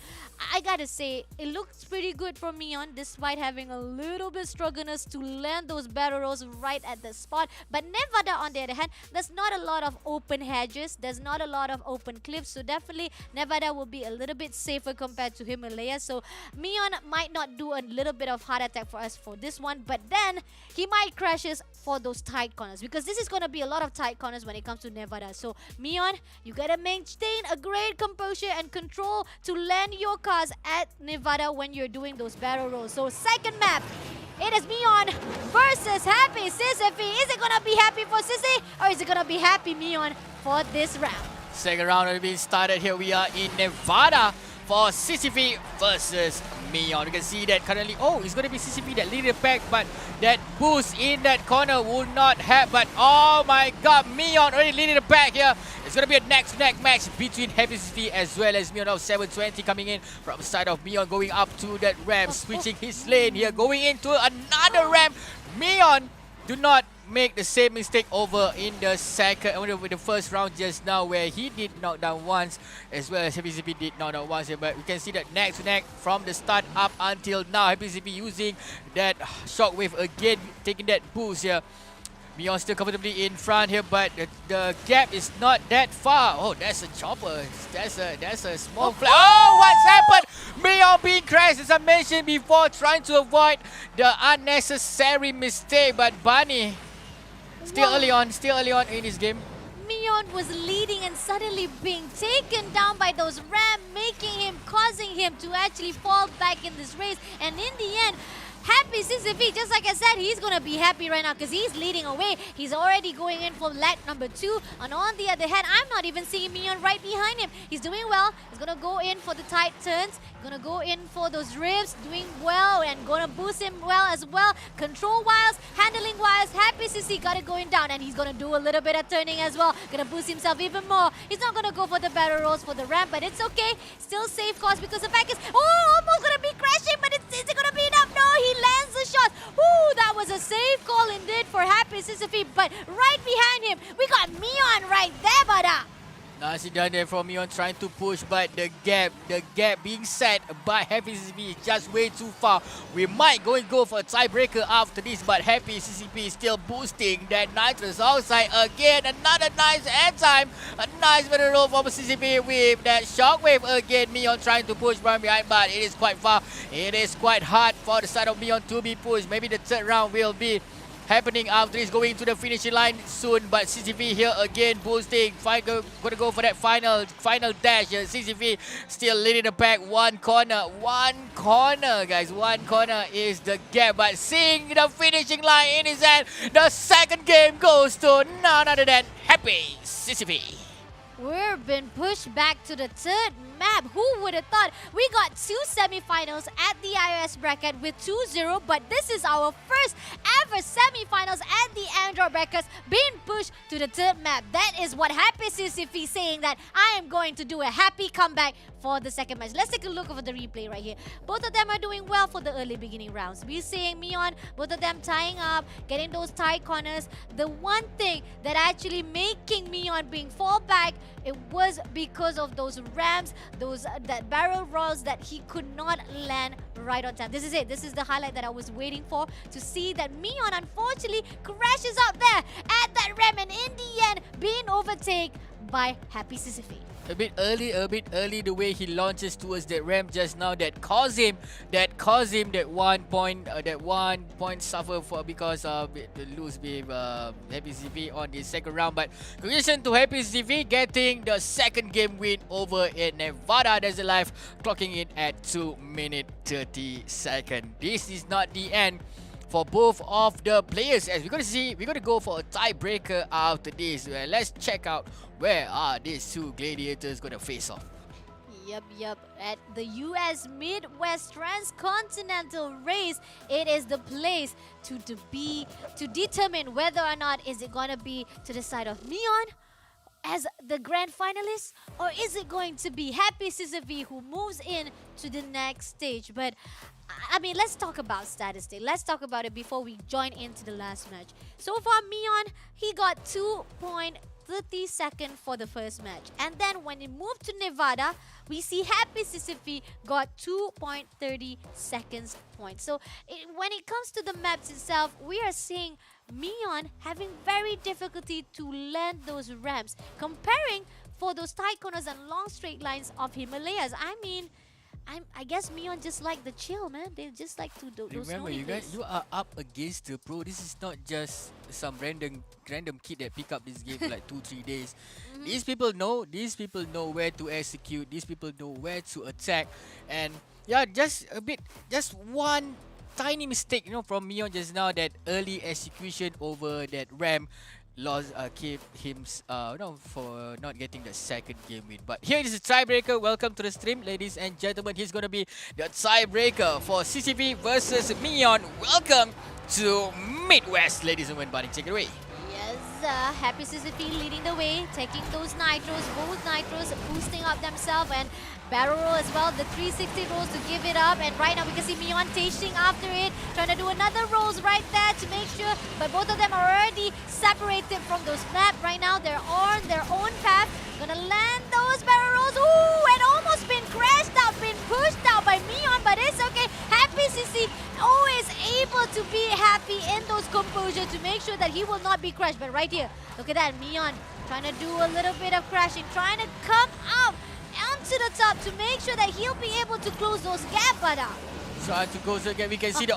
I gotta say, it looks pretty good for Mion despite having a little bit struggleness to land those barrel rolls right at the spot. But Nevada, on the other hand, there's not a lot of open hedges, there's not a lot of open cliffs, so definitely Nevada will be a little bit safer compared to Himalaya. So Mion might not do a little bit of heart attack for us for this one, but then he might crashes for those tight corners, because this is going to be a lot of tight corners when it comes to Nevada. So Mion, you gotta maintain a great composure and control to land your cars at Nevada when you're doing those barrel rolls. So second map, it is Mion versus Happy Sisyphe. Is it gonna be happy for Sissy, or is it gonna be happy Mion for this round? Second round already being started. Here we are in Nevada for CCP versus Mion. You can see that currently, it's going to be CCP that lead the pack, but that boost in that corner will not have. But oh my god, Mion already leading the pack here. It's going to be a neck-to-neck match between Happy CCP as well as Mion. Now 720 coming in from the side of Mion, going up to that ramp, switching his lane here, going into another ramp. Mion, do not make the same mistake over in the with the first round just now, where he did knock down once as well as Happy CP did knock down once here. But we can see that neck to neck from the start up until now. Happy CP using that shockwave again, taking that boost here. Mion still comfortably in front here, but the gap is not that far. Oh, that's a chopper. That's a small flag. Oh, what's happened? Mion being crashed, as I mentioned before, trying to avoid the unnecessary mistake. But Bunny, still early on in his game. Mion was leading and suddenly being taken down by those ram, causing him to actually fall back in this race. And in the end, Happy CCP, just like I said, he's going to be happy right now because he's leading away. He's already going in for leg number 2. And on the other hand, I'm not even seeing Mion right behind him. He's doing well. He's going to go in for the tight turns. Going to go in for those ribs, doing well and going to boost him well as well. Control wise, handling wise, Happy CC got it going down, and he's going to do a little bit of turning as well. Going to boost himself even more. He's not going to go for the barrel rolls for the ramp, but it's okay. Still safe course because the fact is, almost going to be crashing, but is it going to be enough? No, he lands the shot. That was a safe call indeed for Happy CC, but right behind him, we got Mion right there, Bada. Nicely done there from Mion, trying to push, but the gap being set by Happy CCP is just way too far. We might go for a tiebreaker after this, but Happy CCP is still boosting that nitrous outside again. Another nice airtime, a nice better roll from CCP with that shockwave again. Mion trying to push from behind, but it is quite far. It is quite hard for the side of Mion to be pushed. Maybe the third round will be happening after this, going to the finishing line soon. But CCV here again boosting, gonna go for that final dash here. CCV still leading the pack. One corner guys, one corner is the gap, but seeing the finishing line in his hand, the second game goes to none other than Happy CCV. We've been pushed back to the third map. Who would have thought? We got 2 semifinals at the iOS bracket with 2-0, but this is our first ever semifinals at the Android brackets being pushed to the third map. That is what Happy CCP saying, that I am going to do a happy comeback for the second match. Let's take a look over the replay right here. Both of them are doing well for the early beginning rounds. We're seeing Mion, both of them tying up, getting those tight corners. The one thing that actually making Mion being fall back, it was because of those ramps, that barrel rolls that he could not land right on time. This is it. This is the highlight that I was waiting for, to see that Mion unfortunately crashes out there at that ramp, and in the end being overtaken by Happy Sisyphus. A bit early the way he launches towards that ramp just now that caused him that 1 point suffer for because of the lose with Happy CV on the second round. But congratulations to Happy CV getting the second game win over in Nevada. There's a life clocking in at 2 minutes 30 seconds. This is not the end for both of the players, as we're gonna go for a tiebreaker after this. Let's check out where are these two gladiators gonna face off. Yep. At the US Midwest Transcontinental Race, it is the place to determine whether or not is it gonna be to the side of Neon as the grand finalist, or is it going to be Happy Sisyphus who moves in to the next stage? But I mean, let's talk about statistics. Let's talk about it before we join into the last match. So far, Mion, he got 2.30 seconds for the first match. And then when he moved to Nevada, we see Happy Sisyphus got 2.30 seconds points. So when it comes to the maps itself, we are seeing Mion having very difficulty to land those ramps. Comparing for those tight corners and long straight lines of Himalayas. I mean, I guess Mion just like the chill, man. They just like to do those. Remember, you guys, you are up against the pro. This is not just some random kid that pick up this game for like 2-3 days. These people know where to execute. These people know where to attack. And yeah, just one tiny mistake, from Mion just now, that early execution over that ramp keep him for not getting the second game win. But here is the tiebreaker. Welcome to the stream, ladies and gentlemen. He's gonna be the tiebreaker for CCP versus Mion. Welcome to Midwest, ladies and gentlemen. Buddy, take it away. Yes, Happy Sisyphus leading the way, taking those nitros, both nitros boosting up themselves, and barrel roll as well, the 360 rolls to give it up. And right now we can see Mion chasing after it, trying to do another rolls right there to make sure, but both of them are already separated from those maps. Right now they're on their own path, gonna land those barrel rolls. Ooh, and almost been crashed out, been pushed out by Mion, but it's okay. Happy CC always able to be happy in those composure to make sure that he will not be crashed. But right here, look at that, Mion trying to do a little bit of crashing, trying to come out onto the top to make sure that he'll be able to close those gaps. But Trying to close the gap. We can see the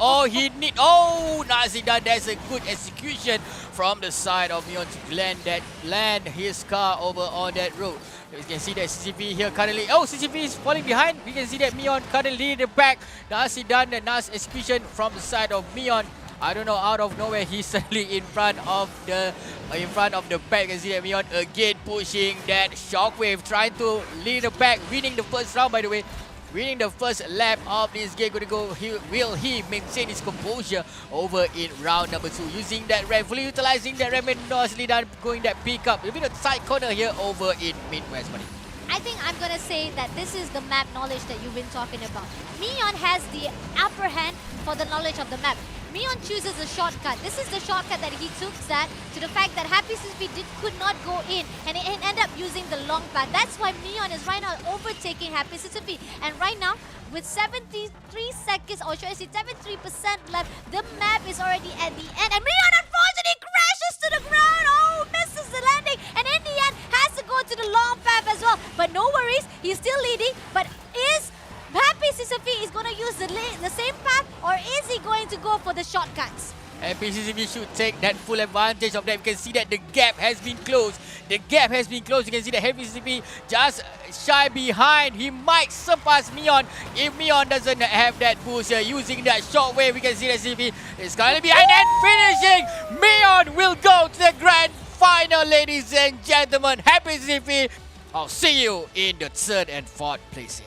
nicely done. That's a good execution from the side of Mion to land his car over on that road. You can see that CCP here currently. CCP is falling behind. We can see that Mion currently leading the back. Nicely done. The nice execution from the side of Mion. I don't know, out of nowhere, he's suddenly in front of the pack. You can see that Mion again pushing that shockwave, trying to lead the pack, winning the first round, by the way. Winning the first lap of this game. Will he maintain his composure over in round number 2? Using that ramp, fully utilizing that ramp, and nicely done going that pick up. A bit of side corner here over in Midwest, buddy. I think I'm gonna say that this is the map knowledge that you've been talking about. Mion has the upper hand for the knowledge of the map. Mion chooses a shortcut. This is the shortcut that he took, that to the fact that Happy Sisyphus could not go in, and it ended up using the long path. That's why Mion is right now overtaking Happy Sisyphus. And right now, with 73 seconds, or should I say 73% left, the map is already at the end. And Mion unfortunately crashes to the ground. Oh, misses the landing, and in the end has to go to the long path as well. But no worries, he's still leading. But is Happy Sisyphus going to use the same path, or is he going to go for the shortcuts? Happy Sisyphus should take that full advantage of that. You can see that the gap has been closed. You can see that Happy Sisyphus just shy behind. He might surpass Mion if Mion doesn't have that boost here. Using that shortwave, we can see that Sisyphus is currently behind and finishing. Mion will go to the grand final, ladies and gentlemen. Happy Sisyphus, I'll see you in the 3rd and 4th placing.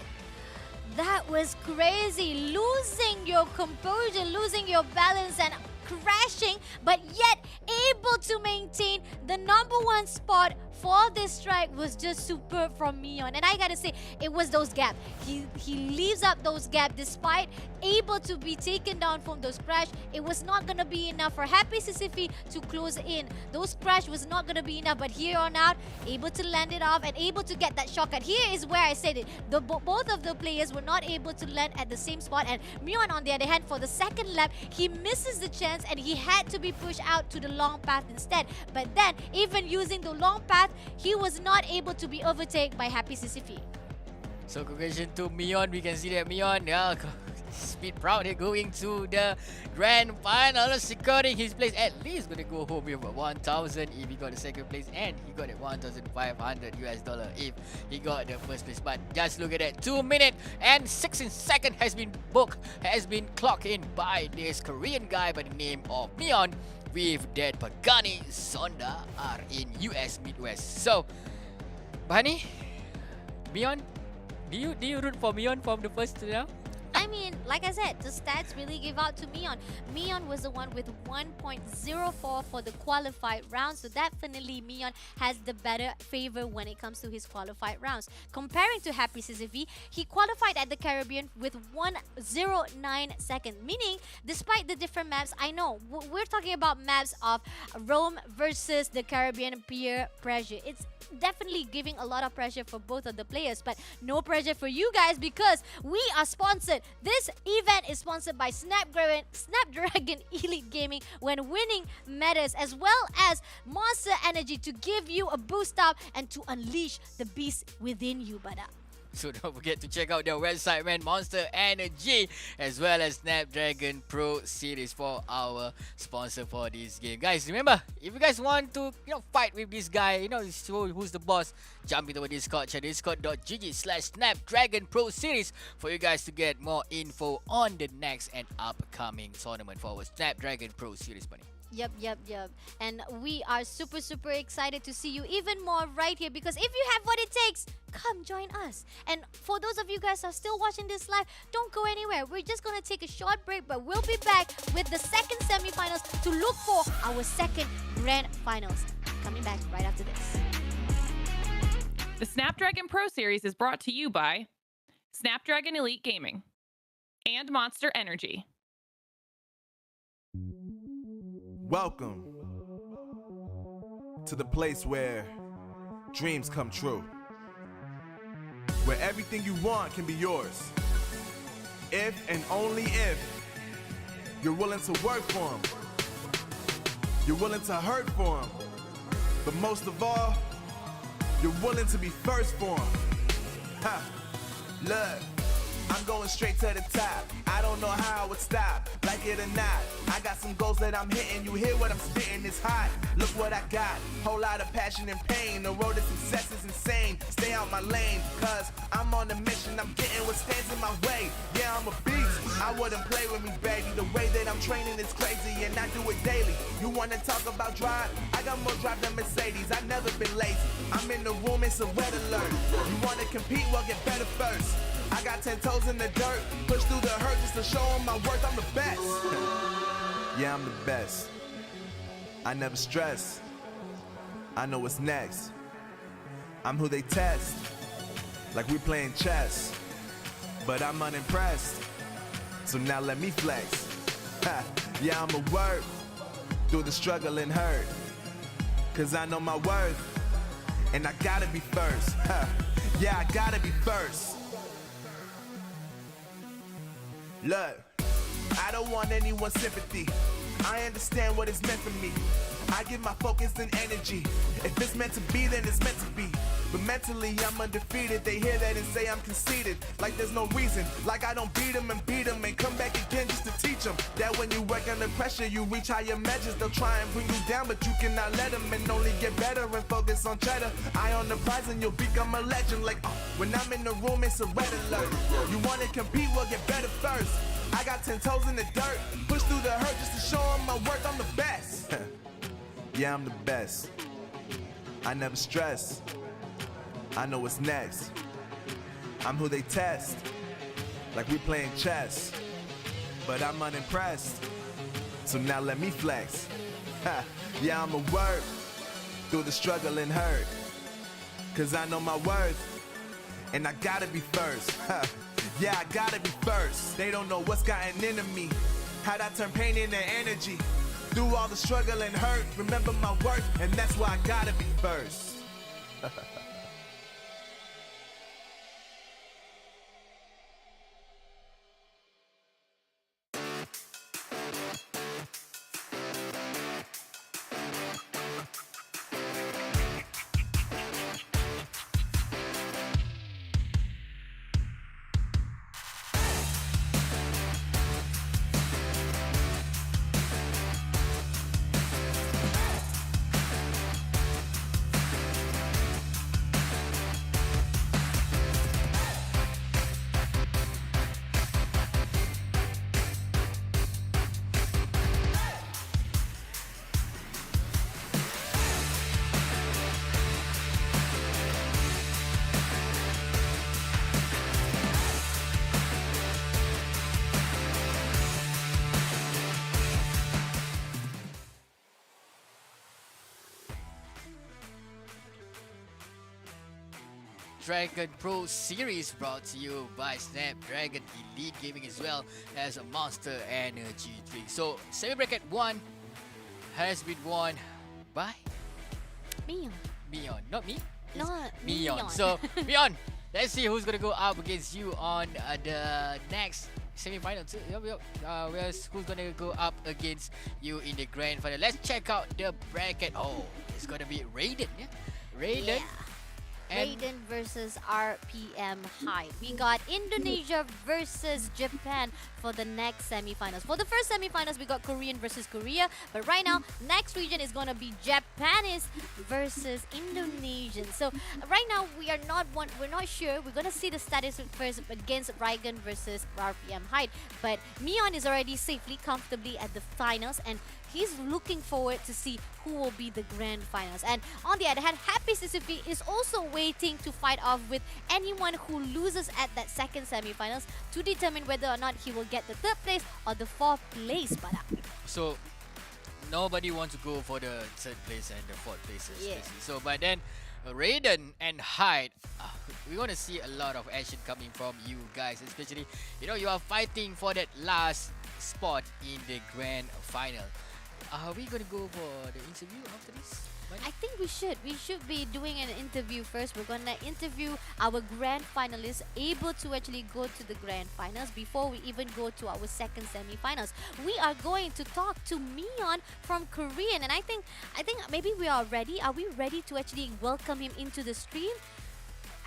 That was crazy. Losing your composure, losing your balance, and crashing, but yet able to maintain the number 1 spot for this strike was just superb from Mion. And I gotta say, it was those gaps. He leaves up those gaps despite able to be taken down from those crash. It was not gonna be enough for Happy Sisyphus to close in. Those crash was not gonna be enough, but here on out, able to land it off and able to get that shortcut. Here is where I said it. Both of the players were not able to land at the same spot, and Mion, on the other hand, for the second lap, he misses the chance and he had to be pushed out to the long path instead. But then, even using the long path, he was not able to be overtaken by Happy CCP. So congratulations to Mion. We can see that Mion, speed proud here going to the grand final, securing his place. At least gonna go home with 1,000 if he got the second place, and he got it $1,500 if he got the first place. But just look at that, 2 minutes and 16 seconds has been clocked in by this Korean guy by the name of Mion, with that Pagani Sonda are in US Midwest. So, Bani, Mion, do you root for Mion from the first to now? I mean, like I said, the stats really give out to Mion. Mion was the one with 1.04 for the qualified round, so definitely Mion has the better favor when it comes to his qualified rounds. Comparing to Happy CCV, he qualified at the Caribbean with 109 seconds, meaning despite the different maps, I know we're talking about maps of Rome versus the Caribbean peer pressure. It's definitely giving a lot of pressure for both of the players, but no pressure for you guys because we are sponsored. This event is sponsored by Snapdragon Elite Gaming, when winning matters, as well as Monster Energy to give you a boost up and to unleash the beast within you, brother. So don't forget to check out their website, man, Monster Energy, as well as Snapdragon Pro Series for our sponsor for this game. Guys, remember, if you guys want to, fight with this guy, show who's the boss, jump into our Discord channel, discord.gg/Snapdragon Pro Series, for you guys to get more info on the next and upcoming tournament for our Snapdragon Pro Series, buddy. Yep. And we are super excited to see you even more right here, because if you have what it takes, come join us. And for those of you guys who are still watching this live, don't go anywhere. We're just going to take a short break, but we'll be back with the second semi-finals to look for our second grand finals. Coming back right after this. The Snapdragon Pro Series is brought to you by Snapdragon Elite Gaming and Monster Energy. Welcome to the place where dreams come true, where everything you want can be yours, if and only if you're willing to work for them, you're willing to hurt for them, but most of all, you're willing to be first for them. Ha! Look, I'm going straight to the top. I don't know how I would stop, like it or not. I got some goals that I'm hitting. You hear what I'm spitting? It's hot. Look what I got. Whole lot of passion and pain. The road to success is insane. Stay out my lane, cause I'm on a mission. I'm getting what stands in my way. Yeah, I'm a beast. I wouldn't play with me, baby. The way that I'm training is crazy, and I do it daily. You wanna talk about drive? I got more drive than Mercedes. I've never been lazy. I'm in the room, it's a red alert. You wanna compete? Well, get better first. I got 10 toes in the dirt, push through the hurt just to show them my worth. I'm the best. Yeah, I'm the best. I never stress. I know what's next. I'm who they test, like we playing chess. But I'm unimpressed, so now let me flex. Ha. Yeah, I'ma work through the struggle and hurt, cause I know my worth, and I gotta be first. Ha. Yeah, I gotta be first. Look, I don't want anyone's sympathy. I understand what is meant for me. I give my focus and energy. If it's meant to be, then it's meant to be. But mentally, I'm undefeated. They hear that and say I'm conceited. Like there's no reason. Like I don't beat them and come back again just to teach them that when you work under pressure, you reach higher measures. They'll try and bring you down, but you cannot let them, and only get better and focus on cheddar. Eye on the prize and you'll become a legend. Like when I'm in the room, it's a red alert. You want to compete? Well, get better first. I got 10 toes in the dirt, push through the hurt just to show them my worth. I'm the best. Yeah, I'm the best. I never stress. I know what's next. I'm who they test, like we playing chess. But I'm unimpressed, so now let me flex. Ha. Yeah, I'ma work through the struggle and hurt, cause I know my worth, and I gotta be first. Ha. Yeah, I gotta be first. They don't know what's gotten into me, how'd I turn pain into energy. Through all the struggle and hurt, remember my worth, and that's why I gotta be first. Snapdragon Pro Series brought to you by Snapdragon Elite Gaming as well as Monster Energy Drink. So, semi bracket 1 has been won by Mion. Mion. Not me? It's No, Mion. Mion. So, Mion, let's see who's gonna go up against you on the next semi-final. Who's gonna go up against you in the grand final? Let's check out the bracket. Oh, it's gonna be Raiden. Yeah, Raiden. Yeah. And Raiden versus RPM High. We got Indonesia versus Japan for the next semifinals. For the first semifinals, we got Korean versus Korea. But right now, next region is going to be Japanese versus Indonesian. So right now, we're not sure. We're going to see the status first against Raiden versus RPM High. But Mion is already safely, comfortably at the finals, and he's looking forward to see who will be the grand finals. And on the other hand, Happy Sisufi is also waiting to fight off with anyone who loses at that second semifinals to determine whether or not he will get the third place or the fourth place. so nobody wants to go for the third place and the fourth place. Yeah. So, but then Raiden and Hyde, we're gonna see a lot of action coming from you guys, especially you are fighting for that last spot in the grand final. Are we gonna go for the interview after this? I think we should. We should be doing an interview first. We're gonna interview our grand finalists able to actually go to the grand finals before we even go to our second semi-finals. We are going to talk to Mion from Korean, and I think maybe we are ready. Are we ready to actually welcome him into the stream?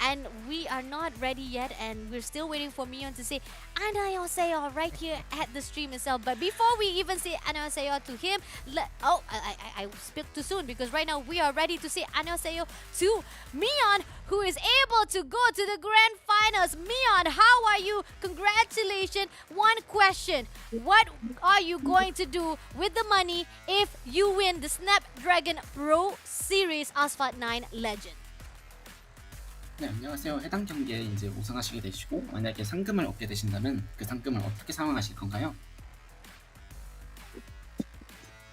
And we are not ready yet, and we're still waiting for Mion to say "Annyeonghaseyo" right here at the stream itself. But before we even say "Annyeonghaseyo" to him, I spoke too soon, because right now we are ready to say "Annyeonghaseyo" to Mion, who is able to go to the grand finals. Mion, how are you? Congratulations. One question: what are you going to do with the money if you win the Snapdragon Pro Series Asphalt 9 Legend? 네, 안녕하세요. 해당 경기에 이제 우승하시게 되시고 만약에 상금을 얻게 되신다면 그 상금을 어떻게 사용하실 건가요?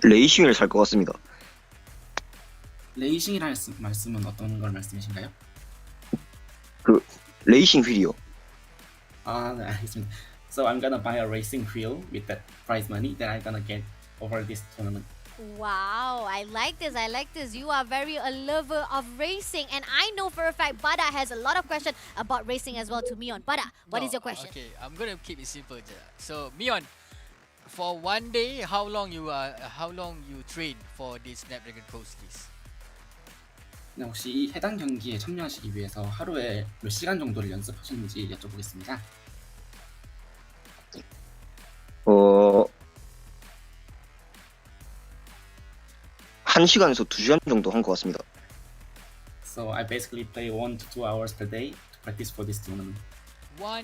레이싱을 살 것 같습니다. 레이싱이라는 말씀은 어떤 걸 말씀이신가요? 레이싱 휠이요. 아, 네, 알겠습니다. So I'm gonna buy a racing wheel with that prize money that I'm gonna get over this tournament. Wow, I like this. You are very a lover of racing, and I know for a fact Bada has a lot of questions about racing as well to Mion. Bada, what is your question? Okay, I'm gonna keep it simple. So Mion, for one day, how long you train for this Snapdragon Pro Series? 네, 혹시 이 해당 경기에 참여하시기 위해서 하루에 몇 시간 정도를 연습하셨는지 여쭤보겠습니다. 1시간에서 2시간 정도 한 것 같습니다. So I basically play 1 to 2 hours per day to practice for this tournament. 1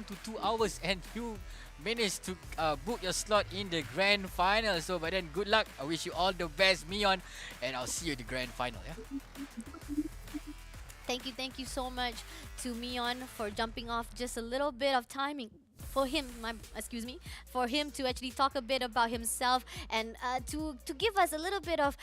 to 2 hours, and you managed to book your slot in the grand final. So, but then good luck. I wish you all the best, Mion, and I'll see you in the grand final. Yeah. Thank you so much to Mion for jumping off just a little bit of timing. For him to actually talk a bit about himself and to give us a little bit of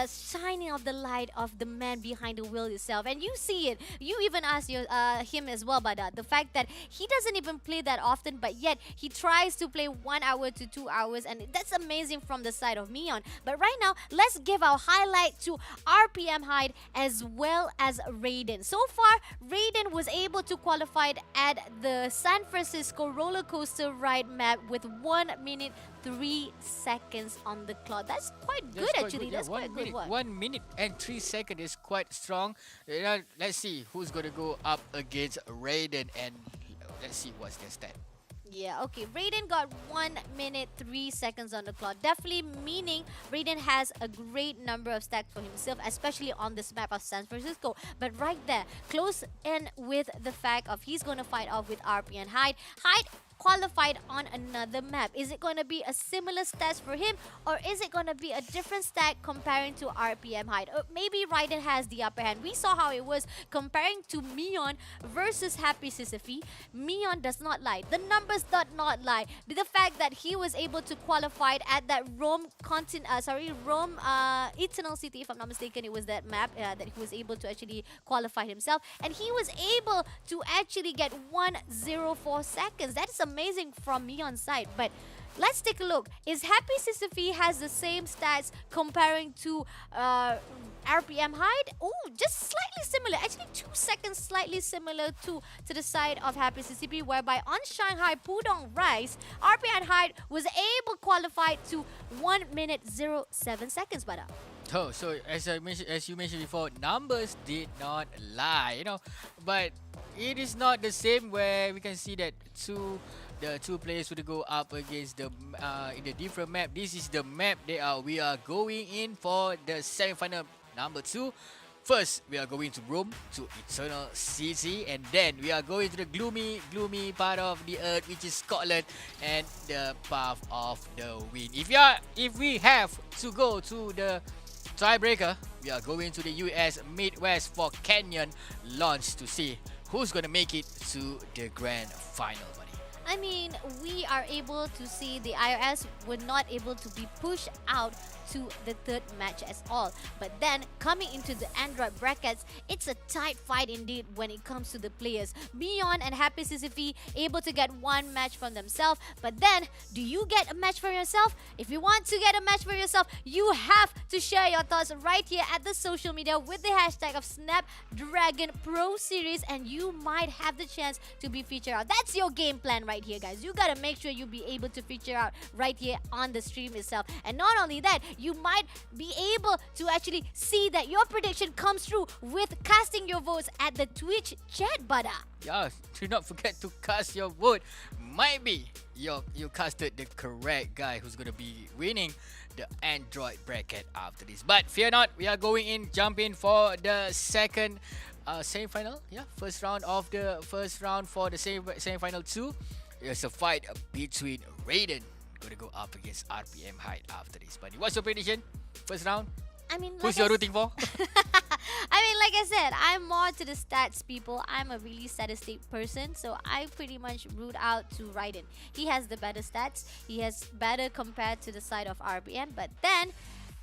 shining of the light of the man behind the wheel itself. And you see it. You even asked him as well about that. The fact that he doesn't even play that often, but yet he tries to play 1 hour to 2 hours, and that's amazing from the side of Mion. But right now, let's give our highlight to RPM Hyde as well as Raiden. So far, Raiden was able to qualify at the San Francisco roller coaster ride map with 1 minute 3 seconds on the clock. That's quite good, actually. That's quite good. 1 minute and 3 seconds is quite strong. Let's see who's gonna go up against Raiden, and let's see what's their stat. Yeah, okay. Raiden got 1 minute 3 seconds on the clock. Definitely meaning Raiden has a great number of stacks for himself, especially on this map of San Francisco. But right there, close in with the fact of he's going to fight off with RP and Hyde. Hyde qualified on another map. Is it going to be a similar stats for him, or is it going to be a different stat comparing to RPM height? Or maybe Raiden has the upper hand. We saw how it was comparing to Mion versus Happy Sisyphe. Mion does not lie. The numbers do not lie. The fact that he was able to qualify at that Rome Eternal City, if I'm not mistaken, it was that map that he was able to actually qualify himself, and he was able to actually get 104 seconds. That is amazing from Mion's side. But let's take a look. Is Happy Sisyphe has the same stats comparing to RPM height? Oh, just slightly similar. Actually, 2 seconds slightly similar to the side of Happy Sisyphe, whereby on Shanghai Pudong Rise, RPM height was able to qualify to 1 minute 07 seconds, Bada. Oh, so as you mentioned before, numbers did not lie, you know. But it is not the same where we can see that the two players would go up against the in the different map. This is the map we are going in for the semi-final number 2. First, we are going to Rome, to Eternal City, and then we are going to the gloomy part of the earth, which is Scotland, and the path of the wind. If we have to go to the tiebreaker, we are going to the US Midwest for Canyon launch to see who's gonna make it to the grand final, buddy. I mean, we are able to see the iOS were not able to be pushed out to the third match as all. But then, coming into the Android brackets, it's a tight fight indeed when it comes to the players. Mion and Happy Sisyphe able to get one match from themselves. But then, do you get a match for yourself? If you want to get a match for yourself, you have to share your thoughts right here at the social media with the hashtag of Snapdragon Pro Series, and you might have the chance to be featured out. That's your game plan right here, guys. You gotta make sure you be able to feature out right here on the stream itself. And not only that, you might be able to actually see that your prediction comes true with casting your votes at the Twitch chat, Bada. Yeah, do not forget to cast your vote. Might be you casted the correct guy who's gonna be winning the Android bracket after this. But fear not, we are going in, jump in for the second semi-final. Yeah, first round for the semi-final 2. There's a fight between Raiden gonna go up against RPM height after this. Buddy, what's your prediction? First round? I mean, who's your rooting for? I mean, like I said, I'm more to the stats people. I'm a really statistic person, so I pretty much root out to Raiden. He has the better stats. He has better compared to the side of RPM. But then,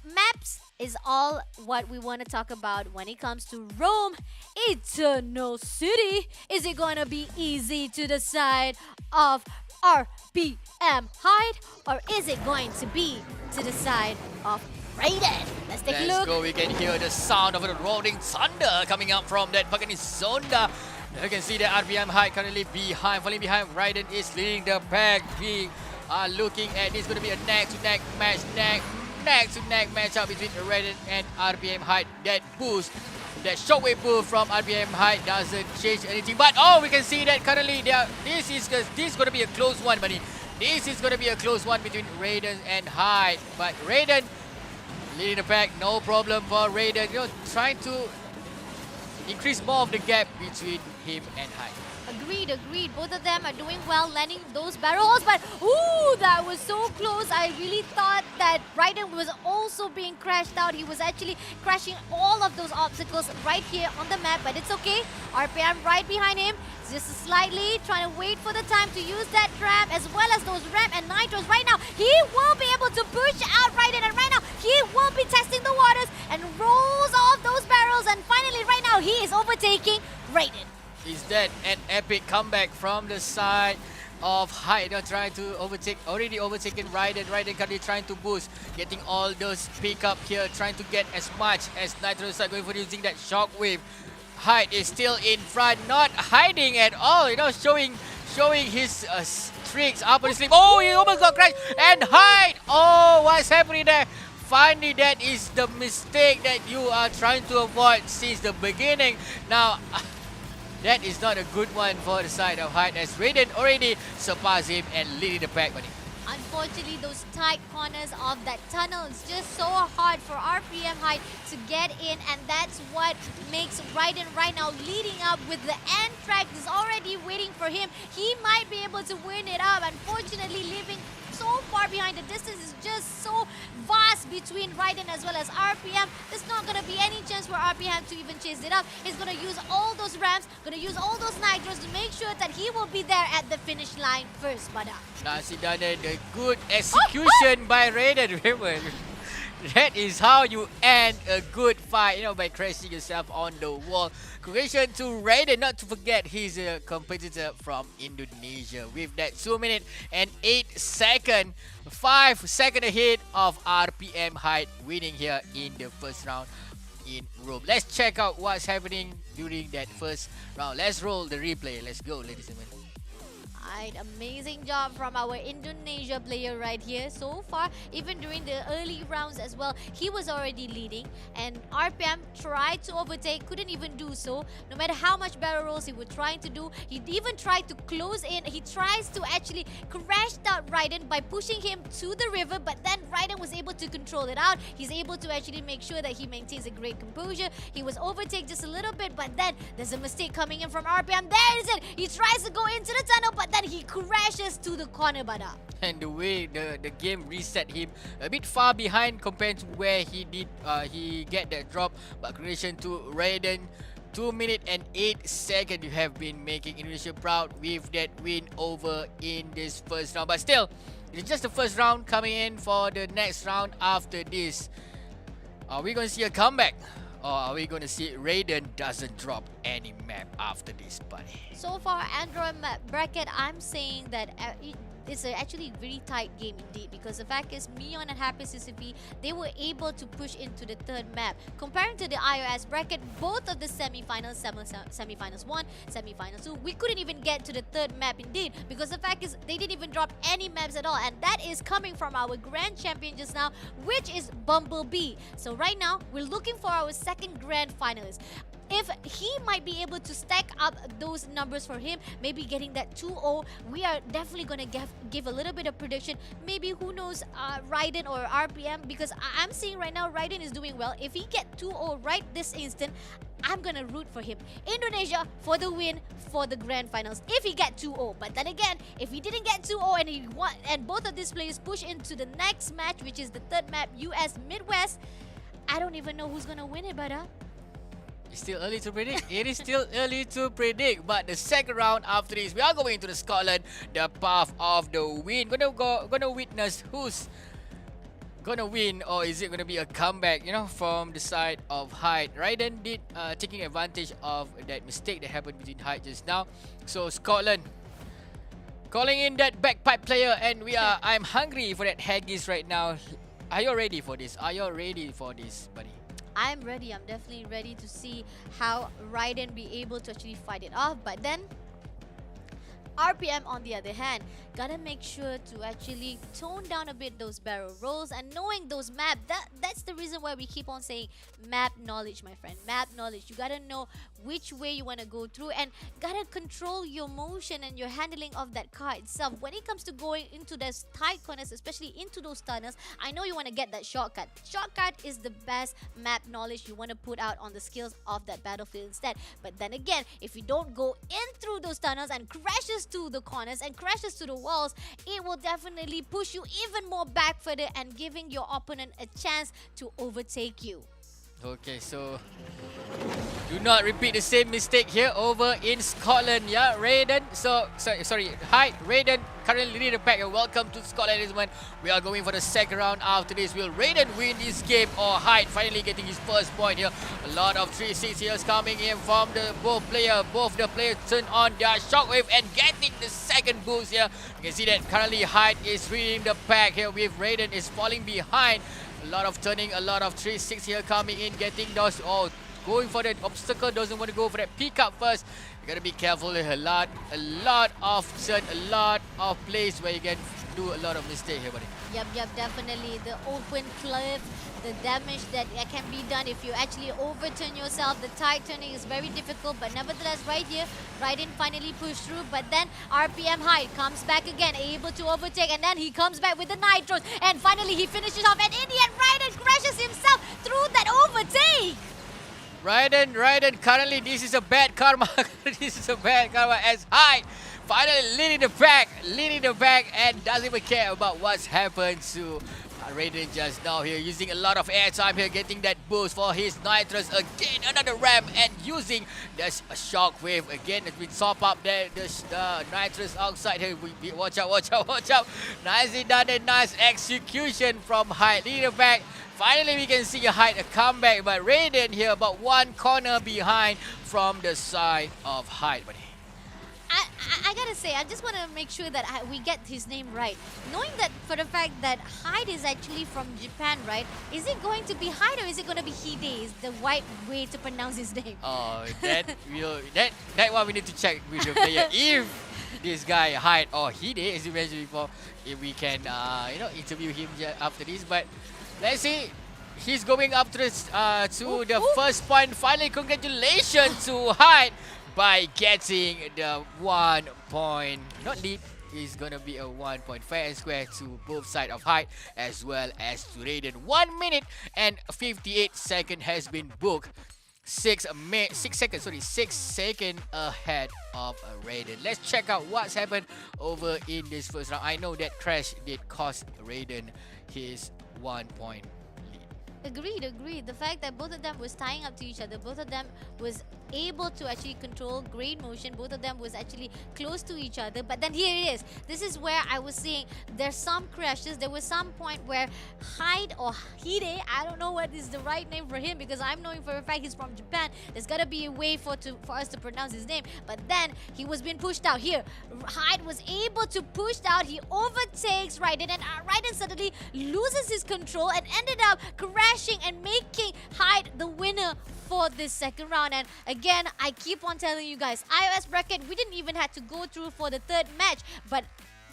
maps is all what we want to talk about when it comes to Rome Eternal City. Is it gonna be easy to the side of RPM height, or is it going to be to the side of Raiden? Let's take a look. Let's go. We can hear the sound of the roaring thunder coming up from that fucking Zonda. You can see the RPM height currently falling behind. Raiden is leading the pack. We are looking at this going to be a neck-to-neck match, neck-to-neck matchup between Raiden and RPM height. That boost, that shockwave boost from RPM height doesn't change anything. But we can see that currently this is going to be a close one, buddy. This is going to be a close one between Raiden and height. But Raiden leading the pack, no problem for Raiden. You know, trying to increase more of the gap between him and height. Agreed. Both of them are doing well, landing those barrels, but ooh, that was so close. I really thought that Raiden was also being crashed out. He was actually crashing all of those obstacles right here on the map, but it's okay. RPM right behind him, just slightly trying to wait for the time to use that trap as well as those ramp and nitros. Right now, he will be able to push out Raiden, and right now, he will be testing the waters and rolls off those barrels, and finally, right now, he is overtaking Raiden. Is that an epic comeback from the side of height? They're trying to already overtaken Raiden. Raiden currently trying to boost, getting all those pick up here, trying to get as much as Nitro side, going for using that shockwave. Height is still in front, not hiding at all, you know, showing his tricks up on his sleeve. Oh, he almost got crashed. And height, oh, what's happening there? Finally, that is the mistake that you are trying to avoid since the beginning. Now, that is not a good one for the side of height, as Raiden already surpassed him and leading the pack, buddy. Unfortunately, those tight corners of that tunnel is just so hard for RPM Height to get in, and that's what makes Raiden right now leading up with the end track is already waiting for him. He might be able to win it up. Unfortunately, leaving so far behind. The distance is just so vast between Raiden as well as RPM. There's not going to be any chance for RPM to even chase it up. He's going to use all those ramps, going to use all those nitros to make sure that he will be there at the finish line first, Bada. Nasi Dana, the good execution by Raiden. Remember, that is how you end a good fight, by crashing yourself on the wall. Congratulations to Raiden, not to forget he's a competitor from Indonesia with that 2 minute and 8 second, 5 second ahead of RPM Height, winning here in the first round in Rome. Let's check out what's happening during that first round. Let's roll the replay. Let's go, ladies and gentlemen. Right, amazing job from our Indonesia player right here. So far, even during the early rounds as well, he was already leading, and RPM tried to overtake, couldn't even do so. No matter how much barrel rolls he was trying to do, he even tried to close in. He tries to actually crash out Raiden by pushing him to the river, but then Raiden was able to control it out. He's able to actually make sure that he maintains a great composure. He was overtaken just a little bit, but then there's a mistake coming in from RPM. There is it! He tries to go into the tunnel, but then he crashes to the corner, Bada. And the way the game reset him a bit far behind compared to where he did he get that drop. But congratulations to Raiden, 2 minute and 8 second. You have been making Indonesia proud with that win over in this first round. But still, it's just the first round. Coming in for the next round after this, are we going to see a comeback? Or are we going to see Raiden doesn't drop any map after this, buddy? So far, Android map bracket, I'm saying that it's actually a very tight game indeed, because the fact is Mion and Happy CCP, they were able to push into the third map. Comparing to the iOS bracket, both of the semi-finals 1, semi-finals 2, we couldn't even get to the third map indeed, because the fact is they didn't even drop any maps at all, and that is coming from our grand champion just now, which is Bumblebee. So right now, we're looking for our second grand finalist. If he might be able to stack up those numbers for him, maybe getting that 2-0, we are definitely going to give a little bit of prediction. Maybe, who knows, Raiden or RPM, because I'm seeing right now Raiden is doing well. If he get 2-0 right this instant, I'm going to root for him. Indonesia for the win for the grand finals if he get 2-0. But then again, if he didn't get 2-0 and he won, and both of these players push into the next match, which is the third map, US Midwest, I don't even know who's going to win it, but It's still early to predict. It is still early to predict. But the second round after this, we are going to the Scotland, the path of the win. Gonna witness who's gonna win, or is it gonna be a comeback, from the side of Hyde. Raiden did taking advantage of that mistake that happened between Hyde just now. So Scotland calling in that bagpipe player, and I'm hungry for that haggis right now. Are you ready for this? Are you ready for this, buddy? I'm ready. I'm definitely ready to see how Raiden be able to actually fight it off. But then RPM, on the other hand, gotta make sure to actually tone down a bit those barrel rolls, and knowing those map, that's the reason why we keep on saying map knowledge, my friend. Map knowledge. You gotta know which way you want to go through, and gotta control your motion and your handling of that car itself. When it comes to going into those tight corners, especially into those tunnels, I know you want to get that shortcut. Shortcut is the best map knowledge you want to put out on the skills of that battlefield instead. But then again, if you don't go in through those tunnels and crashes to the corners and crashes to the walls, it will definitely push you even more back further and giving your opponent a chance to overtake you. Okay, so do not repeat the same mistake here over in Scotland, yeah, Raiden. Sorry, hi, Raiden, currently leading the pack, and welcome to Scotland, ladies and gentlemen. We are going for the second round after this. Will Raiden win this game, or Hyde finally getting his first point here? A lot of 3-6 here coming in from both the players turn on their shockwave and getting the second boost here. You can see that currently Hyde is leading the pack here, with Raiden is falling behind. A lot of turning, a lot of 3-6 here coming in, getting those, going for that obstacle, doesn't want to go for that pick up first. You gotta be careful. A lot of turn, a lot of place where you can do a lot of mistake here, buddy. Yep, definitely. The open cliff, the damage that can be done if you actually overturn yourself. The tide turning is very difficult, but nevertheless, right here, Raiden finally pushed through. But then RPM Hyde comes back again, able to overtake, and then he comes back with the nitros, and finally he finishes off. And in the end, Raiden crashes himself through that overtake. Raiden, currently this is a bad karma. This is a bad karma as Hyde finally leading the pack and doesn't even care about what's happened to Raiden just now here, using a lot of airtime here, getting that boost for his nitrous again, another ramp, and using this shockwave again. It's been top up there, the nitrous outside here. Watch out. Nicely done and nice execution from Hyde, leading the pack. Finally, we can see Hyde a comeback, but Raiden here about one corner behind from the side of Hyde, buddy. I gotta say, I just want to make sure that we get his name right. Knowing that for the fact that Hyde is actually from Japan, right? Is it going to be Hyde or is it going to be Hide? Is the right way to pronounce his name? Oh, that one we need to check with the player. If this guy Hyde or Hide, as you mentioned before, if we can interview him after this. But let's see. He's going up to the first point. Finally, congratulations to Hyde by getting the 1 point. Not lead. It's gonna be a 1 point fair and square to both sides of Hyde as well as to Raiden. 1 minute and 58 seconds has been booked. 6 seconds ahead of Raiden. Let's check out what's happened over in this first round. I know that crash did cost Raiden his 1 point. Agreed. The fact that both of them was tying up to each other, both of them was able to actually control grade motion, both of them was actually close to each other. But then here it is. This is where I was saying there's some crashes. There was some point where Hyde or Hide, I don't know what is the right name for him because I'm knowing for a fact he's from Japan. There's gotta be a way for us to pronounce his name. But then he was being pushed out here. Hyde was able to push out. He overtakes Raiden, and Raiden suddenly loses his control and ended up crashing and making Hyde the winner for this second round. And again, I keep on telling you guys, iOS bracket, we didn't even have to go through for the third match, but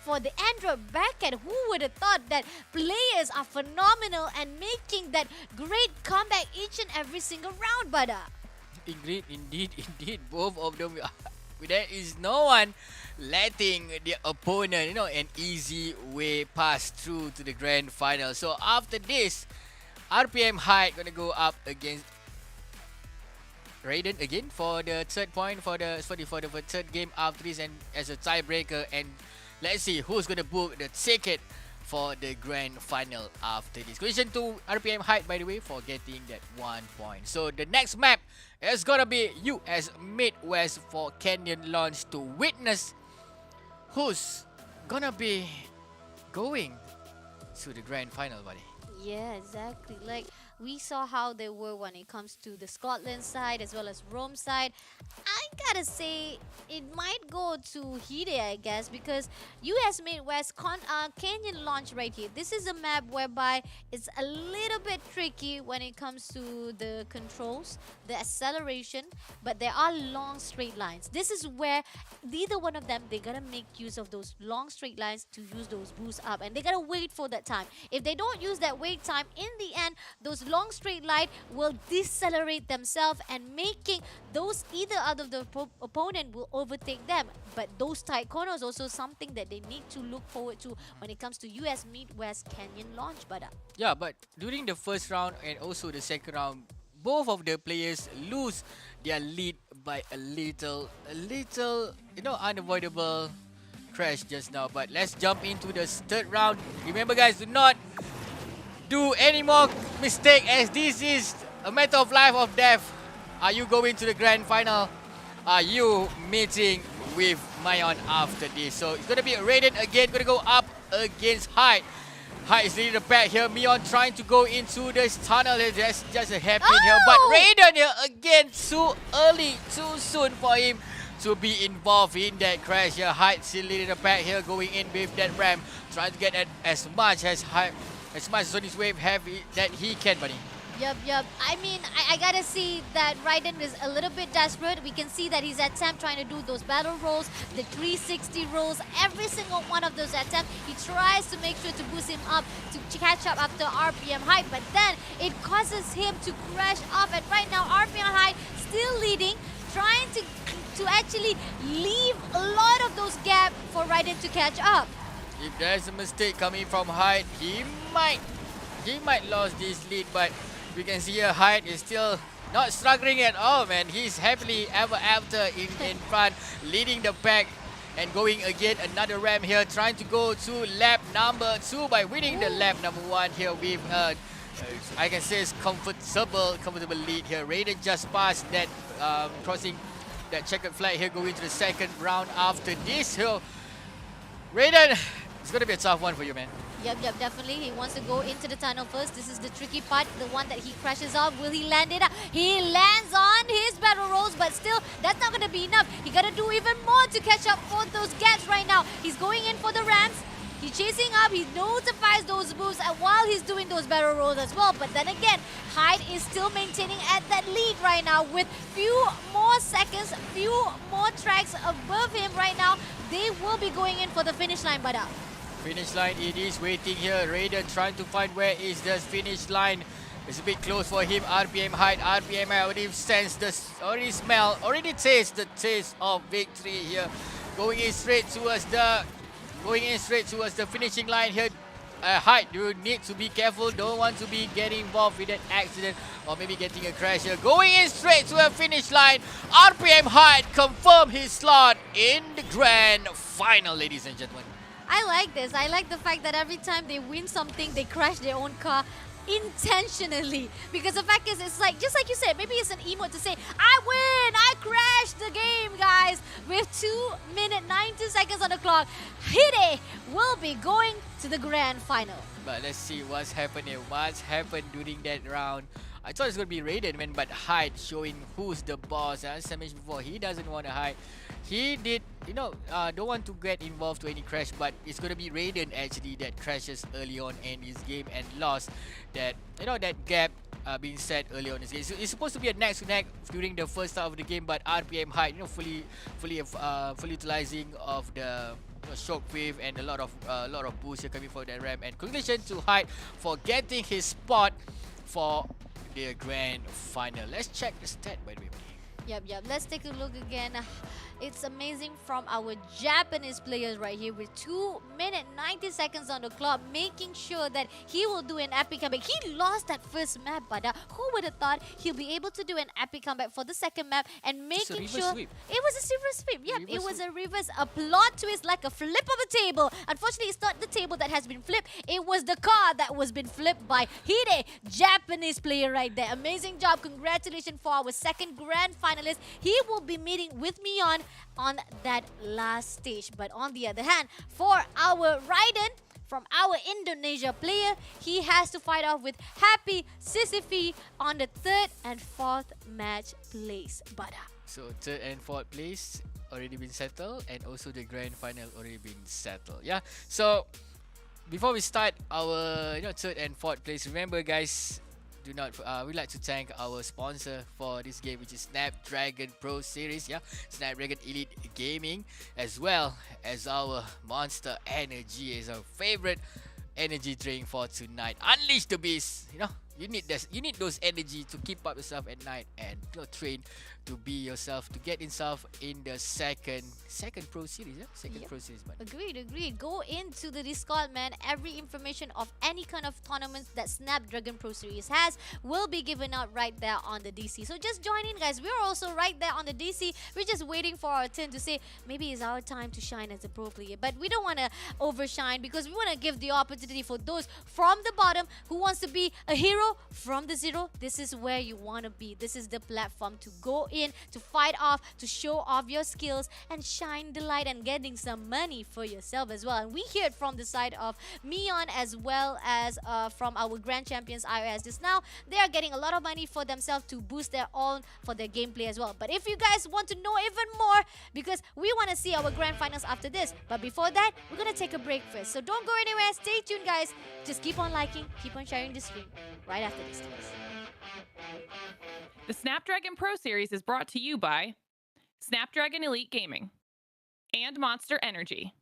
for the Android bracket, who would have thought that players are phenomenal and making that great comeback each and every single round, brother? Indeed, both of them. There is no one letting the opponent, an easy way pass through to the grand final. So after this, RPM Hyde gonna go up against Raiden again for the third point for the third game after this, and as a tiebreaker. And let's see who's gonna book the ticket for the grand final after this. Congratulations to RPM Hyde, by the way, for getting that 1 point. So the next map is gonna be US Midwest for Canyon Launch to witness who's gonna be going to the grand final, buddy. Yeah, exactly. Like, we saw how they were when it comes to the Scotland side as well as Rome side. I gotta say, it might go to Hide, I guess, because US Midwest Canyon Launch right here. This is a map whereby it's a little bit tricky when it comes to the controls, the acceleration, but there are long straight lines. This is where neither one of them, they gotta make use of those long straight lines to use those boosts up, and they gotta wait for that time. If they don't use that wait time, in the end, those long straight line will decelerate themselves and making those either out of the opponent will overtake them. But those tight corners also something that they need to look forward to when it comes to US Midwest Canyon Launch, brother. Yeah, but during the first round and also the second round, both of the players lose their lead by a little, unavoidable crash just now. But let's jump into the third round. Remember, guys, do not do any more mistake, as this is a matter of life or death. Are you going to the grand final? Are you meeting with Mayon after this? So it's gonna be Raiden again, gonna go up against Hyde. Hyde is leading the pack here. Mion trying to go into this tunnel. That's just a hairpin here. But Raiden here again, too early, too soon for him to be involved in that crash here. Hyde still leading the pack here, going in with that ramp, trying to get as much as on his wave that he can, buddy. Yup. I mean, I gotta see that Raiden is a little bit desperate. We can see that he's attempt trying to do those battle rolls, the 360 rolls, every single one of those attempts. He tries to make sure to boost him up to catch up after RPM height, but then it causes him to crash off. And right now, RPM height still leading, trying to actually leave a lot of those gaps for Raiden to catch up. If there's a mistake coming from Hyde, he might lose this lead, but we can see here Hyde is still not struggling at all, man. He's happily ever after in front, leading the pack and going again another ramp here, trying to go to lap number 2 by winning the lap number 1 here with I can say it's comfortable lead here. Raiden just passed that crossing that checkered flag here, going to the second round after this hill. Raiden, it's gonna be a tough one for you, man. Yup, definitely. He wants to go into the tunnel first. This is the tricky part, the one that he crashes off. Will he land it up? He lands on his battle rolls, but still, that's not going to be enough. He got to do even more to catch up for those gaps right now. He's going in for the ramps. He's chasing up. He notifies those moves while he's doing those barrel rolls as well. But then again, Hyde is still maintaining at that lead right now with few more seconds, few more tracks above him right now. They will be going in for the finish line, Bada. Finish line, it is waiting here. Raiden trying to find where is the finish line. It's a bit close for him. RPM Hyde, RPM Hyde already sense this, already smell, already taste the taste of victory here. Going in straight towards the finishing line here. Hyde, you need to be careful. Don't want to be getting involved with an accident or maybe getting a crash here. Going in straight to a finish line. RPM Hyde confirm his slot in the grand final, ladies and gentlemen. I like this. I like the fact that every time they win something, they crash their own car intentionally. Because the fact is, it's like, just like you said, maybe it's an emote to say, I win! I crashed the game, guys! With 2 minutes, 90 seconds on the clock, Hide will be going to the grand final. But let's see what's happening. What's happened during that round. I thought it's going to be Raiden, man, but Hyde showing who's the boss. As I mentioned before, he doesn't want to hide. He did, don't want to get involved to any crash, but it's going to be Raiden actually that crashes early on in his game and lost that, that gap being set early on in his game. So it's supposed to be a neck to neck during the first half of the game, but RPM Hyde, fully utilizing of the shockwave and a lot of boost here coming from that ramp. And congratulations to Hyde for getting his spot for the grand final. Let's check the stat, by the way. Yup. Let's take a look again. It's amazing from our Japanese players right here with 2 minutes 90 seconds on the clock, making sure that he will do an epic comeback. He lost that first map, but who would have thought he'll be able to do an epic comeback for the second map and making sure sweep. It was a reverse sweep. Yep, it was a reverse, a plot twist, like a flip of a table. Unfortunately, it's not the table that has been flipped. It was the car that was been flipped by Hide, Japanese player right there. Amazing job. Congratulations for our second grand finalist. He will be meeting with Mion on that last stage. But on the other hand, for our Raiden, from our Indonesia player, he has to fight off with Happy Sisyphe on the 3rd and 4th match place. Bada. So 3rd and 4th place already been settled, and also the grand final already been settled. Yeah. So before we start our 3rd and 4th place, remember guys, we'd like to thank our sponsor for this game, which is Snapdragon Pro Series, Snapdragon Elite Gaming, as well as our Monster Energy is our favorite energy drink for tonight. Unleash the beast. You need this. You need those energy to keep up yourself at night and train to be yourself, to get yourself in the second Pro Series. Pro Series. Man. Agreed. Go into the Discord, man. Every information of any kind of tournaments that Snapdragon Pro Series has will be given out right there on the DC. So just join in, guys. We're also right there on the DC. We're just waiting for our turn to say maybe it's our time to shine as a pro player. But we don't want to overshine, because we want to give the opportunity for those from the bottom who wants to be a hero from the zero. This is where you want to be. This is the platform to go in, to fight off, to show off your skills and shine the light and getting some money for yourself as well. And we hear it from the side of Mion as well as from our grand champions iOS just now. They are getting a lot of money for themselves to boost their own for their gameplay as well. But if you guys want to know even more, because we want to see our grand finals after this, but before that, we're going to take a break first. So don't go anywhere. Stay tuned, guys. Just keep on liking, keep on sharing the stream right after this. The Snapdragon Pro Series is brought to you by Snapdragon Elite Gaming and Monster Energy.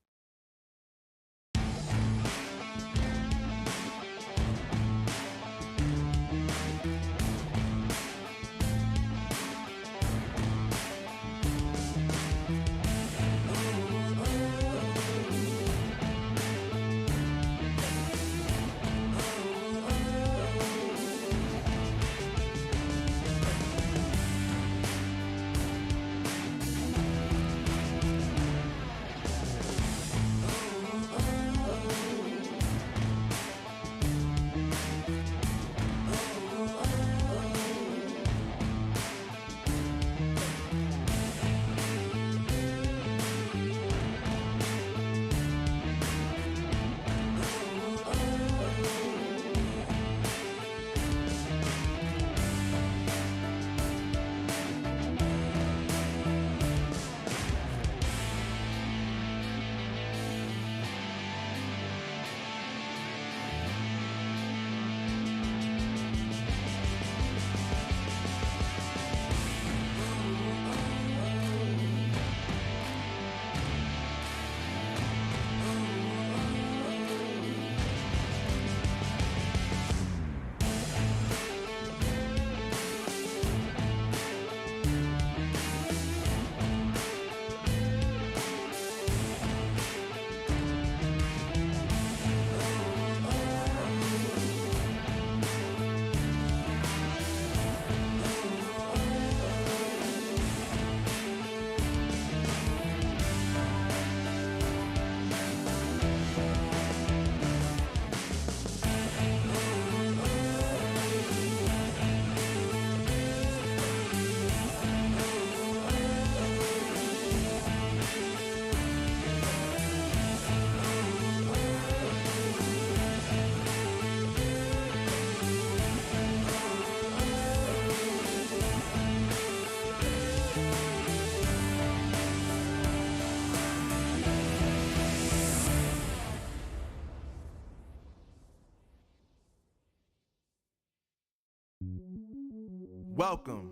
Welcome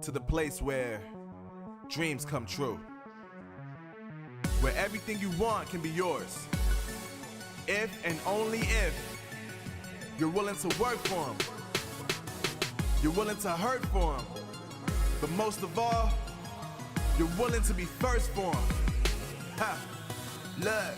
to the place where dreams come true, where everything you want can be yours, if and only if you're willing to work for them, you're willing to hurt for them, but most of all, you're willing to be first for them. Ha! Look,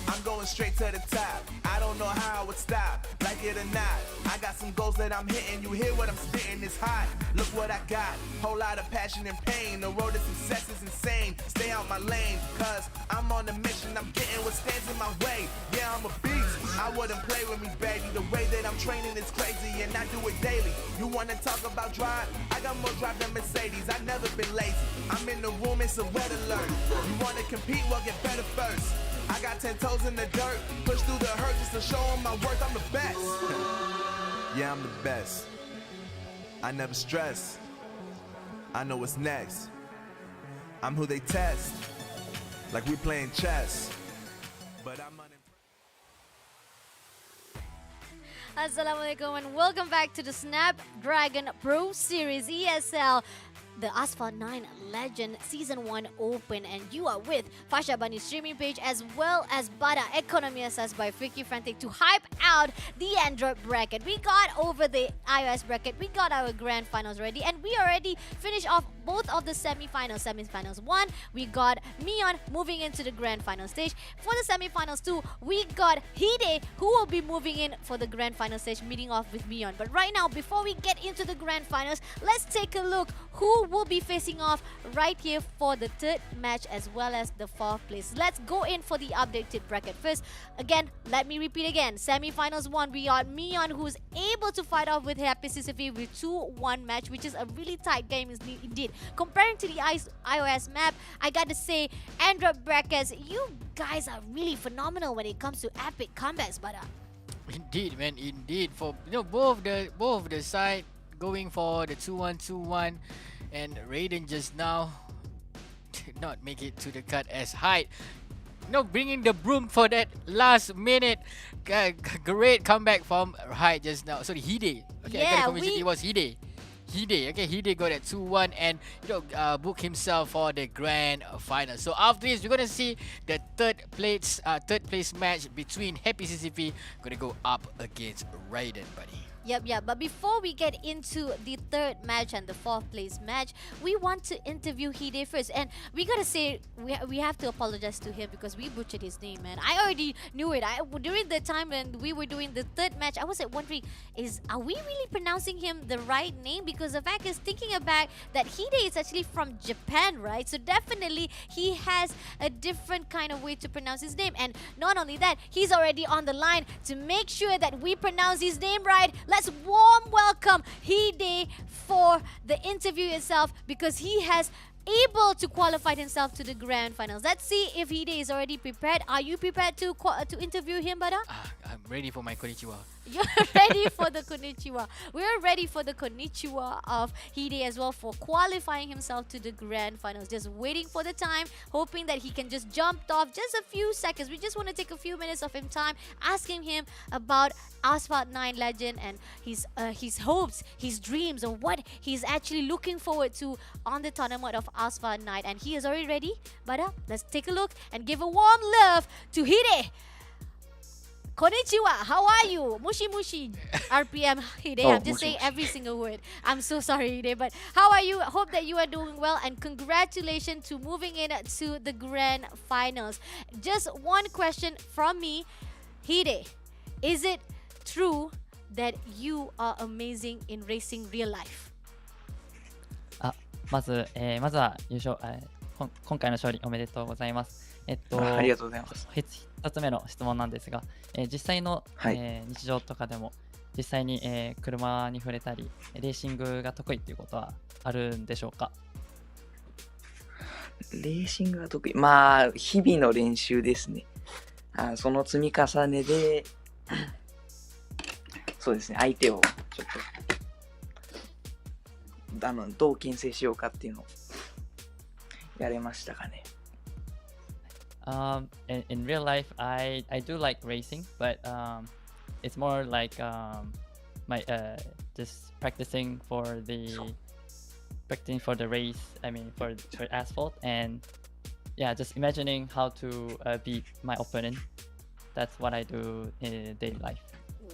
I'm going straight to the top. I don't know how I would stop, like it or not. I got some goals that I'm hitting. You hear what I'm spitting? It's hot. Look what I got. Whole lot of passion and pain. The road to success is insane. Stay out my lane, cause I'm on a mission. I'm getting what stands in my way. Yeah, I'm a beast. I wouldn't play with me, baby. The way that I'm training is crazy, and I do it daily. You wanna talk about drive? I got more drive than Mercedes. I never been lazy. I'm in the room, it's a red alert. You wanna compete? Well, get better first. I got 10 toes in the dirt, push through the hurt just to show them my worth. I'm the best. Yeah, I'm the best. I never stress. I know what's next. I'm who they test, like we playing chess. But I'm Assalamualaikum and welcome back to the Snapdragon Pro Series ESL, the Asphalt 9 Legend Season 1 Open, and you are with Fasha Bani's streaming page as well as Bada Economy Assessed by Freaky Frantic to hype out the Android bracket. We got over the iOS bracket, we got our grand finals ready, and we already finished off both of the semi-finals. Semi-finals 1, we got Mion moving into the grand final stage. For the semi-finals 2, we got Hide, who will be moving in for the grand final stage, meeting off with Mion. But right now, before we get into the grand finals, let's take a look who will be facing off right here for the third match as well as the fourth place. Let's go in for the updated bracket first. Again, let me repeat again. Semi-finals 1, we got Mion, who's able to fight off with Happy CCV with 2-1 match, which is a really tight game indeed. Comparing to the iOS map, I gotta say, Android brackets, you guys are really phenomenal when it comes to epic comebacks, but Indeed, man, indeed. For both the side going for the 2-1-2-1, and Raiden just now did not make it to the cut as Hyde bringing the broom for that last minute. Great comeback from Hyde just now. Sorry, Hide. Okay, I Yeah, gotta confirm it was Hide. Okay, Hide got that 2-1 and book himself for the grand final. So after this, we're gonna see the third place match between Happy CCP gonna go up against Raiden, buddy. Yep. But before we get into the third match and the fourth place match, we want to interview Hide first. And we gotta say, we have to apologize to him because we butchered his name, man. I already knew it. During the time when we were doing the third match, I was like wondering, are we really pronouncing him the right name? Because the fact is, thinking about that Hide is actually from Japan, right? So definitely he has a different kind of way to pronounce his name. And not only that, he's already on the line to make sure that we pronounce his name right. Let's warm welcome Hide for the interview itself because he has able to qualify himself to the grand finals. Let's see if Hide is already prepared. Are you prepared to interview him, Bada? I'm ready for my konnichiwa. You're ready for the konnichiwa. We're ready for the konnichiwa of Hide as well for qualifying himself to the grand finals. Just waiting for the time, hoping that he can just jump off just a few seconds. We just want to take a few minutes of him time, asking him about Asphalt 9 Legend and his hopes, his dreams, and what he's actually looking forward to on the tournament of Asphalt 9. And he is already ready. Bada, let's take a look and give a warm love to Hide. Konnichiwa, how are you? Mushi mushi. RPM Hide. Oh, I'm just saying every single word. I'm so sorry, Hide. But how are you? Hope that you are doing well and congratulations to moving in to the grand finals. Just one question from me. Hide, is it true that you are amazing in racing real life? まずは優勝、今回の勝利おめでとうございます。ありがとうございます。一つ目の質問なんですが、実際の、日常とかでも実際に、車に触れたりレーシングが得意っていうことはあるんでしょうか？レーシングが得意。まあ、日々の練習ですね。その積み重ねで、そうですね、相手をちょっと、どう牽制しようかっていうのをやれましたかね。In real life, I do like racing, but it's more like my just practicing for the race. I mean, for asphalt, and yeah, just imagining how to beat my opponent. That's what I do in daily life.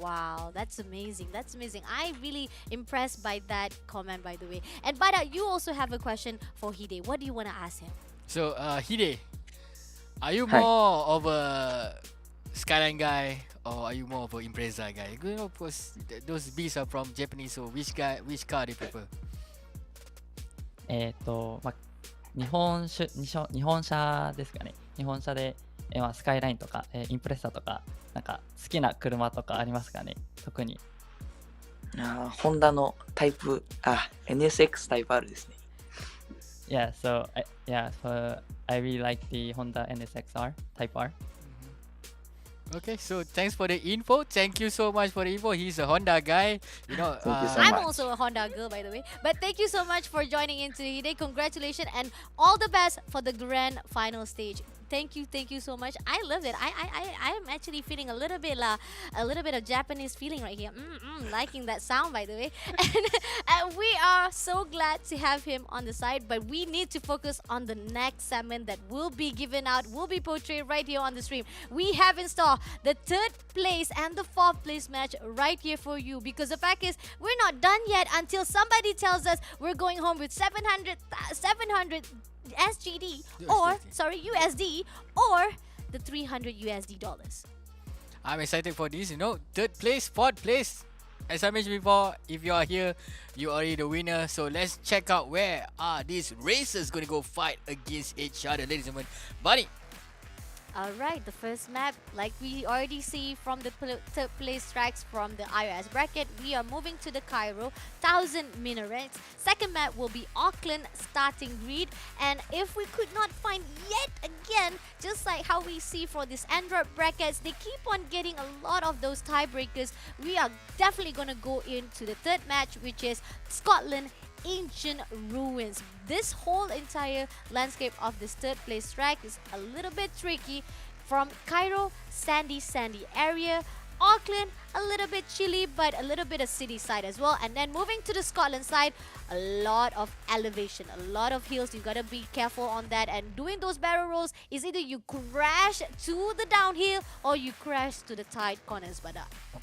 Wow, that's amazing. That's amazing. I'm really impressed by that comment, by the way. And Bada, you also have a question for Hide. What do you want to ask him? So, Hide, are you more of a Skyline guy or are you more of an Impreza guy? You know, of course, those beasts are from Japanese, so which car do you prefer? 日本車ですかね。日本車で、スカイラインとか、インプレッサとか、なんか好きな車とかありますかね。特に。ホンダのタイプ、NSX タイプ R ですね。Yeah, so I really like the Honda NSXR Type R. Okay, so thanks for the info. Thank you so much for the info. He's a Honda guy. You know, Thank you so I'm much. also a Honda girl, by the way. But thank you so much for joining in today. Congratulations and all the best for the grand final stage. Thank you so much. I love it. I am actually feeling a little bit of Japanese feeling right here. Liking that sound, by the way. And we are so glad to have him on the side. But we need to focus on the next segment that will be given out, will be portrayed right here on the stream. We have in store the third place and the fourth place match right here for you. Because the fact is, we're not done yet until somebody tells us we're going home with 700 SGD or USD or the 300 USD dollars. I'm excited for this. You know, third place, fourth place. As I mentioned before, if you are here, you are already the winner. So let's check out where are these racers going to go fight against each other, ladies and gentlemen. Buddy. Alright, the first map, like we already see from the third place tracks from the iOS bracket, we are moving to the Cairo 1000 minarets. Second map will be Auckland starting grid, and if we could not find yet again, just like how we see for this Android brackets, they keep on getting a lot of those tiebreakers. We are definitely going to go into the third match, which is Scotland ancient ruins. This whole entire landscape of this third place track is a little bit tricky. From Cairo, sandy area. Auckland, a little bit chilly, but a little bit of city side as well. And then moving to the Scotland side, a lot of elevation, a lot of hills. You gotta be careful on that. And doing those barrel rolls is either you crash to the downhill or you crash to the tight corners. But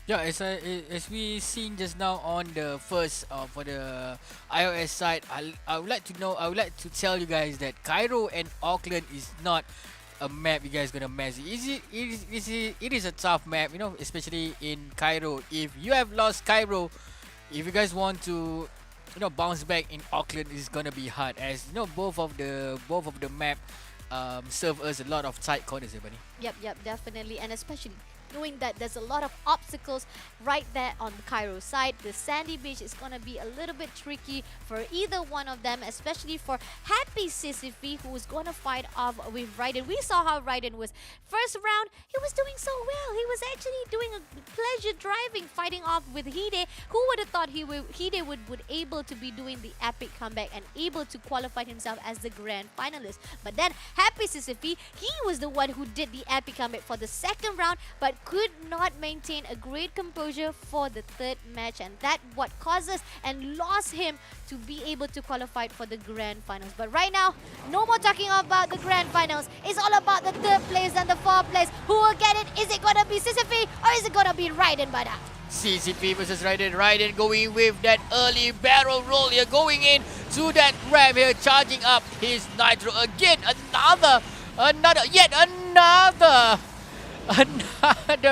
Yeah, as we seen just now on the first for the iOS side, I would like to tell you guys that Cairo and Auckland is not a map you guys gonna mess. It is a tough map, you know, especially in Cairo. If you have lost Cairo, if you guys want to, you know, bounce back in Auckland, is gonna be hard, as you know both of the map serve us a lot of tight corners, everybody. Yep, definitely. And especially knowing that there's a lot of obstacles right there on the Cairo side. The sandy beach is going to be a little bit tricky for either one of them, especially for Happy Sisyphe, who is going to fight off with Raiden. We saw how Raiden was. First round, he was doing so well. He was actually doing a pleasure driving, fighting off with Hide. Who would have thought Hide would able to be doing the epic comeback and able to qualify himself as the grand finalist. But then Happy Sisyphe, he was the one who did the epic comeback for the second round, but could not maintain a great composure for the third match, and that what causes and lost him to be able to qualify for the grand finals. But right now, no more talking about the grand finals. It's all about the third place and the fourth place. Who will get it? Is it gonna be Sisyphe or is it gonna be Raiden, Bada? CCP versus Raiden. Raiden going with that early barrel roll here, going in to that ram here, charging up his nitro again. Yet another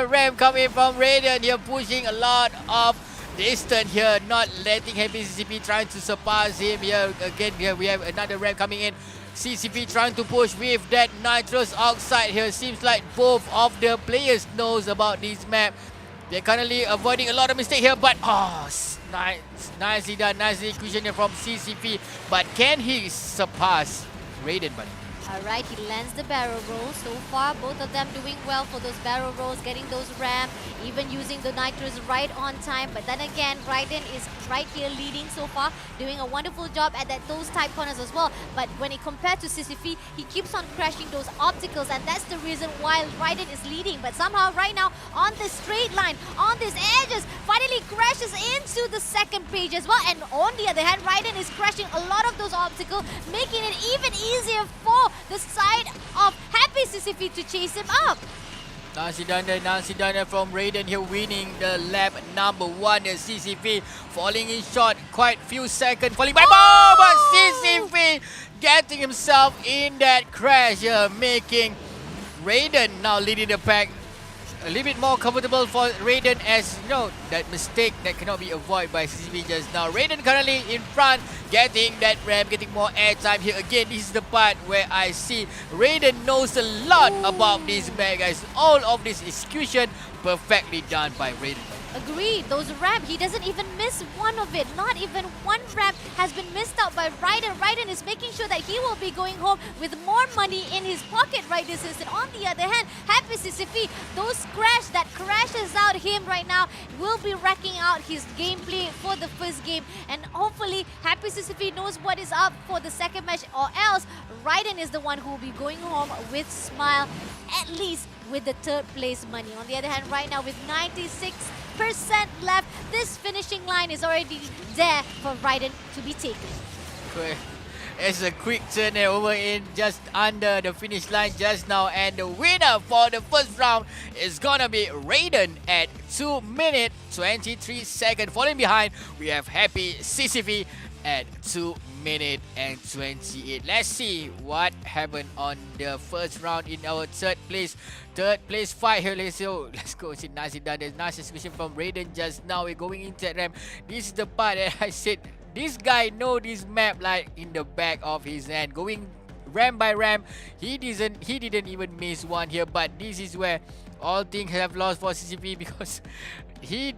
ram coming from Raiden here, pushing a lot of distance here, not letting Happy CCP trying to surpass him here. Again, here we have another ram coming in. CCP trying to push with that nitrous oxide here. Seems like both of the players knows about this map. They're currently avoiding a lot of mistake here, but nicely done, nicely execution here from CCP. But can he surpass Raiden, buddy? Alright, he lands the barrel roll. So far, both of them doing well for those barrel rolls, getting those ram, even using the nitros right on time. But then again, Raiden is right here leading so far, doing a wonderful job at those tight corners as well. But when it compared to Sisyphe, he keeps on crashing those obstacles, and that's the reason why Raiden is leading. But somehow right now, on this straight line, on these edges, finally crashes into the second page as well. And on the other hand, Raiden is crashing a lot of those obstacles, making it even easier for the side of Happy Sisyphe to chase him up. Nicely done from Raiden here, winning the lap number 1. CCP falling in short, quite few seconds, falling by but CCP getting himself in that crash here, making Raiden now leading the pack. A little bit more comfortable for Raiden, as you know, that mistake that cannot be avoided by CCP just now. Raiden currently in front, getting that ram, getting more airtime here. Again, this is the part where I see Raiden knows a lot about this map, guys. All of this execution perfectly done by Raiden. Agreed, those ramp, he doesn't even miss one of it. Not even one ramp has been missed out by Raiden. Raiden is making sure that he will be going home with more money in his pocket right this instant. On the other hand, Happy Sisyphe, those crash that crashes out him right now will be racking out his gameplay for the first game. And hopefully, Happy Sisyphe knows what is up for the second match, or else Raiden is the one who will be going home with smile, at least with the third place money. On the other hand, right now with 96% left, this finishing line is already there for Raiden to be taken. It's a quick turn over in just under the finish line just now, and the winner for the first round is gonna be Raiden at 2 minutes 23 seconds. Falling behind, we have Happy Sisyphe at 2 minutes and 28. Let's see what happened on the first round in our third place fight here. Let's go. See, nicely done. There's nice execution from Raiden just now. We're going into that ramp. This is the part that I said this guy know this map like in the back of his hand. Going ramp by ramp, he didn't even miss one here. But this is where all things have lost for CCP, because he's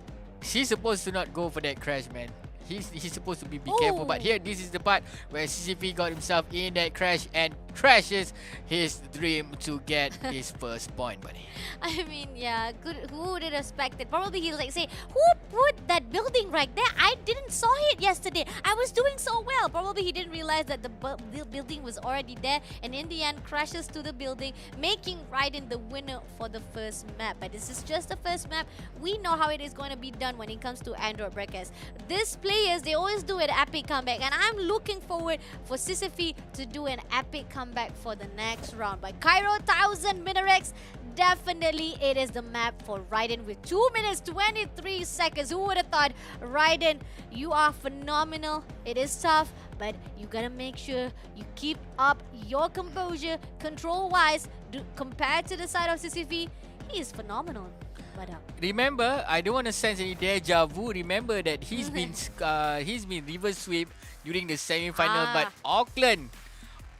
supposed to not go for that crash, man. He's supposed to be careful, but here this is the part where CCP got himself in that crash and crashes his dream to get his first point, buddy. I mean, yeah, good. Who would have expected? Probably he'll like say, who put that building right there? I didn't saw it yesterday. I was doing so well. Probably he didn't realize that the building was already there, and in the end crashes to the building, making Raiden the winner for the first map. But this is just the first map. We know how it is going to be done when it comes to Android brackets. These players, they always do an epic comeback, and I'm looking forward for Sisyphe to do an epic comeback for the next round. But Cairo 1000 Minarex, definitely it is the map for Raiden with 2 minutes 23 seconds. Who would have thought? Raiden, you are phenomenal. It is tough, but you gotta make sure you keep up your composure control wise. Compared to the side of Sisyphe, he is phenomenal. But Remember, I don't want to sense any deja vu. Remember that he's been reverse sweep during the semi-final. But Auckland,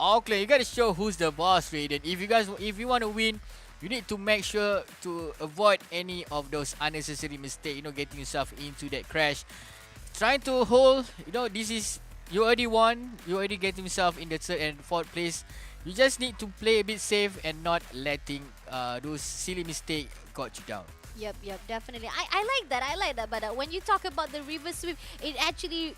you gotta show who's the boss, Raiden. If you want to win, you need to make sure to avoid any of those unnecessary mistakes. You know, getting yourself into that crash, trying to hold. You know, you already won. You already get yourself in the third and fourth place. You just need to play a bit safe and not letting those silly mistakes got you down. Yep, definitely. I like that. But when you talk about the reverse sweep, it actually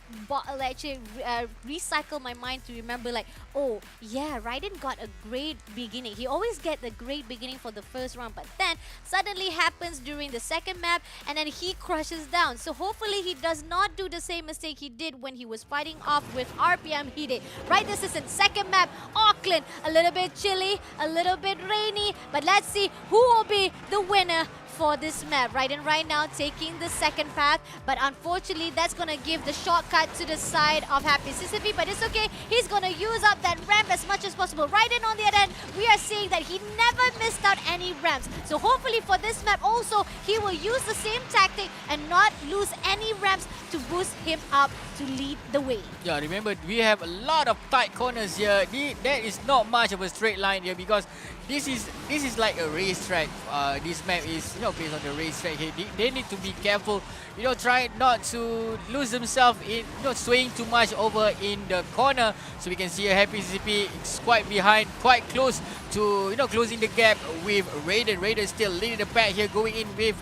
recycled my mind to remember like, oh yeah, Raiden got a great beginning. He always get the great beginning for the first round, but then suddenly happens during the second map, and then he crushes down. So hopefully he does not do the same mistake he did when he was fighting off with RPM Hide. Right, this is in second map, Auckland. A little bit chilly, a little bit rainy, but let's see who will be the winner for this map. Raiden right now taking the second path, but unfortunately that's gonna give the shortcut to the side of Happy Sisyphe, but it's okay. He's gonna use up that ramp as much as possible. Raiden on the other end, we are seeing that he never missed out any ramps. So hopefully for this map also, he will use the same tactic and not lose any ramps to boost him up to lead the way. Yeah, remember we have a lot of tight corners here. There is not much of a straight line here because this is like a racetrack. This map is, you know, based on the racetrack here. They need to be careful, you know, try not to lose themselves in, you know, swaying too much over in the corner. So we can see a Happy CP is quite behind, quite close to, you know, closing the gap with Raiden. Raiden still leading the pack here, going in with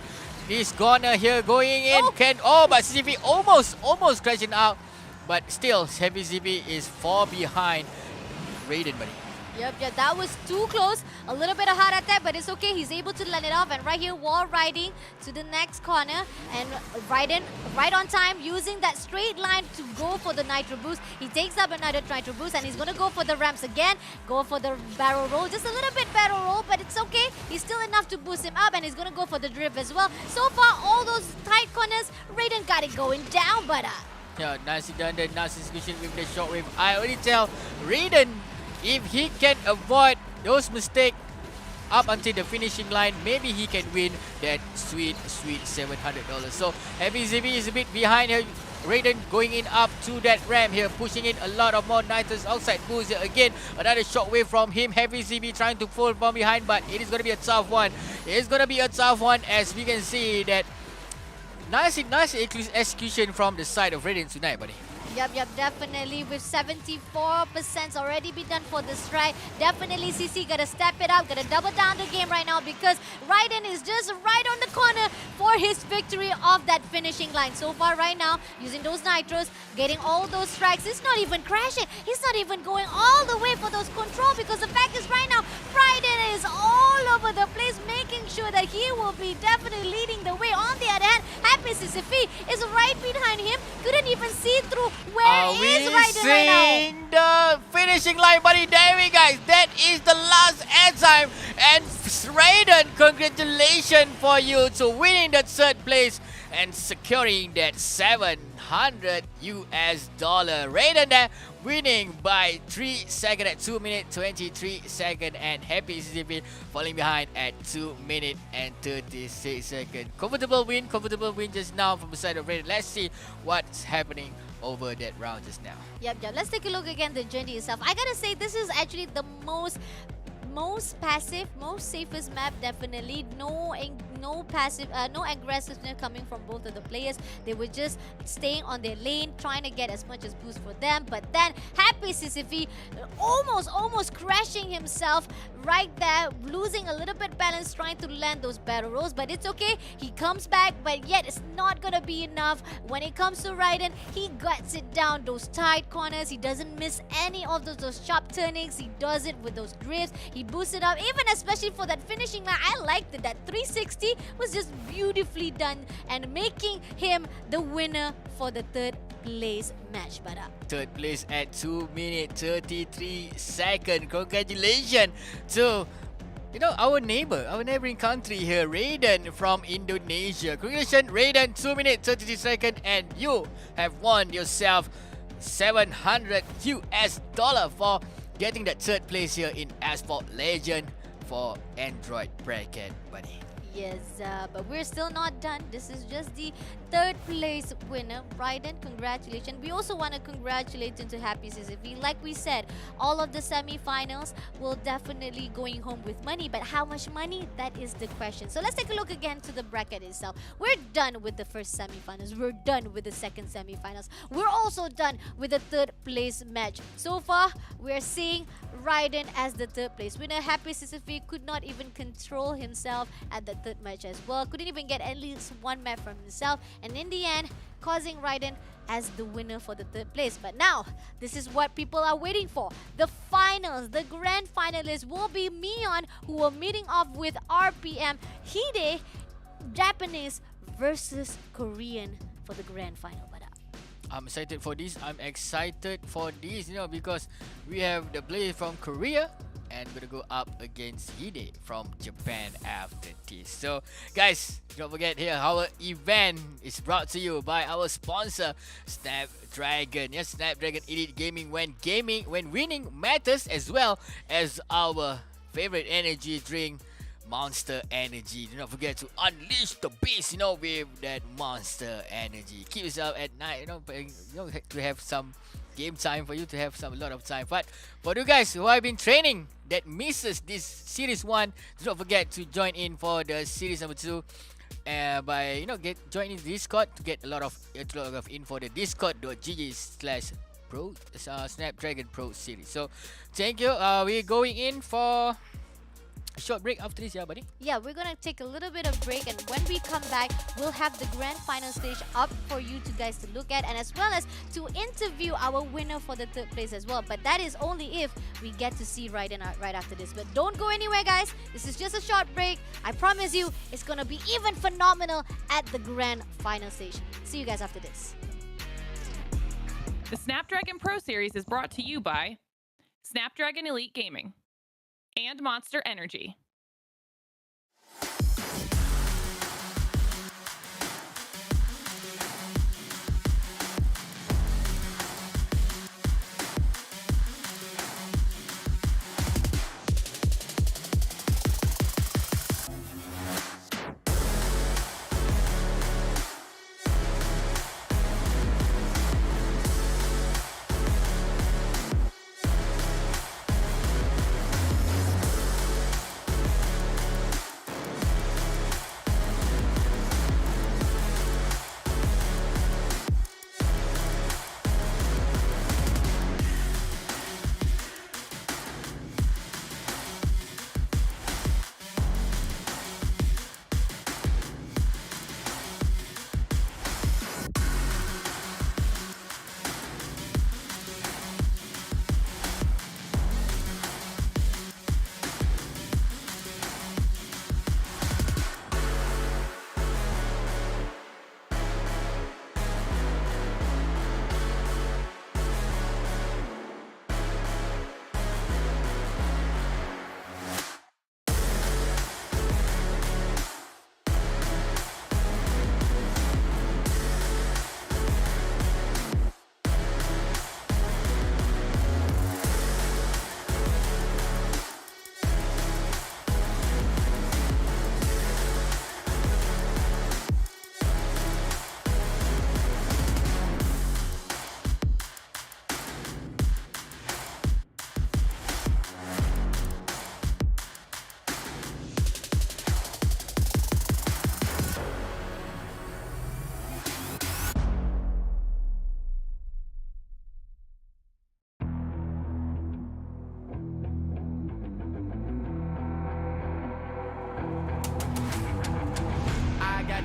this corner here, going in. But CP almost crashing out, but still Happy CP is far behind Raiden, buddy. Yep, that was too close. A little bit of heart attack, but it's okay. He's able to land it off. And right here, wall riding to the next corner. And Raiden, right on time, using that straight line to go for the nitro boost. He takes up another nitro boost, and he's going to go for the ramps again. Go for the barrel roll. Just a little bit barrel roll, but it's okay. He's still enough to boost him up, and he's going to go for the drift as well. So far, all those tight corners, Raiden got it going down, but... Yeah, nicely done there. Nice execution with the shockwave. I already tell Raiden, if he can avoid those mistakes up until the finishing line, maybe he can win that sweet $700. So Happy ZB is a bit behind here. Raiden going in up to that ramp here, pushing in a lot of more nitrous outside boost here. Again, another shockwave from him. Happy ZB trying to fall from behind, but it is going to be a tough one. It's going to be a tough one, as we can see that nice execution from the side of Raiden tonight, buddy. Yep, definitely. With 74% already been done for this try. Definitely CC gotta step it up, gotta double down the game right now, because Raiden is just right on the corner for his victory of that finishing line. So far right now, using those nitros, getting all those strikes. He's not even crashing. He's not even going all the way for those control, because the fact is right now, Raiden is all over the place, making sure that he will be definitely leading the way. On the other hand, Happy Sisyphe is right behind him. Couldn't even see through. Where is Raiden right now? Seeing the finishing line, buddy. There we go. That is the last end time. And Raiden, congratulations for you to winning that third place and securing that $700 US. Raiden there winning by 3 seconds at 2 minutes 23 seconds, and Happy CCP falling behind at 2 minutes and 36 seconds. Comfortable win just now from the side of Raiden. Let's see what's happening over that round just now. Yep. Let's take a look again the journey itself. I gotta say, this is actually the most passive, most safest map. Definitely no passive, no aggressiveness coming from both of the players. They were just staying on their lane, trying to get as much as boost for them. But then Happy Sisyphe almost crashing catching himself right there, losing a little bit balance, trying to land those barrel rolls, but it's okay. He comes back, but yet it's not gonna be enough. When it comes to Raiden, he guts it down, those tight corners. He doesn't miss any of those sharp turnings. He does it with those drifts. He boosts it up, even especially for that finishing line. I liked it. That 360 was just beautifully done and making him the winner for the third place match. But Third place at 2 minutes 33 seconds. Congratulations to our neighboring country here, Raiden from Indonesia. Congratulations, Raiden, 2 minutes 33 seconds, and you have won yourself $700 for getting that third place here in Asphalt Legend for Android bracket, buddy. yes, but we're still not done. This is just the third place winner, Raiden. Congratulations. We also want to congratulate into Happy CCV. Like we said, all of the semi-finals will definitely going home with money. But how much money? That is the question. So let's take a look again to the bracket itself. We're done with the first semi-finals. We're done with the second semi-finals. We're also done with the third place match. So far, we're seeing Raiden as the third place winner. Happy CCV could not even control himself at the third match as well. Couldn't even get at least one map from himself. And in the end, causing Raiden as the winner for the third place. But now, this is what people are waiting for. The finals, the grand finalists will be Mion, who are meeting off with RPM, Hide, Japanese versus Korean for the grand final. But I'm excited for this. Because we have the player from Korea and we're gonna go up against Hide from Japan after this. So guys, don't forget here, our event is brought to you by our sponsor, Snapdragon. Yes, Snapdragon Elite Gaming, when winning matters, as well as our favorite energy drink, Monster Energy. Do not forget to unleash the beast, with that Monster Energy. Keep yourself at night, to have some game time, for you to have a lot of time. But for you guys who have been training that misses this series 1, do not forget to join in for the series number 2 by join in Discord to get a lot of info. The discord.gg/pro Snapdragon Pro Series. So thank you. We're going in for a short break after this, buddy. yeah, we're gonna take a little bit of break, and when we come back, we'll have the grand final stage up for you guys to look at, and as well as to interview our winner for the third place as well. But that is only if we get to see Raiden right after this. But don't go anywhere, guys. This is just a short break. I promise you, it's gonna be even phenomenal at the grand final stage. See you guys after this. The Snapdragon Pro Series is brought to you by Snapdragon Elite Gaming and Monster Energy.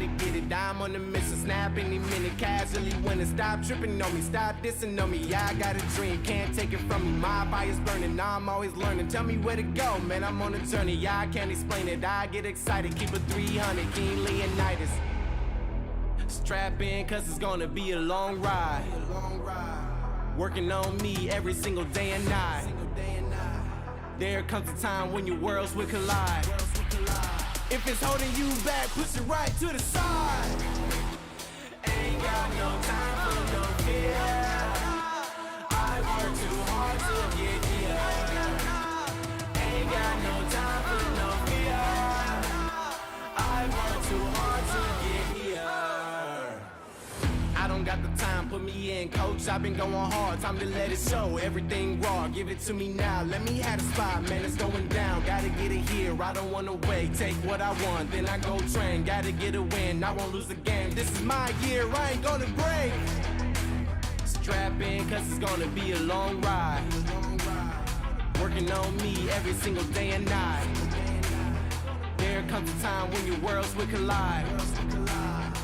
to get it. I'm on the mission, snap any minute, casually winning. Stop tripping on me, stop dissing on me. Yeah, I got a dream, can't take it from me. My fire's burning, I'm always learning. Tell me where to go, man, I'm on a journey. Yeah, I can't explain it, I get excited. Keep it 300, King Leonidas. Strap in, cause it's gonna be a long ride. Working on me every single day and night. There comes a time when your worlds will collide. If it's holding you back, push it right to the side. Ain't got no time for no fear. I work too hard to get here. Ain't got no time for no fear. I work too hard to get here. I don't got the time, put me in, coach. I've been going hard, time to let it show. Everything raw, give it to me now. Let me have the spot, man, it's going down. Gotta get it here, I don't wanna wait. Take what I want, then I go train. Gotta get a win, I won't lose the game. This is my year, I ain't gonna break. Strap in, cause it's gonna be a long ride. Working on me every single day and night. There comes a time when your worlds will collide.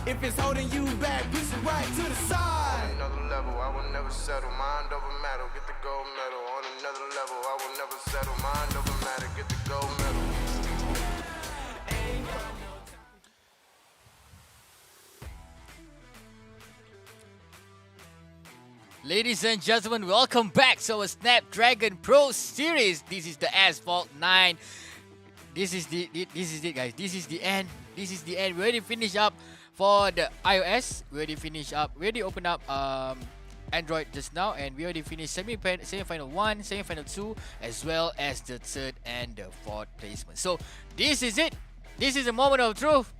If it's holding you back, push it right to the side. On another level, I will never settle. Mind over matter, get the gold medal. On another level, I will never settle. Mind over matter, get the gold medal. Ladies and gentlemen, welcome back to our Snapdragon Pro Series. This is the Asphalt 9. This is it, guys. This is the end. This is the end. We already finished up for the iOS. We already opened up Android just now, and we already finished semi-final 1, semi-final 2, as well as the third and the fourth placement. So this is it. This is the moment of truth.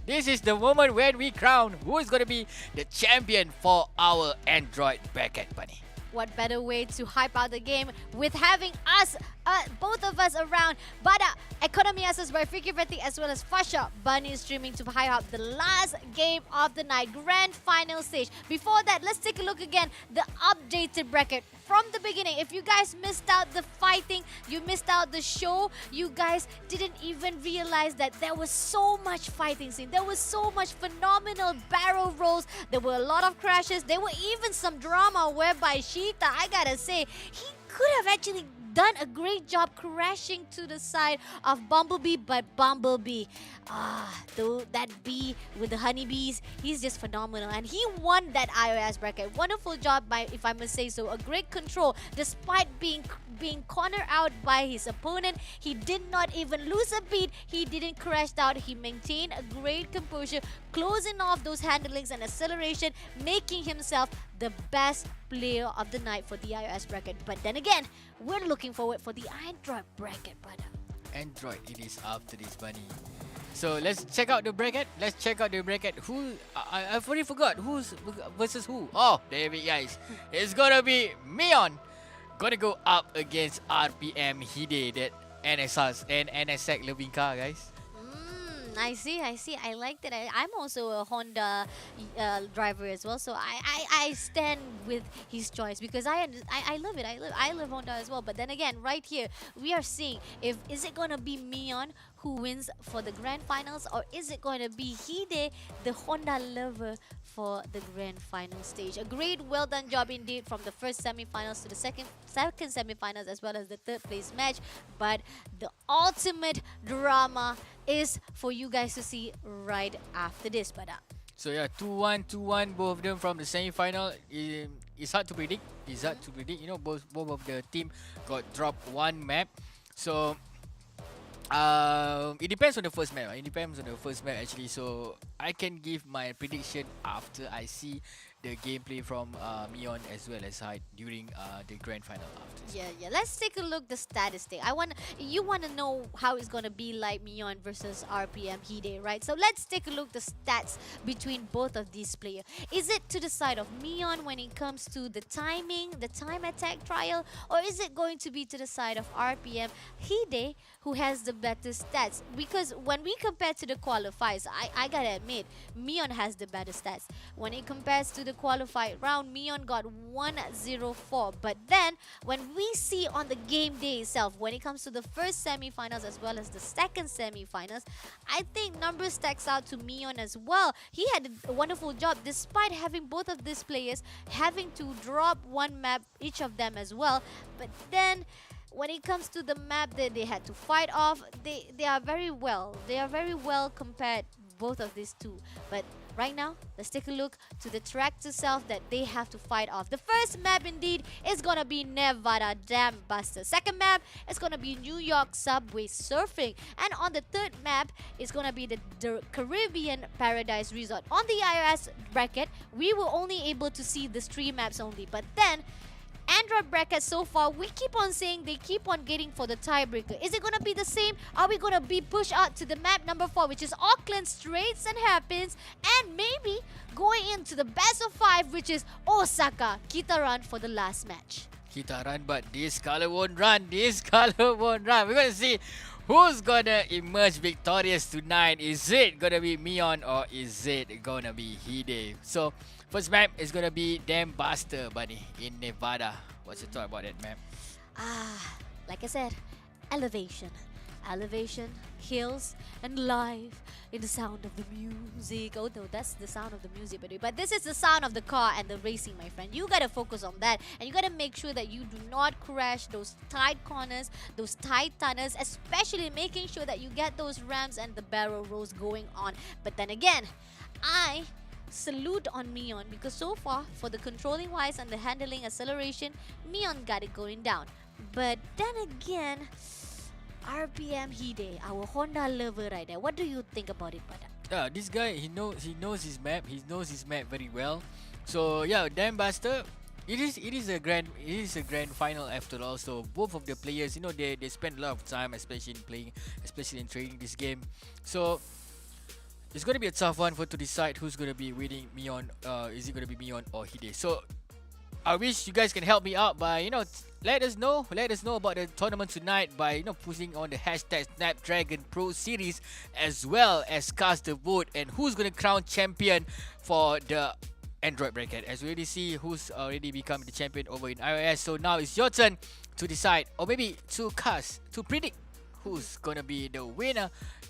This is the moment when we crown who is going to be the champion for our Android bracket, Bunny. What better way to hype out the game with having us, both of us around. Bada, Economy Access by Freaky Fretty, as well as Fasha Bunny streaming to hype up the last game of the night, grand final stage. Before that, let's take a look again, the updated bracket from the beginning. If you guys missed out the fighting, you missed out the show, you guys didn't even realize that there was so much fighting scene. There was so much phenomenal barrel rolls. There were a lot of crashes. There were even some drama whereby Sheeta, I gotta say, he could have actually done a great job crashing to the side of Bumblebee, but Bumblebee, though that bee with the honeybees, he's just phenomenal, and he won that iOS bracket. Wonderful job, if I must say so. A great control, despite being cornered out by his opponent. He did not even lose a beat. He didn't crash out. He maintained a great composure, closing off those handlings and acceleration, making himself the best player of the night for the iOS bracket. But then again, we're looking forward for the Android bracket, brother. Android, it is after this, Bunny. So let's check out the bracket. Who I've already forgot who's versus who. Oh, there we guys. It's gonna be Mion gonna go up against RPM Hide, that NSX and NSX Levinka, guys. I see. I liked it. I'm also a Honda driver as well, so I stand with his choice because I love it. I love Honda as well. But then again, right here we are seeing is it gonna be Mion who wins for the grand finals, or is it going to be Hide, the Honda lover, for the grand final stage? A great, well done job indeed from the first semi-finals to the second semi-finals, as well as the third place match. But the ultimate drama is for you guys to see right after this. But so yeah, 2-1, both of them from the semi-final. It's hard to predict. You know, both of the team got dropped one map. So it depends on the first map. Actually. So I can give my prediction after I see the gameplay from Mion as well as Hyde during the grand final after. Yeah. Let's take a look the statistic. You wanna know how it's gonna be like Mion versus RPM Hide, right? So let's take a look the stats between both of these players. Is it to the side of Mion when it comes to the timing, the time attack trial, or is it going to be to the side of RPM Hide, who has the better stats? Because when we compare to the qualifiers, I gotta admit, Mion has the better stats. When it compares to the the qualified round, Mion got 104. But then, when we see on the game day itself, when it comes to the first semi-finals as well as the second semi-finals, I think numbers stacks out to Mion as well. He had a wonderful job despite having both of these players having to drop one map, each of them as well. But then, when it comes to the map that they had to fight off, they are very well. They are very well compared, both of these two. But right now, let's take a look to the track itself that they have to fight off. The first map indeed is gonna be Nevada Dam Buster. Second map is gonna be New York Subway Surfing. And on the third map is gonna be the Caribbean Paradise Resort. On the iOS bracket, we were only able to see the 3 maps only. But then, Android bracket so far, we keep on saying they keep on getting for the tiebreaker. Is it going to be the same? Are we going to be pushed out to the map number 4, which is Auckland Straits and Hairpins, and maybe going into the best of 5, which is Osaka? Kita run for the last match. Kita run, but this color won't run. This color won't run. We're going to see who's going to emerge victorious tonight. Is it going to be Mion or is it going to be Hide? So, first map is going to be Dam Buster, buddy, in Nevada. What's your thought about that map? Like I said, elevation. Elevation, hills, and life in the sound of the music. Oh no, that's the sound of the music, but this is the sound of the car and the racing, my friend. You gotta focus on that, and you gotta make sure that you do not crash those tight corners, those tight tunnels, especially making sure that you get those ramps and the barrel rolls going on. But then again, I salute on Mion because so far, for the controlling wise and the handling acceleration, Mion got it going down. But then again, RPM Hide, our Honda lover right there. What do you think about it, Pada? Yeah, this guy, he knows his map. He knows his map very well. So yeah, Dam Buster, it is a grand final after all. So both of the players, they spend a lot of time, especially in training this game. So it's going to be a tough one to decide who's going to be winning, Mion. Is it going to be Mion or Hide? So I wish you guys can help me out by, let us know about the tournament tonight by, pushing on the hashtag Snapdragon Pro Series, as well as cast the vote and who's going to crown champion for the Android bracket. As we already see who's already become the champion over in iOS. So now it's your turn to decide, or maybe to predict who's going to be the winner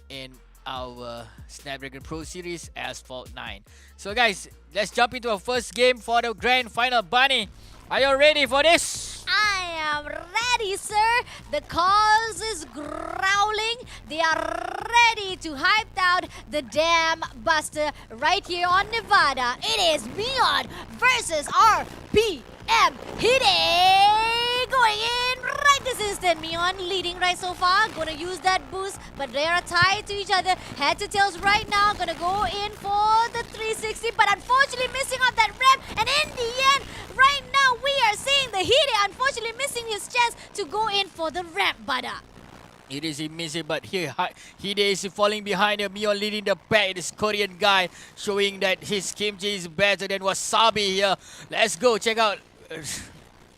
in our Snapdragon Pro Series Asphalt 9. So guys, let's jump into our first game for the grand final. Bunny, are you ready for this? I am ready, sir. The cause is growling. They are ready to hype out the Dam Buster right here on Nevada. It is Mion versus RPM Hide. Going in right this instant. Mion leading right so far. Gonna use that boost, but they are tied to each other. Head to tails right now. Gonna go in for the 360, but unfortunately missing on that ramp. And in the end, right now we are seeing the Hide unfortunately missing his chance to go in for the ramp, Bada. It is missing, but here Hide is falling behind him. Mion leading the pack. This Korean guy showing that his kimchi is better than wasabi here. Let's go check out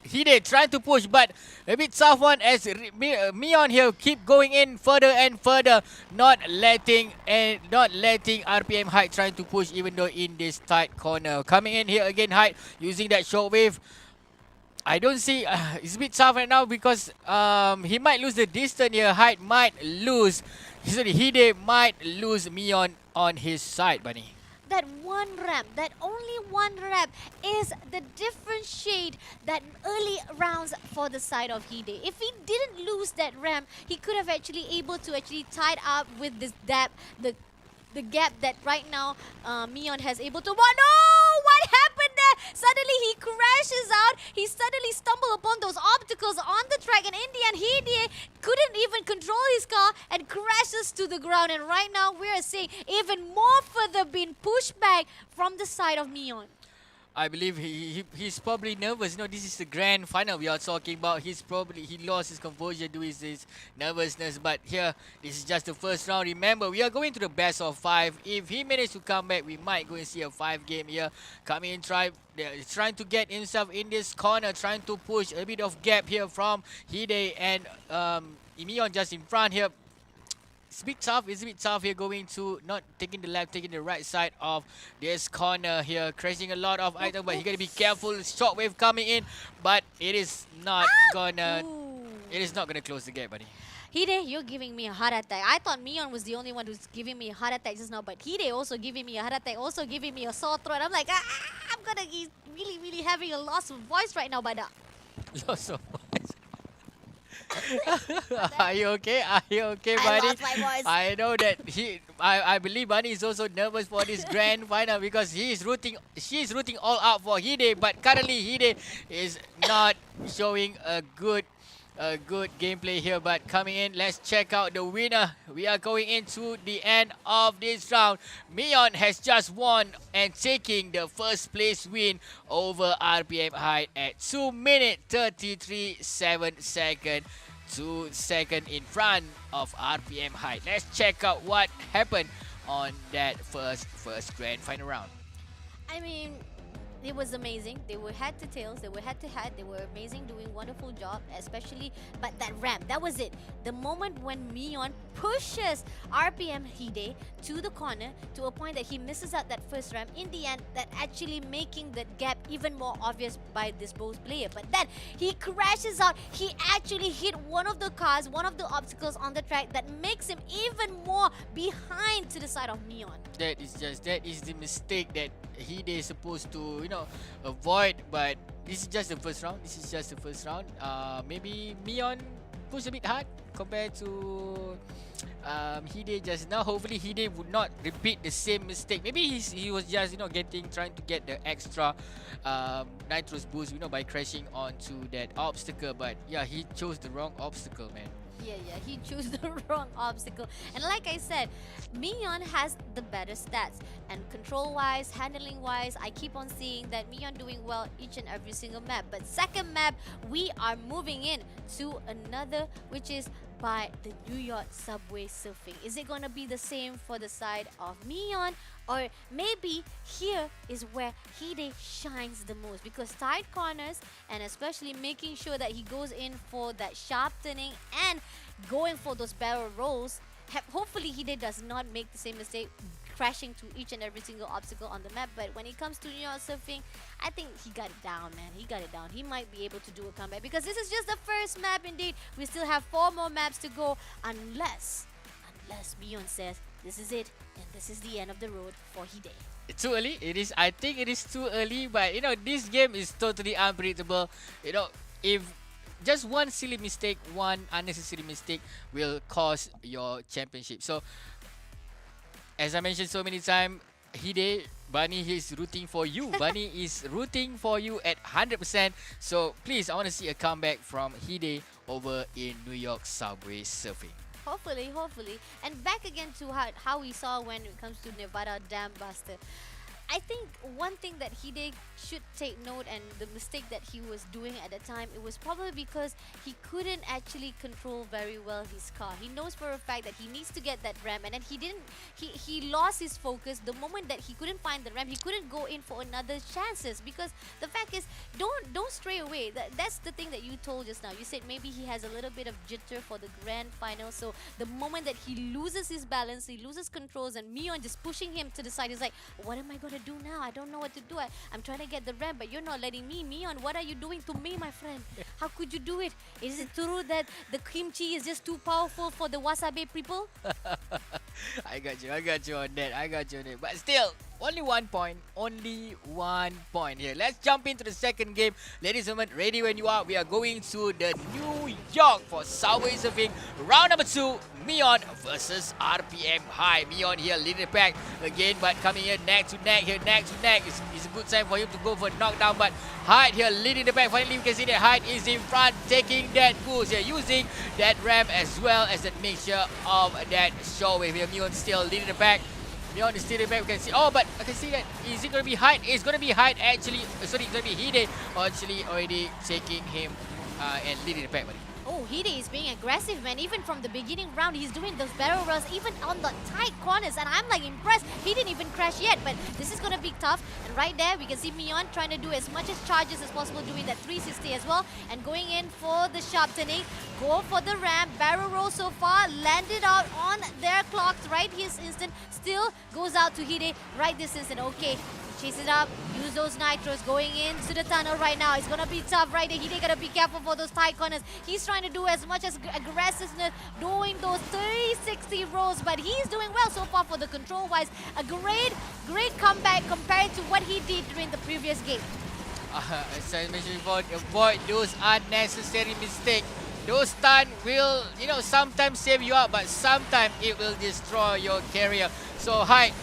Hide trying to push, but a bit tough one as Mion here keep going in further and further, not letting RPM Hide trying to push even though in this tight corner. Coming in here again, Hide using that shockwave. I don't see, it's a bit tough right now because he might lose the distance here. Hide might lose, Hide might lose Mion on his side, Bunny. That one ramp, that only one ramp is the different shade that early rounds for the side of Hide. If he didn't lose that ramp, he could have actually able to tied up with this the gap that right now Mion has able to. Oh no! What happened there? Suddenly he crashes out. He suddenly stumbled upon those obstacles on the track, and in the end, Hide couldn't even control his car and crashes to the ground. And right now, we are seeing even more further being pushed back from the side of Mion. I believe he's probably nervous. This is the grand final we are talking about. He lost his composure due to his nervousness. But here, this is just the first round. Remember, we are going to the best of 5. If he managed to come back, we might go and see a 5 game here. Coming in, trying to get himself in this corner, trying to push a bit of gap here from Hide and Mion just in front here. it's a bit tough. It's a bit tough here going to not taking the left, taking the right side of this corner here. Crashing a lot of items, but you gotta be careful. Shockwave coming in, but it is not gonna... Ooh. It is not gonna close the gap, buddy. Hide, you're giving me a heart attack. I thought Mion was the only one who's giving me a heart attack just now, but Hide also giving me a heart attack, also giving me a sore throat. I'm like, I'm gonna be really, really having a loss of voice right now, but Lost of voice. Are you okay? Are you okay, I buddy? lost my voice. I know that I believe Bunny is also nervous for this grand final because she's rooting all out for Hide, but currently Hide is not showing a good gameplay here. But coming in, let's check out the winner. We are going into the end of this round. Mion has just won and taking the first place win over RPM Height at 2 minutes 33.7 seconds. 2 seconds in front of RPM Height. Let's check out what happened on that first grand final round. I mean, it was amazing. They were head to tails, they were head to head, they were amazing, doing wonderful job, especially, but that ramp, that was it. The moment when Mion pushes RPM Hide to the corner to a point that he misses out that first ramp, in the end, that actually making that gap even more obvious by this Bose player. But then he crashes out, he actually hit one of the cars, one of the obstacles on the track that makes him even more behind to the side of Mion. That is the mistake that Hide is supposed to, avoid. But this is just the first round. Maybe Mion pushed a bit hard compared to Hide just now. Hopefully Hide would not repeat the same mistake. Maybe he was just trying to get the extra nitrous boost, by crashing onto that obstacle. But yeah, he chose the wrong obstacle, man. Yeah, he chose the wrong obstacle. And like I said, Mion has the better stats. And control-wise, handling-wise, I keep on seeing that Mion doing well each and every single map. But second map, we are moving in to another, which is by the New York subway surfing. Is it gonna be the same for the side of Mion? Or maybe here is where Hide shines the most, because tight corners and especially making sure that he goes in for that sharp turning and going for those barrel rolls. Hopefully Hide does not make the same mistake crashing to each and every single obstacle on the map. But when it comes to New York surfing, I think he got it down, man. He got it down. He might be able to do a comeback because this is just the first map indeed. We still have 4 more maps to go unless Mion says this is it and this is the end of the road for Hide. It's too early. I think it is too early, but this game is totally unpredictable. If just one silly mistake, one unnecessary mistake will cost your championship. So as I mentioned so many times, Hide, Bunny is rooting for you. Bunny is rooting for you at 100%. So please, I want to see a comeback from Hide over in New York subway surfing. Hopefully. And back again to how we saw when it comes to Nevada Dam Buster. I think one thing that Hide should take note, and the mistake that he was doing at the time, it was probably because he couldn't actually control very well his car. He knows for a fact that he needs to get that ramp, and then he lost his focus the moment that he couldn't find the ramp. He couldn't go in for another chances, because the fact is, don't stray away. That's the thing that you told just now. You said maybe he has a little bit of jitter for the grand final, so the moment that he loses his balance, he loses controls, and Mion just pushing him to the side, he's like, what am I gonna do now? I don't know what to do. I'm trying to get the ramp, but you're not letting me. Mion, what are you doing to me, my friend? How could you do it? Is it true that the kimchi is just too powerful for the wasabi people? I got you on that. But still, only 1 point. Only 1 point here. Let's jump into the second game. Ladies and gentlemen, ready when you are. We are going to the New York for subway surfing. Round number 2, Mion versus RPM High. Mion here leading the pack again, but coming here neck to neck. It's a good time for him to go for a knockdown, but Hyde here leading the pack. Finally, we can see that Hyde is in front, taking that boost here, using that ramp as well as that mixture of that shockwave here. Mion still leading the pack. Mion is still in the back. We can see. Oh, but I can see that. Is it going to be Hyde? It's going to be Hyde actually. Sorry, it's going to be Hide actually already taking him and leading the pack, buddy. Oh, Hide is being aggressive, man. Even from the beginning round, he's doing those barrel rolls, even on the tight corners. And I'm like impressed. He didn't even crash yet, but this is gonna be tough. And right there, we can see Mion trying to do as much as charges as possible, doing that 360 as well. And going in for the sharp turning. Go for the ramp. Barrel roll so far. Landed out on their clocks right this instant. Still goes out to Hide right this instant. Okay. Chase it up, use those nitros, going into the tunnel right now. It's gonna be tough right there. Hide gotta be careful for those tight corners. He's trying to do as much as aggressiveness, doing those 360 rolls, but he's doing well so far for the control-wise. A great comeback compared to what he did during the previous game. As I mentioned before, avoid those unnecessary mistakes. Those stun will, sometimes save you up, but sometimes it will destroy your career. So, Hide,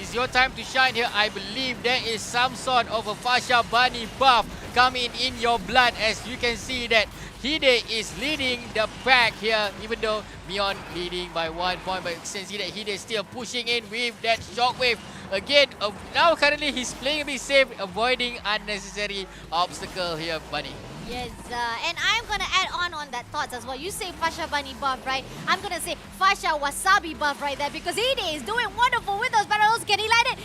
is your time to shine here. I believe there is some sort of a Fasha Bunny buff coming in your blood, as you can see that Hide is leading the pack here, even though Mion leading by 1 point, but since Hide is still pushing in with that shockwave. Again, now currently he's playing a bit safe, avoiding unnecessary obstacle here, Bunny. Yes, and I'm gonna add on that thoughts as well. You say Fasha Bunny buff, right? I'm gonna say Fasha Wasabi buff right there, because Hide is doing wonderful with those barrels. Can he land it?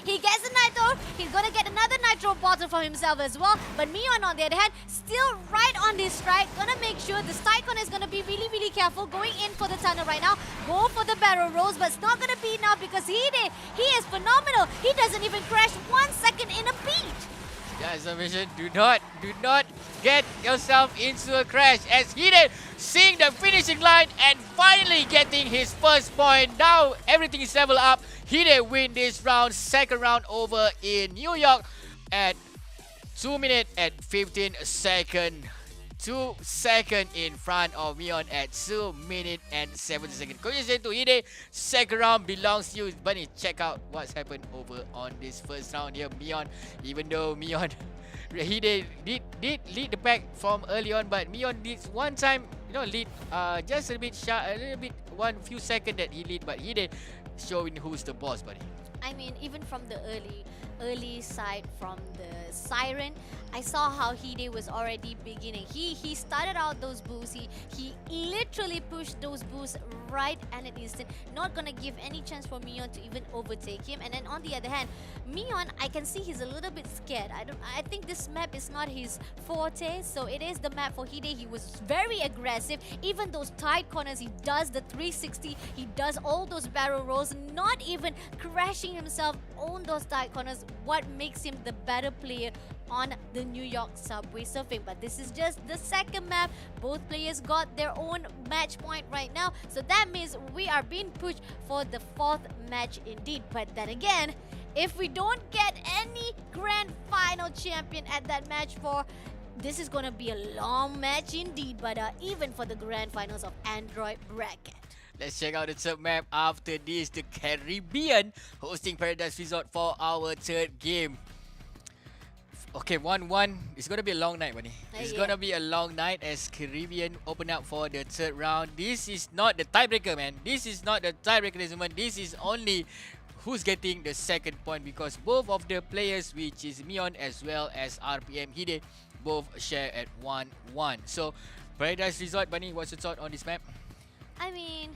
He gets the nitro. He's gonna get another nitro bottle for himself as well. But Mion, on the other hand, still right on this strike. Gonna make sure the Stikon is gonna be really careful going in for the tunnel right now. Go for the barrel rolls, but it's not gonna be enough because he is phenomenal. He doesn't even crash 1 second in a beat. Yeah, as I mentioned, do not get yourself into a crash, as Hide seeing the finishing line and finally getting his first point. Now everything is level up. Hide win this round, second round over in New York at 2 minutes and 15 seconds. 2 seconds in front of Mion at 2 minutes and 7 seconds. Congratulations to Hide. Second round belongs to you. Bunny, check out what's happened over on this first round here. Mion, even though Mion, Hide did lead the pack from early on, but Mion did one time, lead just a bit shy, a little bit, few seconds that he lead, but Hide showing who's the boss, buddy. I mean, even from the early side, from the siren, I saw how Hide was already beginning. He started out those boosts. He literally pushed those boosts right at an instant. Not gonna give any chance for Mion to even overtake him. And then on the other hand, Mion, I can see he's a little bit scared. I think this map is not his forte, so it is the map for Hide. He was very aggressive. Even those tight corners, he does the 360. He does all those barrel rolls, not even crashing himself on those tight corners. What makes him the better player on the New York subway surfing. But this is just the second map. Both players got their own match point right now, so that means we are being pushed for the fourth match indeed. But then again, if we don't get any grand final champion at that match 4, this is gonna be a long match indeed. But even for the grand finals of Android bracket. Let's check out the third map after this. The Caribbean hosting Paradise Resort for our third game. Okay, 1-1. It's going to be a long night, Bunny. It's going to be a long night as Caribbean open up for the third round. This is not the tiebreaker, man. This is not the tiebreaker, gentlemen. This is only who's getting the second point, because both of the players, which is Mion as well as RPM Hide, both share at 1-1. So, Paradise Resort, Bunny, what's your thought on this map? I mean,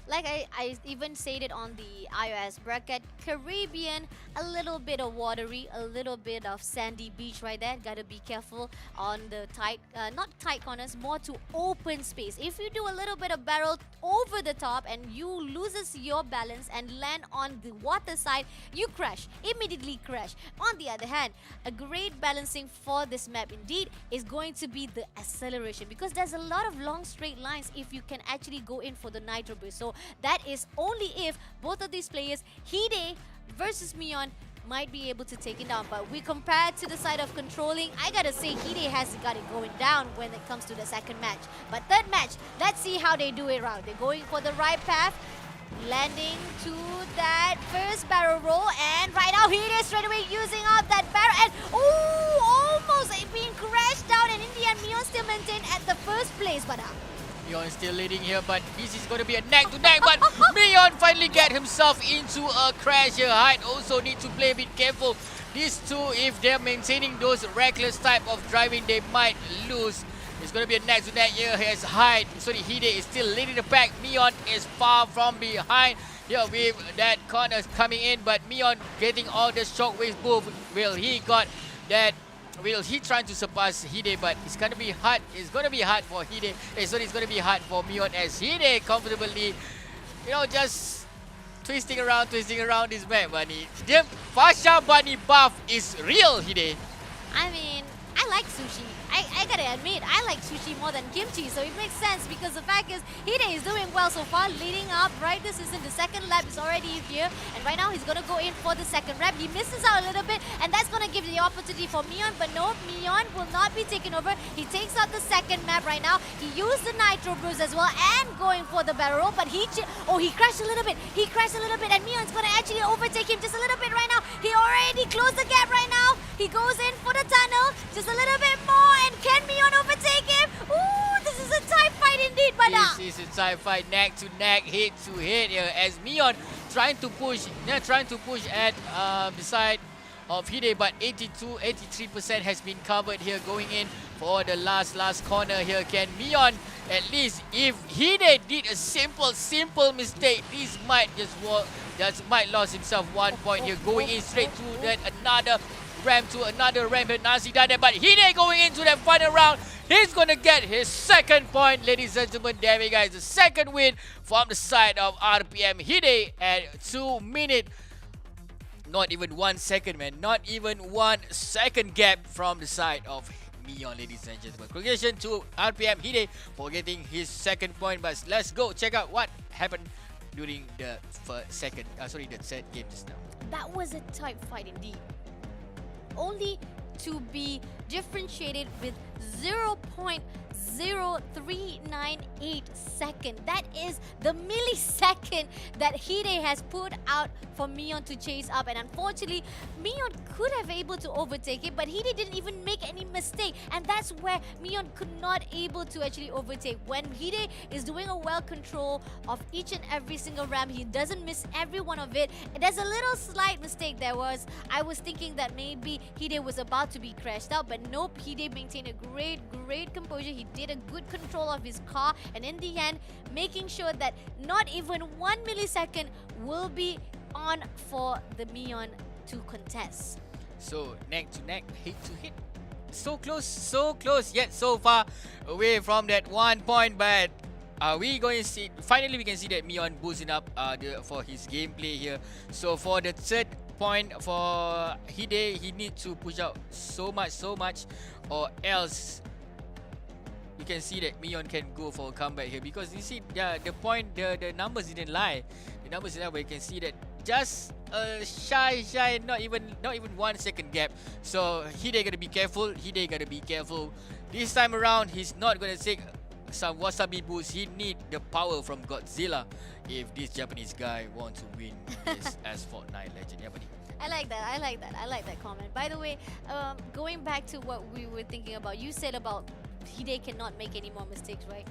like I even said it on the iOS bracket, Caribbean, a little bit of watery, a little bit of sandy beach right there. Gotta be careful on the tight, not tight corners, more to open space. If you do a little bit of barrel over the top and you loses your balance and land on the water side, you crash, immediately crash. On the other hand, a great balancing for this map indeed is going to be the acceleration, because there's a lot of long straight lines if you can actually go in for the nitro boost. So that is only if both of these players, Hide versus Mion, might be able to take it down. But we compare to the side of controlling, I gotta say Hide has got it going down when it comes to the second match. But third match, let's see how they do it around. They're going for the right path, landing to that first barrel roll, and right now Hide straight away using up that barrel, and almost being crashed down, and in the end Mion still maintained at the first place. But Mion still leading here, but this is going to be a neck-to-neck, but Mion finally get himself into a crash here. Hyde also need to play a bit careful. These two, if they're maintaining those reckless type of driving, they might lose It's going to be a neck to neck here. Here's Hyde. Sorry, Hide is still leading the pack. Mion is far from behind. Here with that corner coming in, but Mion getting all the shockwave move. Will he got that? Will he trying to surpass Hide? But it's gonna be hard. It's gonna be hard for Hide. Sorry, it's gonna be hard for Mion as Hide comfortably, just twisting around this map. Bunny, the Fasha Bunny buff is real, Hide. I mean, I like sushi. I gotta admit, I like sushi more than kimchi, so it makes sense because the fact is, Hide is doing well so far, leading up, right? This is in the second lap, is already here, and right now he's gonna go in for the second lap. He misses out a little bit, and that's gonna give the opportunity for Mion, but no, Mion will not be taken over. He takes out the second map right now. He used the Nitro Bruise as well, and going for the barrel roll, but he crashed a little bit. He crashed a little bit, and Mion's gonna actually overtake him just a little bit right now. He already closed the gap right now. He goes in for the tunnel, just a little bit more, and can Mion overtake him? Ooh, this is a tight fight indeed, but This is a tight fight, neck to neck, hit to hit here, as Mion trying to push at the side of Hide, but 83% has been covered here, going in for the last corner here. Can Mion at least, if Hide did a simple mistake, this might might lose himself 1 point here, going in straight to that another ramp here. Nasi done that, but Hide going into that final round. He's gonna get his second point, ladies and gentlemen. There we go, guys. The second win from the side of RPM. Hide at 2 minutes. Not even 1 second, man. Not even 1 second gap from the side of Mion, ladies and gentlemen. Congratulations to RPM Hide for getting his second point. But let's go check out what happened during the third game just now. that was a tight fight indeed. Only to be differentiated with 0.0398 second. That is the millisecond that Hide has put out for Mion to chase up, and unfortunately Mion could have able to overtake it, but Hide didn't even make any mistake, and that's where Mion could not able to actually overtake. When Hide is doing a well control of each and every single ramp, he doesn't miss every one of it. There's a little slight mistake there was. I was thinking that maybe Hide was about to be crashed out, but nope, Hide maintained a great composure. He did a good control of his car, and in the end making sure that not even 1 millisecond will be on for the Mion to contest. So neck to neck, hit to hit. So close, yet so far away from that 1 point. But we going to see, finally we can see that Mion boosting up for his gameplay here. So for the third point for Hide, he needs to push out so much, or else you can see that Mion can go for a comeback here, because you see the numbers didn't lie. The numbers didn't lie, but you can see that just a shy, not even 1 second gap. So Hide gotta be careful. This time around, he's not gonna take some wasabi boost. He need the power from Godzilla if this Japanese guy want to win this Asphalt 9 Legend. Yeah, buddy. I like that comment. By the way, going back to what we were thinking about, you said about Hide cannot make any more mistakes, right?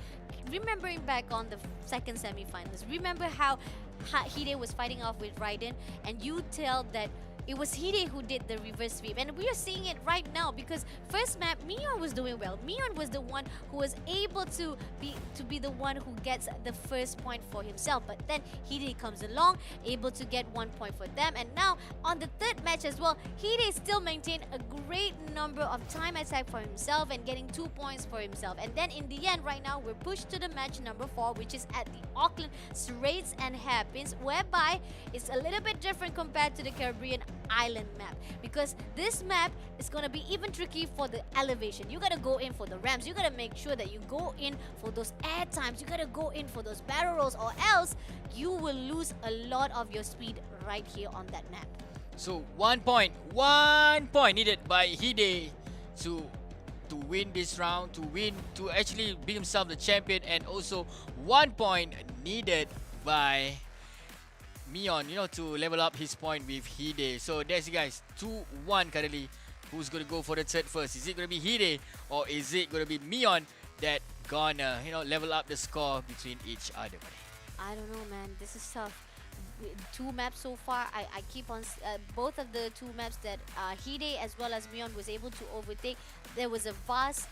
Remembering back on the second semi-finals, remember how Hide was fighting off with Raiden, and you tell that it was Hide who did the reverse sweep, and we are seeing it right now, because first map Mion was doing well. Mion was the one who was able to be the one who gets the first point for himself, but then Hide comes along, able to get 1 point for them, and now on the third match as well, Hide still maintained a great number of time attack for himself and getting 2 points for himself. And then in the end, right now we're pushed to the match number 4, which is at the Auckland Straits and Hairpins, whereby it's a little bit different compared to the Caribbean Island map, because this map is going to be even tricky for the elevation. You got to go in for the ramps, you got to make sure that you go in for those air times, you got to go in for those barrel rolls, or else you will lose a lot of your speed right here on that map. So 1 point needed by Hide to win this round, to actually be himself the champion, and also 1 point needed by Mion, to level up his point with Hide. So that's it, guys. 2-1 currently. Who's gonna go for the third first? Is it gonna be Hide, or is it gonna be Mion that gonna level up the score between each other, buddy? I don't know, man. This is tough. 2 maps so far. I keep on both of the 2 maps that Hide as well as Mion was able to overtake. There was a vast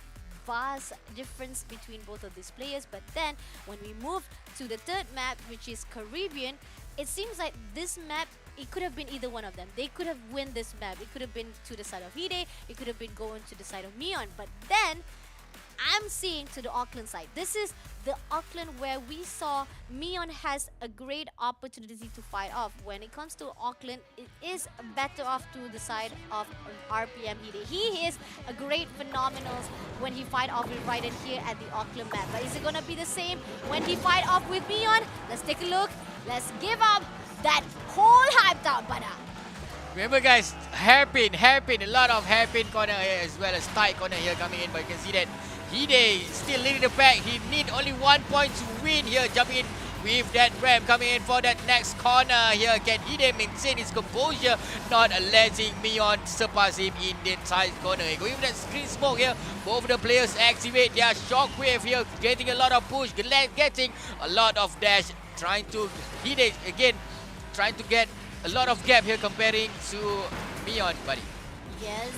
vast difference between both of these players. But then when we move to the third map, which is Caribbean, it seems like this map, it could have been either one of them. They could have won this map. It could have been to the side of Hide. It could have been going to the side of Neon. But then I'm seeing to the Auckland side. This is the Auckland where we saw Neon has a great opportunity to fight off. When it comes to Auckland, it is better off to the side of RPM Hide. He is a great phenomenal when he fight off with Raiden here at the Auckland map. But is it gonna be the same when he fight off with Neon? Let's take a look. Let's give up that whole hyped out banner. Remember guys, hairpin, a lot of hairpin corner here as well as tight corner here coming in, but you can see that Hide still leading the pack. He need only 1 point to win here, jumping in with that ram coming in for that next corner here. Can Hide maintain his composure, not letting Neon surpass him in the tight corner. Going with that screen smoke here, both of the players activate their shockwave here, getting a lot of push, getting a lot of dash, trying to Hide again, trying to get a lot of gap here comparing to Neon, buddy. Yes,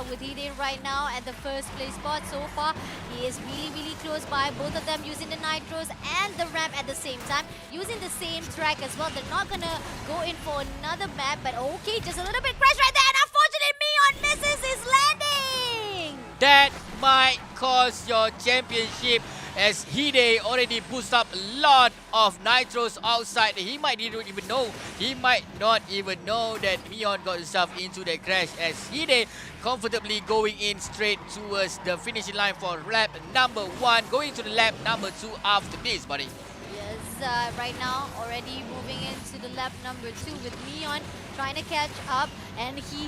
with Hide right now at the first place spot so far, he is really close by. Both of them using the nitros and the ramp at the same time, using the same track as well. They're not gonna go in for another map, but okay, just a little bit crash right there, and unfortunately Neon misses his landing. That might cost your championship, as Hide already boosted up a lot of nitros outside. He might not even know. He might not even know that Neon got himself into that crash, as Hide comfortably going in straight towards the finishing line for lap number 1, going to the lap number 2 after this, buddy. Yes, right now already moving into the lap number 2 with Neon trying to catch up, and he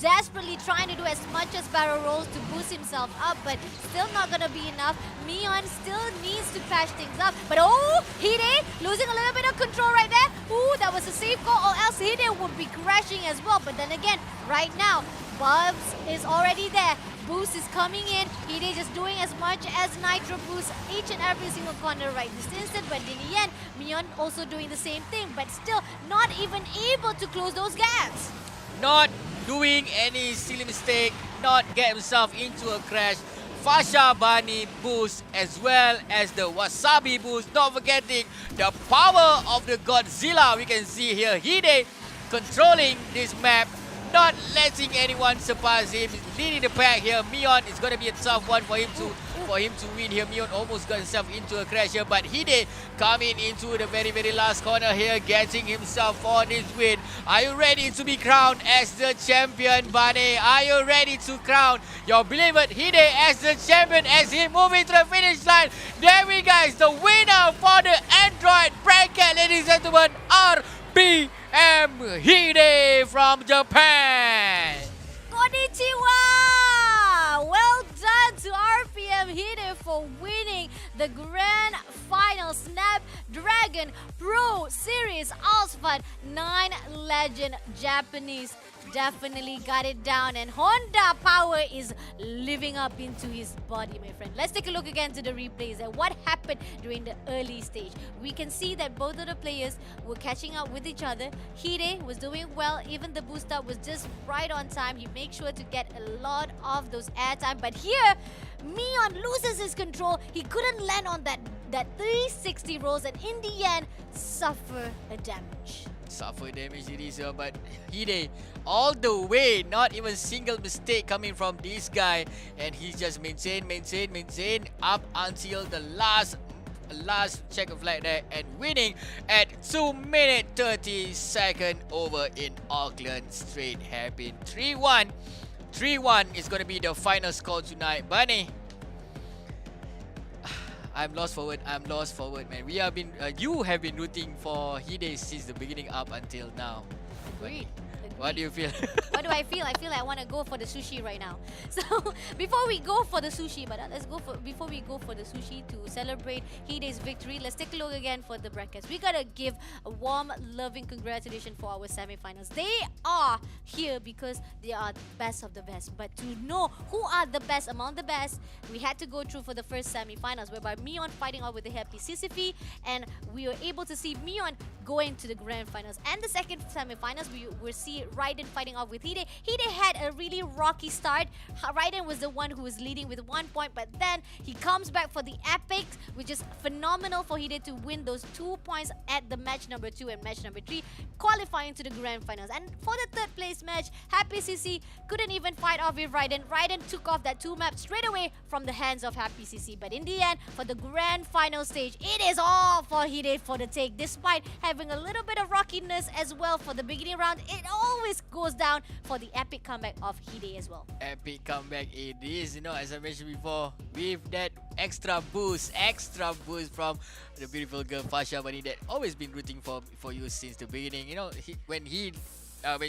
desperately trying to do as much as barrel rolls to boost himself up, but still not gonna be enough. Neon still needs to patch things up, but oh, Hide losing a little bit of control right there. Ooh, that was a safe call, or else Hide would be crashing as well. But then again, right now, Bubs is already there. Boost is coming in. Hide just doing as much as nitro boost each and every single corner right this instant. But in the end, Neon also doing the same thing, but still not even able to close those gaps. Not doing any silly mistake, not get himself into a crash. Fasha Bani boost as well as the Wasabi boost. Not forgetting the power of the Godzilla. We can see here Hide controlling this map, not letting anyone surpass him. He's leading the pack here. Neon is going to be a tough one for him to win here. Neon almost got himself into a crash here, but Hide coming into the very last corner here, getting himself for this win. Are you ready to be crowned as the champion, Bane? Are you ready to crown your beloved Hide as the champion as he moving to the finish line? There we go, the winner for the Android bracket, ladies and gentlemen, RPM Hide from Japan. Konnichiwa! Well done to RPM Hide for winning the grand final Snapdragon Pro Series Asphalt 9 Legend Japanese. Definitely got it down, and Honda power is living up into his body, my friend. Let's take a look again to the replays and what happened during the early stage. We can see that both of the players were catching up with each other. Hide was doing well, even the boost up was just right on time. He makes sure to get a lot of those air time, but here Neon loses his control. He couldn't land on that 360 rolls, and in the end suffer a damage. Suffer damage it is, but Hide all the way, not even single mistake coming from this guy, and he just maintain up until the last check of flight there, and winning at 2 minutes 30 seconds over in Auckland straight hairpin. 3-1 is going to be the final score tonight. Bunny, I'm lost forward, man. We have been, you have been rooting for Hide since the beginning up until now. Agreed. What do you feel? What do I feel? I feel like I want to go for the sushi right now. So before we go for the sushi, before we go for the sushi to celebrate Hide's victory, let's take a look again for the brackets. We gotta give a warm, loving congratulations for our semi-finals. They are here because they are the best of the best. But to know who are the best among the best, we had to go through for the first semi-finals, whereby Neon fighting out with the happy Sisyphe, and we were able to see Neon going to the grand finals. And the second semifinals, we will see Raiden fighting off with Hide. Hide had a really rocky start. Raiden was the one who was leading with 1 point, but then he comes back for the epic, which is phenomenal for Hide to win those 2 points at the match number 2 and match number 3, qualifying to the grand finals. And for the third place match, Happy CC couldn't even fight off with Raiden. Raiden took off that 2 map straight away from the hands of Happy CC. But in the end, for the grand final stage, it is all for Hide for the take. Despite having a little bit of rockiness as well for the beginning round, it always goes down for the epic comeback of Hide as well. Epic comeback it is, as I mentioned before, with that extra boost from the beautiful girl Fasha Bani that always been rooting for you since the beginning. When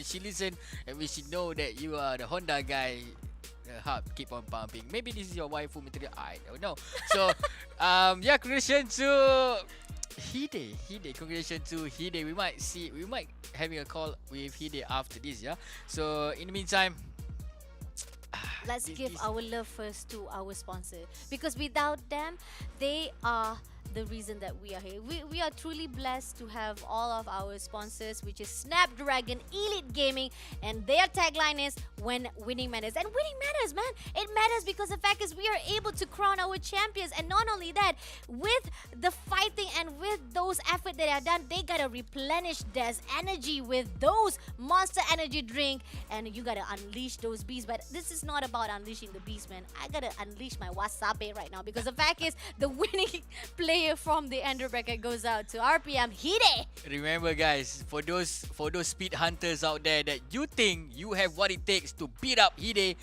she listen and when she know that you are the Honda guy, the heart keep on pumping. Maybe this is your waifu material, I don't know. So congratulations to Hide. Congratulations to Hide. We might having a call with Hide after this, yeah. So in the meantime, let's give our love first to our sponsor, because without them, they are the reason that we are here. We are truly blessed to have all of our sponsors, which is Snapdragon Elite Gaming, and their tagline is "When winning matters." And winning matters, man. It matters because the fact is we are able to crown our champions, and not only that, with the fighting and with those efforts that are done, they gotta replenish their energy with those Monster Energy drink, and you gotta unleash those beasts. But this is not about unleashing the beast, man. I gotta unleash my wasabi right now, because the fact is the winning player from the Ender bracket goes out to RPM Hide. Remember, guys, for those speed hunters out there that you think you have what it takes to beat up Hide,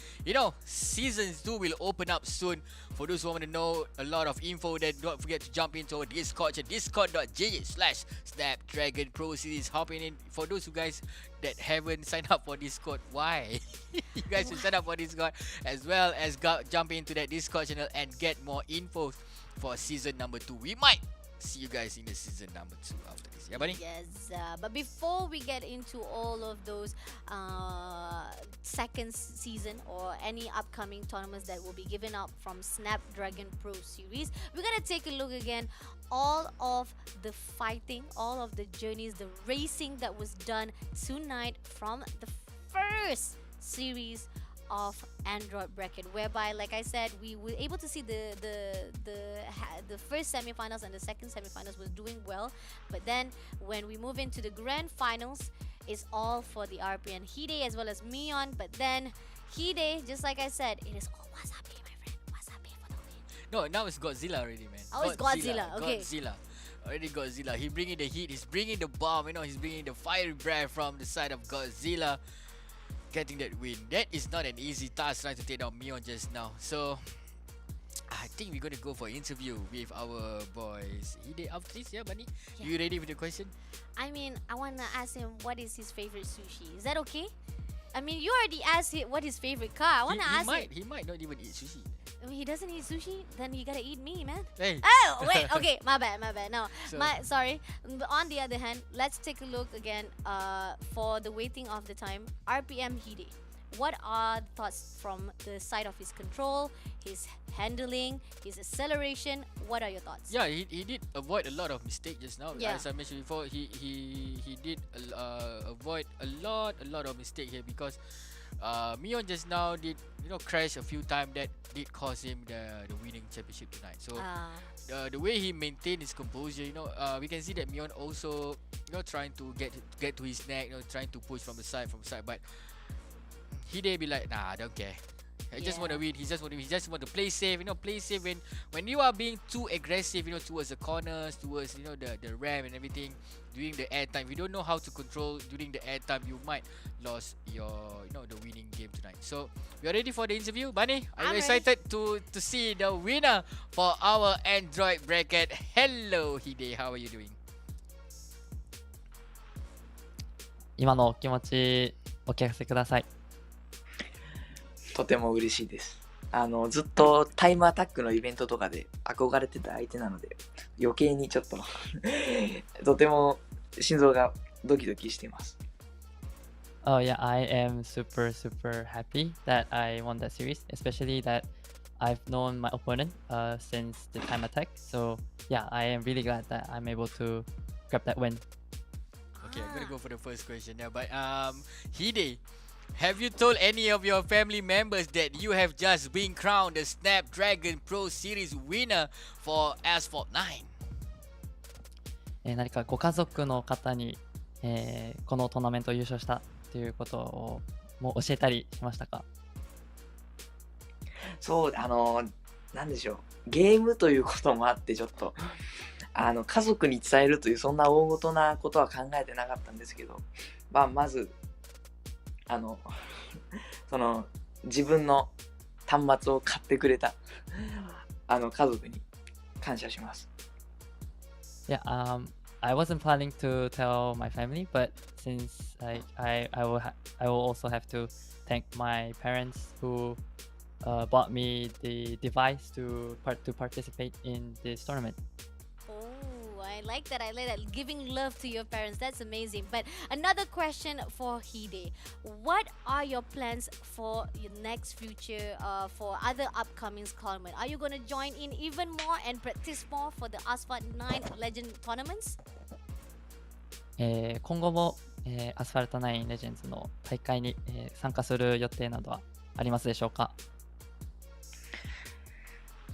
season 2 will open up soon. For those who want to know a lot of info, then don't forget to jump into our Discord at discord.gg/Snapdragon Pro Series. Hopping in. For those you guys that haven't signed up for Discord, why? You guys should sign up for Discord as well as jump into that Discord channel and get more info for season number 2. We might see you guys in the season number 2 after this. Yeah, buddy? Yes, but before we get into all of those second season or any upcoming tournaments that will be given out from Snapdragon Pro Series, we're gonna take a look again all of the fighting, all of the journeys, the racing that was done tonight from the first series of Android bracket, whereby, like I said, we were able to see the first semifinals and the second semifinals was doing well, but then when we move into the grand finals, it's all for the RPN Hide as well as Mion. But then Hide, just like I said, it is all wasabi, my friend, wasabi for the win. No, now it's Godzilla already, man. Oh, it's Godzilla. Okay. Godzilla. Already Godzilla. He's bringing the heat. He's bringing the bomb. He's bringing the fiery breath from the side of Godzilla. Getting that win. That is not an easy task trying to take down Mion just now. So I think we're gonna go for an interview with our boys Hide after this, yeah, buddy? Yeah. You ready with the question? I mean, I wanna ask him what is his favorite sushi. Is that okay? I mean, you already asked him what his favorite car. I wanna ask him. He might not even eat sushi. I mean, he doesn't eat sushi, then he gotta eat me, man. Hey. Oh, wait, okay, my bad. No, So- sorry. On the other hand, let's take a look again for the waiting of the time. RPM Hide. What are the thoughts from the side of his control, his handling, his acceleration? What are your thoughts? Yeah, he did avoid a lot of mistakes just now. Yeah. As I mentioned before, he did avoid a lot of mistake here, because Mion just now did crash a few times. That did cause him the winning championship tonight. So the way he maintained his composure, we can see that Mion also trying to get to his neck, trying to push from the side, but Hide be like, nah, I don't care. I just want to win. He just want to play safe. Play safe when you are being too aggressive. Towards the corners, towards the ramp and everything. During the air time, if you don't know how to control during the air time, you might lose your the winning game tonight. So we are ready for the interview, Bunny. Are I'm you excited to see the winner for our Android bracket? Hello, Hide. How are you doing? 今のお気持ちお聞かせください。とても嬉しいです。ずっとタイムアタックのイベントとかで憧れてた相手なので、余計にちょっととても心臓がドキドキしています。Oh yeah, I am super happy that I won that series, especially that I've known my opponent since the time attack. So yeah, I am really glad that I'm able to grab that win. Okay, I'm gonna go for the first question now. But Hide, have you told any of your family members that you have just been crowned the Snapdragon Pro Series winner for Asphalt 9? 何かご家族の方に、このトーナメントを優勝したっていうことをもう教えたりしましたか？そう、なんでしょう。ゲームということもあって、ちょっと、家族に伝えるという、そんな大ごとなことは考えてなかったんですけど、まず、その、自分の端末を買ってくれた、家族に感謝します。Yeah, I wasn't planning to tell my family, but since I will also have to thank my parents who bought me the device to participate in this tournament. Oh, I like that. I like that. Giving love to your parents. That's amazing. But another question for Hide. What are your plans for your next future, for other upcoming tournament? Are you going to join in even more and practice more for the Asphalt 9 Legend tournaments? 今後も、アスファルト9レジェンズの大会に、参加する予定などはありますでしょうか？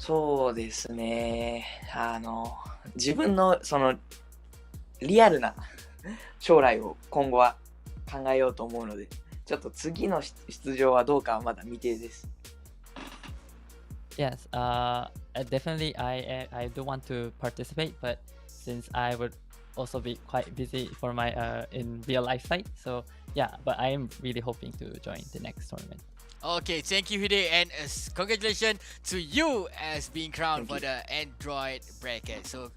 そうですね。自分のそのリアルな将来を今後は考えようと思うので、ちょっと次の出場はどうかはまだ未定です。Yes, definitely I do want to participate, but since I would also be quite busy for my in real life site, so yeah, but I am really hoping to join the next tournament. Okay, thank you, Hide, and congratulations to you as being crowned for the Android bracket. So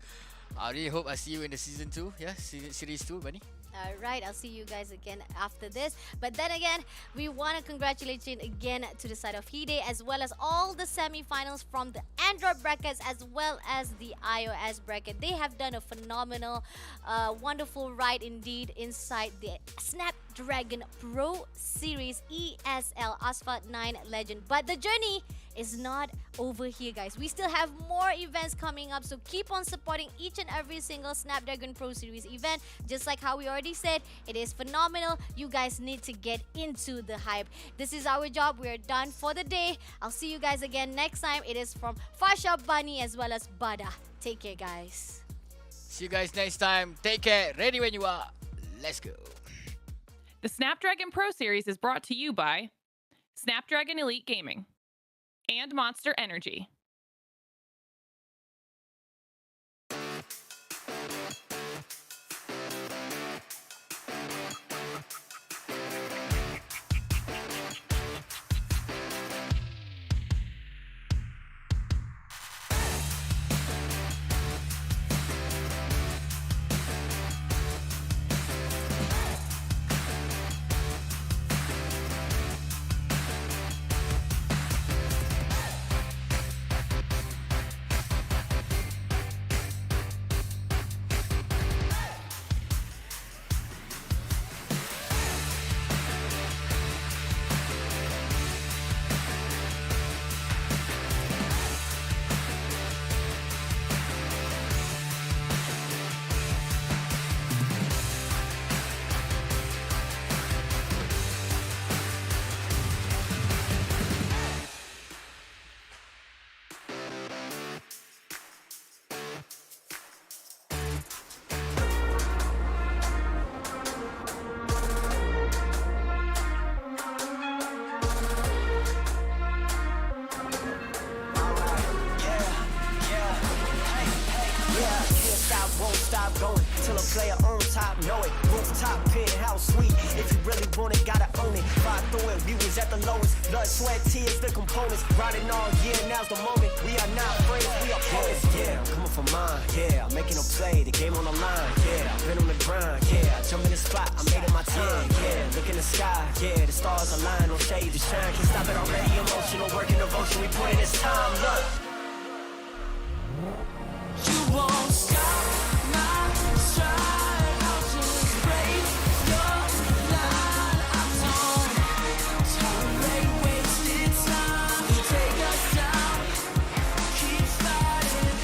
I really hope I see you in the season 2, yeah, series 2, Bunny. All right, I'll see you guys again after this. But then again, we want to congratulate you again to the side of Hide, as well as all the semi-finals from the Android brackets as well as the iOS bracket. They have done a phenomenal, wonderful ride indeed inside the Snapdragon Pro Series ESL Asphalt 9 Legend. But the journey is not over here, guys. We still have more events coming up, so keep on supporting each and every single Snapdragon Pro Series event. Just like how we already said, it is phenomenal. You guys need to get into the hype. This is our job. We're done for the day. I'll see you guys again next time. It is from Fasha, Bunny, as well as Bada. Take care, guys. See you guys next time. Take care. Ready when you are. Let's go. The Snapdragon Pro Series is brought to you by Snapdragon Elite Gaming and Monster Energy. Till a player on top, know it. Rooftop, penthouse, suite. If you really want it, gotta own it. Fire through it, we was at the lowest. Blood, sweat, tears, the components. Riding all year, now's the moment. We are not friends, we are opponents. Yeah, I'm coming for mine. Yeah, I'm making a play, the game on the line. Yeah, I've been on the grind. Yeah, I jump in the spot, I made it my time. Yeah, look in the sky. Yeah, the stars align, no shade to shine. Can't stop it already. Emotional work and devotion, we put in this time. Look. You won't stop my stride. I'll just break your line. I don't tolerate wasted time. You take us down, keep fighting.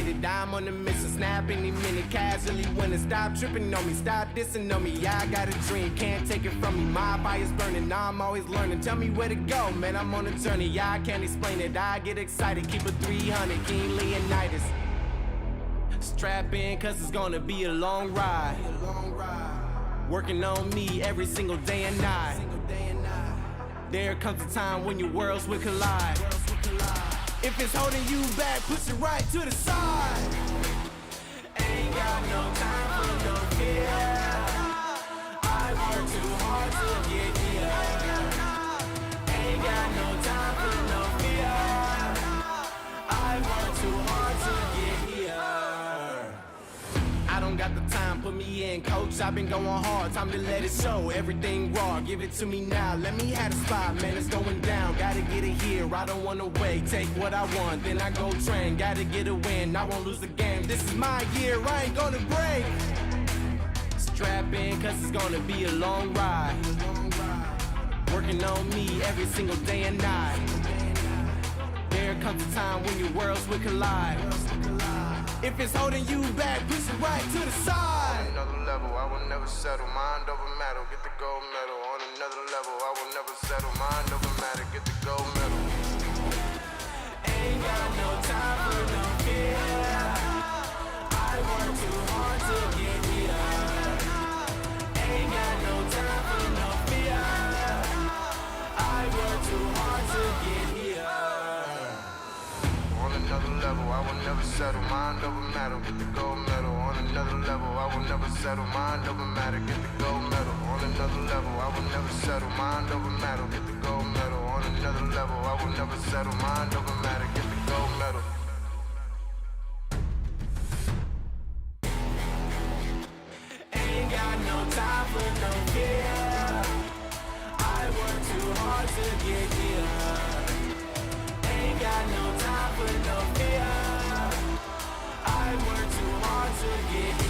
it. I'm on the mission, snap any minute, casually winning. Stop tripping on me, stop dissing on me. Yeah, I got a dream, can't take it from me. My fire's burning, I'm always learning. Tell me where to go, man, I'm on a journey. Yeah, I can't explain it, I get excited. Keep it 300, King Leonidas. Strap in, cause it's gonna be a long ride. Working on me every single day and night. There comes a time when your worlds will collide. If it's holding you back, push it right to the side. Ain't got no time for no fear. I work too hard to get here. Ain't got no time for no fear. I work too hard to get here. I don't got the time, put me in, coach. I've been going hard, time to let it show. Everything raw, give it to me now. Let me have the spot, man, it's going down. Gotta get it here, I don't wanna wait. Take what I want, then I go train. Gotta get a win, I won't lose the game. This is my year, I ain't gonna break. Strap in, cause it's gonna be a long ride. Working on me every single day and night. There comes a time when your worlds will collide. If it's holding you back, push it right to the side. On another level, I will never settle. Mind over matter, get the gold medal. On another level, I will never settle. Mind over matter, get the gold medal. Ain't got no time for no fear. I work too hard to get here. Ain't got no time for no fear. I work too hard to get here. On another level, I will never settle. Mind over matter, get the gold medal. On another level, I will never settle. Mind over matter, get the gold medal. On another level, I will never settle. Mind over matter, get the gold medal. On another level, I will never settle. Mind over matter, get the gold medal. Ain't got no time for no fear. I work too hard to get here. Ain't got no time for no fear. I work too hard to get here.